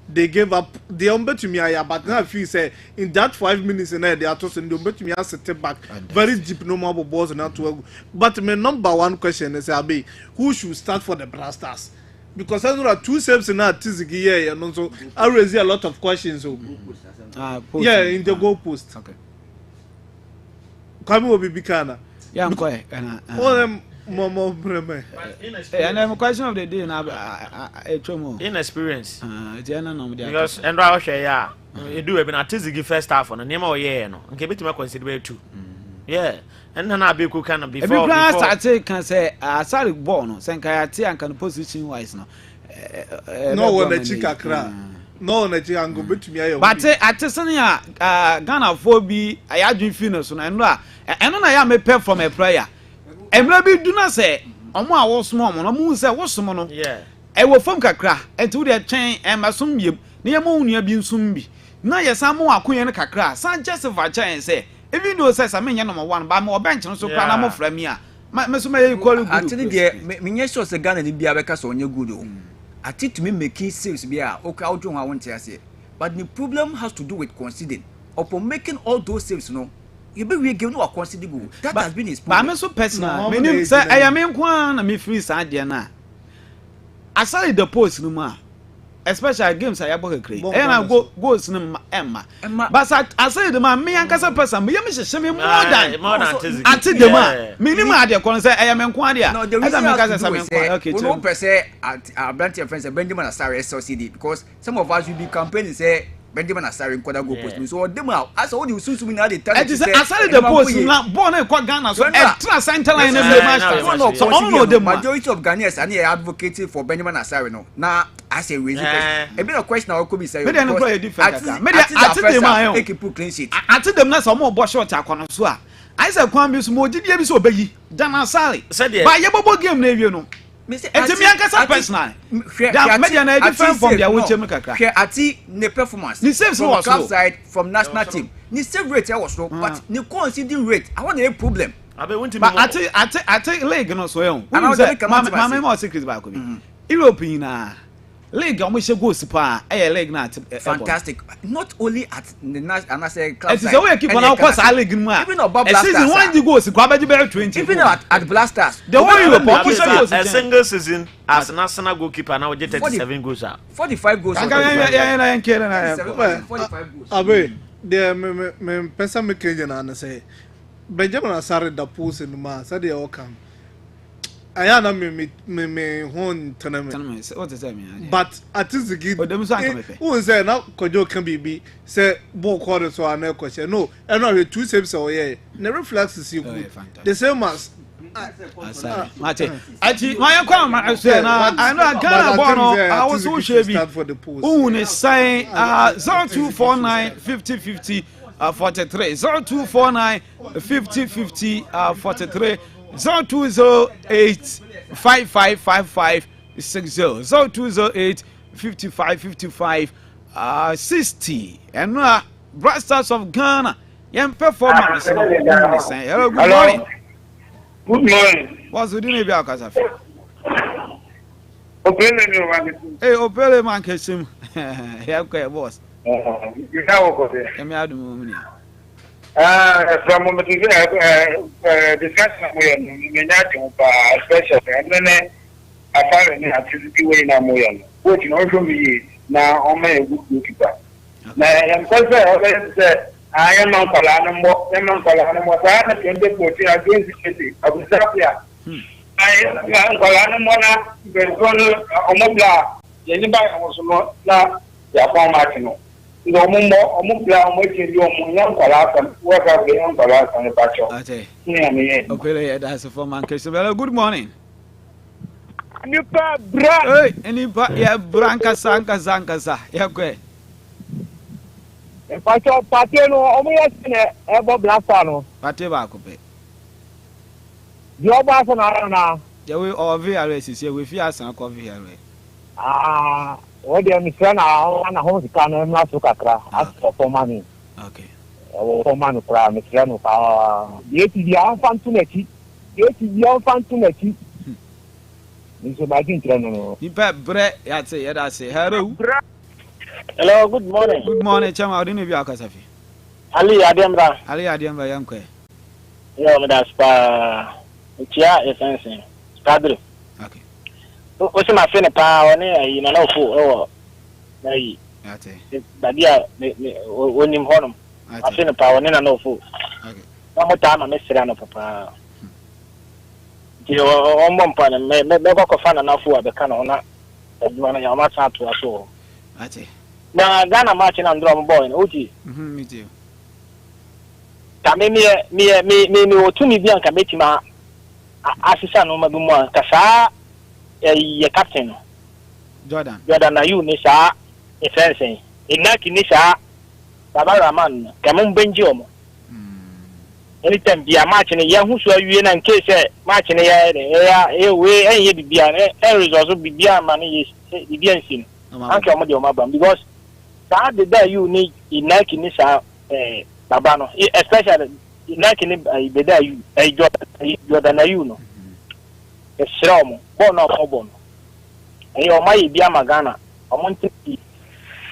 [SPEAKER 2] they gave up the umbe to me but now if you say in that 5 minutes in there they are tossing the umbe to me as a step back very deep no more balls and not to but my number one question is Abei, who should start for the blasters? Because there are two saves in that here and also I raise a lot of questions. So yeah, in the goal post. Okay. Come over Bikana.
[SPEAKER 1] Yeah, I'm quiet.
[SPEAKER 2] All them Momo Breme.
[SPEAKER 1] And I'm a question of the day now.
[SPEAKER 13] Inexperience. Because and I share yeah. You do have been artistic first half on a name or yeah no. Okay, bit to consider too. Yeah. And then Abeiku can before
[SPEAKER 1] I can say sorry born Sankayati and can position wise no.
[SPEAKER 2] No one the chica cry. No, na ji ango betumi ayo.
[SPEAKER 1] But atesania Ghana for bi ayadwin fi so na eno na ya me pay from a prayer. Emra bi du na say omo a wo somo omo no mu say wo somo no.
[SPEAKER 13] Yeah.
[SPEAKER 1] E wo fam kakra enti wo de twen e masom biem. Na ye mo nua bi nsum bi. Na ye sa mo akoye ne kakra. San Joseph chen say even though say me number 1 ba me bench no so kra na mo fra mi a. Me so me equal good.
[SPEAKER 4] Atini de me nye sure say Ghana ni bia be ka so onye good o. I think to me making saves be okay I want to say but the problem has to do with conceding upon making all those saves no you be we give no a concedable that has been his problem.
[SPEAKER 1] But I'm so personal me say I am nkwa na me free sa de na aside the post no ma especially games I abo kekre and I go goals no emma but I say the man me ankasa person me yam hye me more than ati dem a minimum ade kon say I am enko ade a esa me kasa say me enko okay
[SPEAKER 4] we no per se at Abrantia friends Benjamin Asare SOCD because some of us will be campaigning say Benjamin Asare nkoda go post so dem a as all the susumi na dey tell you say
[SPEAKER 1] Asare the post na born e kwa Ghana so extra center line na be match so all the
[SPEAKER 4] majority of Ghanaians and they are advocating for Benjamin Asare no na as a reason a bit of question I could be saying
[SPEAKER 1] me dey no play different me dey ati dem a
[SPEAKER 4] take put clean sheet
[SPEAKER 1] ati dem na so mo bo short akono so a I say kwan bi so mo gidie bi so obeyi Dana Asare ba ye bobo game na ewie no enti me ankasa personal that media na different from their which me kakra
[SPEAKER 4] share ati ne performance
[SPEAKER 1] ni save so was
[SPEAKER 4] outside from national team ni save rate was low but ni conceding rate I want a problem
[SPEAKER 1] but ati league no so e mama mo secret ba ko bi Europe na league o mo she goals pa e league na
[SPEAKER 4] fantastic not only at the national club
[SPEAKER 1] it is the way keep on our course league mu a
[SPEAKER 4] even above blasters
[SPEAKER 1] season 1 the goals ko abaji be 20
[SPEAKER 4] even at blasters
[SPEAKER 1] the way you
[SPEAKER 13] a single season as national goalkeeper now get 37 goals
[SPEAKER 4] 45 goals
[SPEAKER 1] na
[SPEAKER 2] 45 goals abe de me pensa me keje na say Benjamin Asare da post in ma say dey all come aya na me hon tournament
[SPEAKER 1] what is that mean
[SPEAKER 2] but at is the give
[SPEAKER 1] dem so anka me pe
[SPEAKER 2] who say na kojo kan bibi say ball call so an ko say no e no we two saves so yeah the reflexes you good the same as
[SPEAKER 1] Mate ati my kwa ma say na I know Ghana born I was so shebi who ne say 0249 50 50 43 0249 50 50 43 0208 5555 60 0208 55 55 60 and now Blasters of Ghana young performance hello good morning.
[SPEAKER 14] Good morning.
[SPEAKER 1] What's the name of your cafe?
[SPEAKER 14] Hey,
[SPEAKER 1] Opele man kesim. Here okay boss.
[SPEAKER 14] You have okay.
[SPEAKER 1] Emi adu mu
[SPEAKER 14] from moment discussion we nyati pa special and then afare ni activity we na moya. Which no from me na o me good keeper. Na am say I am not calling more. I am not calling more. I am not going to put you against the city. I will stop here. I am calling more now. Because Omobla, anybody was not now. They are from Martino. No more Omobla, I'm waiting you on young Calatan. Work out the young Calatan, the patch.
[SPEAKER 1] Okay, that's a former case. Good morning.
[SPEAKER 14] Nipa bra.
[SPEAKER 1] Hey, nipa ya branca sanka zanka. Yeah, okay.
[SPEAKER 14] Pacho pate no omo yesene ebo blaster no
[SPEAKER 1] pate ba ko pe
[SPEAKER 14] di oba so na
[SPEAKER 1] je we o VRS se we fi asan ko VRS
[SPEAKER 14] o de mi tra na ho sika no na so kakra as for money
[SPEAKER 1] okay
[SPEAKER 14] o for money pra mi tra no pa ye ti di an fan tu neki ni so ba din tra no
[SPEAKER 1] ni pe bre ya te ya da se hello.
[SPEAKER 14] Hello, good morning.
[SPEAKER 1] Good morning, Chama. How do you Kasafi?
[SPEAKER 14] Ali Ademra.
[SPEAKER 1] Ali Ademra, Yankwe.
[SPEAKER 14] Yeah, but that's Chia essence. Padre.
[SPEAKER 1] Okay.
[SPEAKER 14] What's my friend? Power, you know, for nay. But yeah, when him home. I feel a power, no fool.
[SPEAKER 1] Okay.
[SPEAKER 14] One more time, I miss it on papa. You on one point, never go find enough for the canon. You want to to us all. Na Ghana matching and drum boy Oji.
[SPEAKER 1] Me too.
[SPEAKER 14] Ka me o tumi bi anka betima asisa no mabumu anka saa ye captain
[SPEAKER 1] Jordan
[SPEAKER 14] na you ni saa e fensen inaki ni saa Baba Raman ka mun benji omo anytime bi a match ni ye hu so awie na nke se match ni ya we enye bibia result bibia ma ni ye bibia nsin anka omo de omo bam because saa de da you need inaki ni saa Baba no especially inaki ni be da you Jordan na you no e sira omo bon no omo bon e o mai bia magana omo nti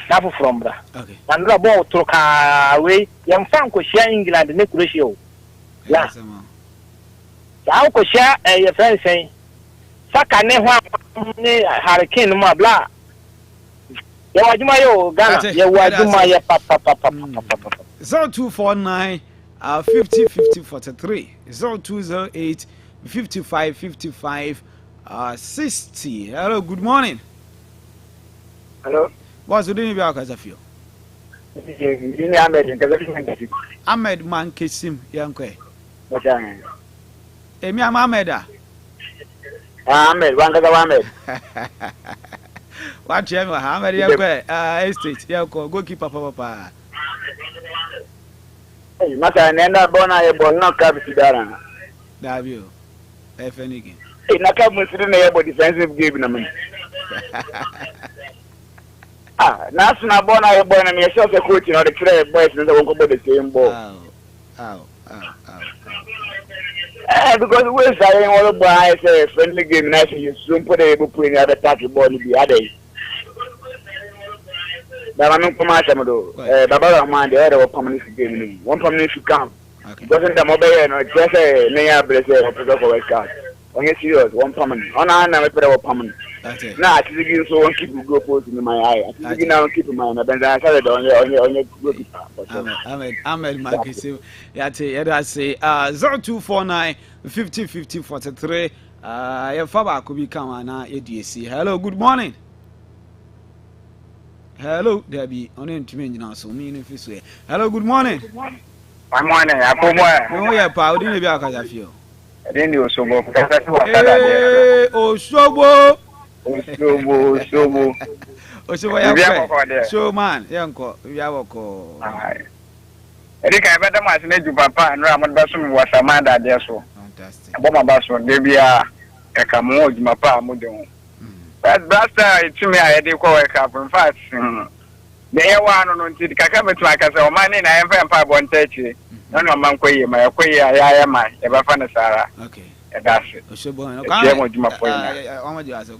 [SPEAKER 14] na from bra
[SPEAKER 1] okay
[SPEAKER 14] and the ball to ka we yam fan ko share England ne Croatia o ya ya ko share e France saka ne ho ne Hurricane mo bla Ya wajuma yo Ghana. Ya wajuma ya papa.
[SPEAKER 1] 0249 50 50 43 0208 55 55 60. Hello, good morning.
[SPEAKER 14] Hello.
[SPEAKER 1] What's the name of your feel? Ahmed Mankesim Yankwe. Emi Ahmed.
[SPEAKER 14] Ahmed, Ahmed.
[SPEAKER 1] What you Ahmed Yankwe? Estate Yanko, goalkeeper papa.
[SPEAKER 14] Hey, Mata nenda bona e ball no kabisi dara.
[SPEAKER 1] Davio. FNG.
[SPEAKER 14] Hey, naka musiri na yebo defensive game na me. National bona e ball na me sure the coach no the clear boys no won't go the same ball. Because we say all boy say friendly game na you soon put able to play the attack ball the other. But I'm not do. Baba man, the other permanent game. One permanent should come. Doesn't the mobile and just a near blessing of the work card. On your serious, one permanent. On our never put our permanent. Now, I think so one keep go post in my eye. I think now keep my mind. I started on your group.
[SPEAKER 1] Ahmed Marcus. I say 0249 50 50 43. Your father could be coming now. ADC. Hello, good morning. Hello, Debbie. On intimate now, so me if you say. Hello, good morning.
[SPEAKER 14] Good morning.
[SPEAKER 1] Oh, yeah, Paul, didn't be a feel.
[SPEAKER 14] I didn't do so much.
[SPEAKER 1] Oh, Shobo.
[SPEAKER 14] Shobo.
[SPEAKER 1] So, man, Yanko, Yawako.
[SPEAKER 14] I think I better much need to papa and Ramon Bassum was a man that there so.
[SPEAKER 1] Fantastic.
[SPEAKER 14] Aboma Basso, maybe a Camus, my pa, Mudon. But that's to me, I had to call a cup. In fact, the air one on the Kakama to like us, or money, I have a 130. No, no, Manquay, my Quay, I am my ever Sarah.
[SPEAKER 1] Okay.
[SPEAKER 14] That's it.
[SPEAKER 1] Oshobo,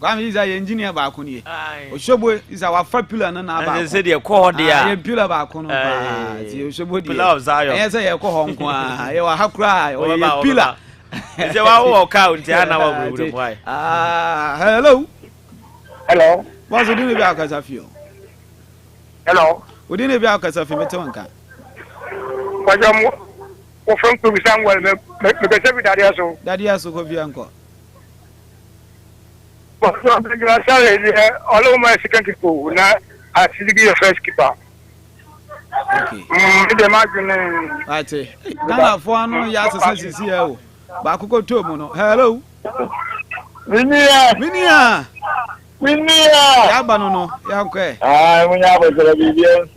[SPEAKER 1] come is an engineer Bakuni. Oshobo is our fat pillar and I said, you're called the pillar Bakun. Oshobo, yes, I call home. You are half cry or a pillar. It's a walk out. Hello.
[SPEAKER 14] Hello.
[SPEAKER 1] What's the name of your feel?
[SPEAKER 14] Hello.
[SPEAKER 1] We didn't be out of Metonka.
[SPEAKER 14] What from to be somewhere, because every day so.
[SPEAKER 1] Daddy has to go to your uncle.
[SPEAKER 14] But all over my second people, now I see to be a first keeper.
[SPEAKER 1] Okay. I say, Ghana for no yas is here. Bakuko Tomono. Hello. Minia. Yabano, Yanke.
[SPEAKER 14] We have a television.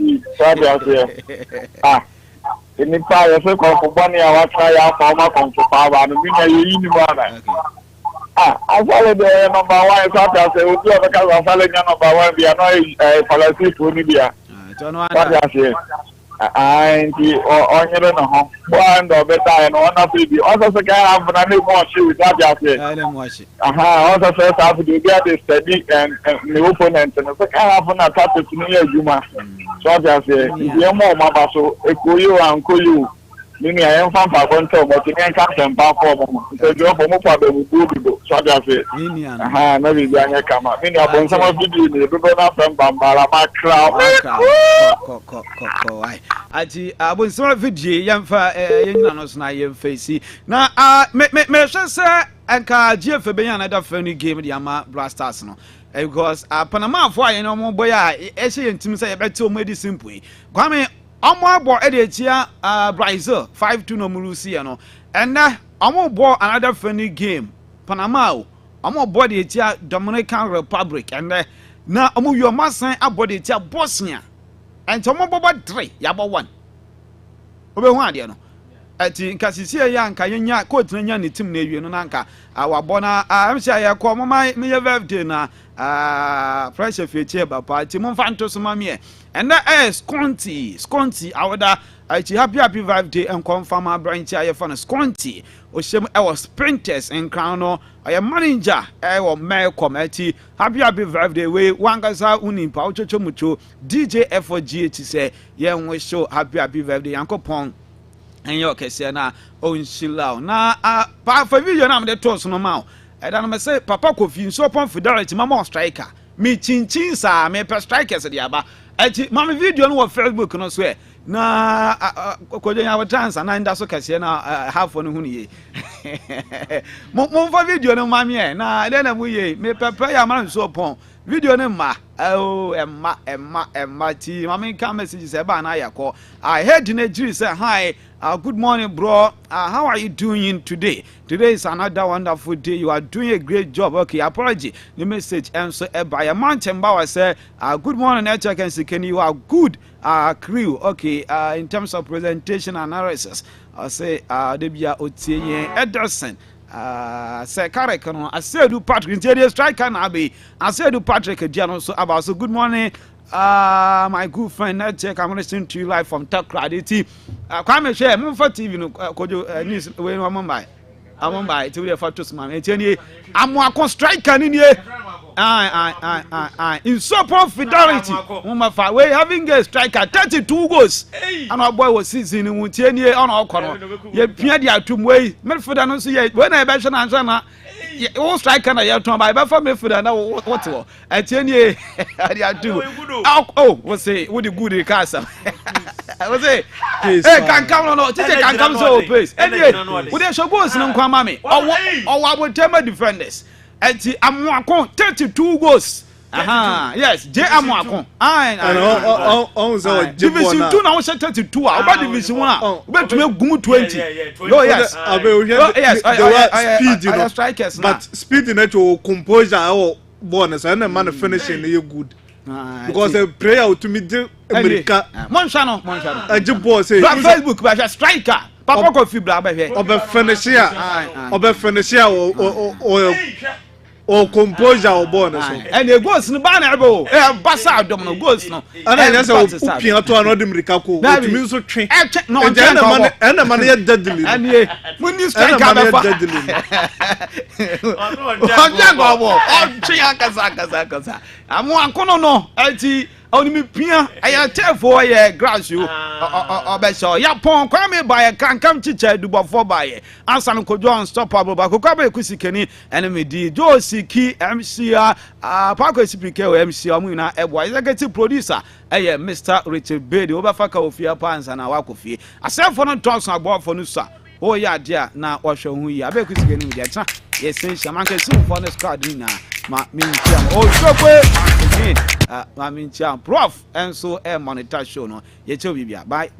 [SPEAKER 14] In the fire, so called for 1 year, I try out for my power and we I followed the number one, so I say, we do have a couple of following number one, we are not policy to Libya. What I say. And the on one or better and one of the also can have an more shoes that I say. Also first have to get the steady and the opponent and the can have an attack to me Juma. So I say, you more mama so a cool and cool. Meaning I am from Paconto, but you can't come back for them. So you have more problem with good. So I say, maybe the come up. Meaning I some of you, the people from Bambara, my crowd.
[SPEAKER 1] I was so video, young for young na young facey. Now, me say, and can Jeff be another funny game, the Ama Blasters. No, because Panama for you know, more boy, I say, and Tim say, I bet to medicine. Kwame. Omo bo edetia Brazil 5-2 no Mulusiano and omo bo another funny game Panama omo bo edetia Dominican Republic and na omo yo masan abode edetia Bosnia and omo bo 3 yabo 1 obe hu ade no ati nkasisi ya nka yenya coach na nya ne team na ewie no na nka awabona am sha ya ko mo me ye birthday na pressure feature ba party mo fanto so mame and that is Sconti awada ati happy birthday and confirm our branch aye fan Sconti o shem e was sprinters and crown no aye manager e wo Malcolm ati happy birthday we wangasa unimpa ochocho mucho DJ F4GH say ye nwe show happy birthday yankopon and your case na on shilao na pa for video na me de toss no ma e da no me say papa Kofi so upon fidelity mama striker me chinchin sa me per strikers de aba eti mama video no wo Facebook no so e na kojonya wa chance na nda so kase na half no hu ni mo fa video no mama e na de na mu ye me pepper ya man so pon video no ma emma ti mama can message say ba na yakọ I heard in Nigeria say hi good morning bro how are you doing today is another wonderful day you are doing a great job okay apology the message and so by a mountain bower say good morning Abeiku Sikani you are good crew okay in terms of presentation analysis I say debia otie Ederson say correct no I said do Patrick interior striker na be I said do Patrick Diano so about so good morning my good friend Abeiku I'm listening to you live from Takrady kwame share Mumfa TV no kojo news we no amombai to the photos man etieni amoakon striker ni nie in support fidelity Mumfa we having a striker 32 goals and our boy was season mu tieni on okono ye pia dia atum we midfielder no so ye we na e be hwe na ansa na o striker na ye ton ba be fa midfielder na what wo etieni dia atum oh we say we the good casa we say hey can come no teacher can come so pace anyway we dey show goals no kwa mame owo abotema defenders enti amoakon 32 goals yes J amoakon
[SPEAKER 2] on so
[SPEAKER 1] division 2 na wo 32 oba division 1 obetumi gum 20 no yes
[SPEAKER 2] speed you know strikers but speed in actual composure or bonus and the man finishing you good because the player to me America
[SPEAKER 1] Monchano
[SPEAKER 2] Ajibo say
[SPEAKER 1] Facebook ba striker papa ko fibra ba hwe obe finisher o composure o bonus
[SPEAKER 3] and the goals no ba na ebo basa adom no goals no
[SPEAKER 2] and I say o pia to another America ko o to me so twen
[SPEAKER 3] no
[SPEAKER 2] and man ye deadly
[SPEAKER 1] and ye muni striker ba
[SPEAKER 3] onja go bo o twen akasa amu ankono no ati oni mi pia aya tefo ye grass you obesho ya pon kwa me ba ye kankam chicha dubofo ba ye ansa no kojo unstoppable ba ko Abeiku Sikani enemy di Josiki MC Pako Sipike o MC amu na ebo executive producer eye Mr Richard Bedi obafaka ofia pansa na wakofie asefo no toss agbofo no sa o ya dia na ohwe hu yi Abeiku Sikani dia cha yes shamanke simfo no squad ni na ma minchiam o sokwe again ma minchiam prof and so monitor show no ye che bibia bye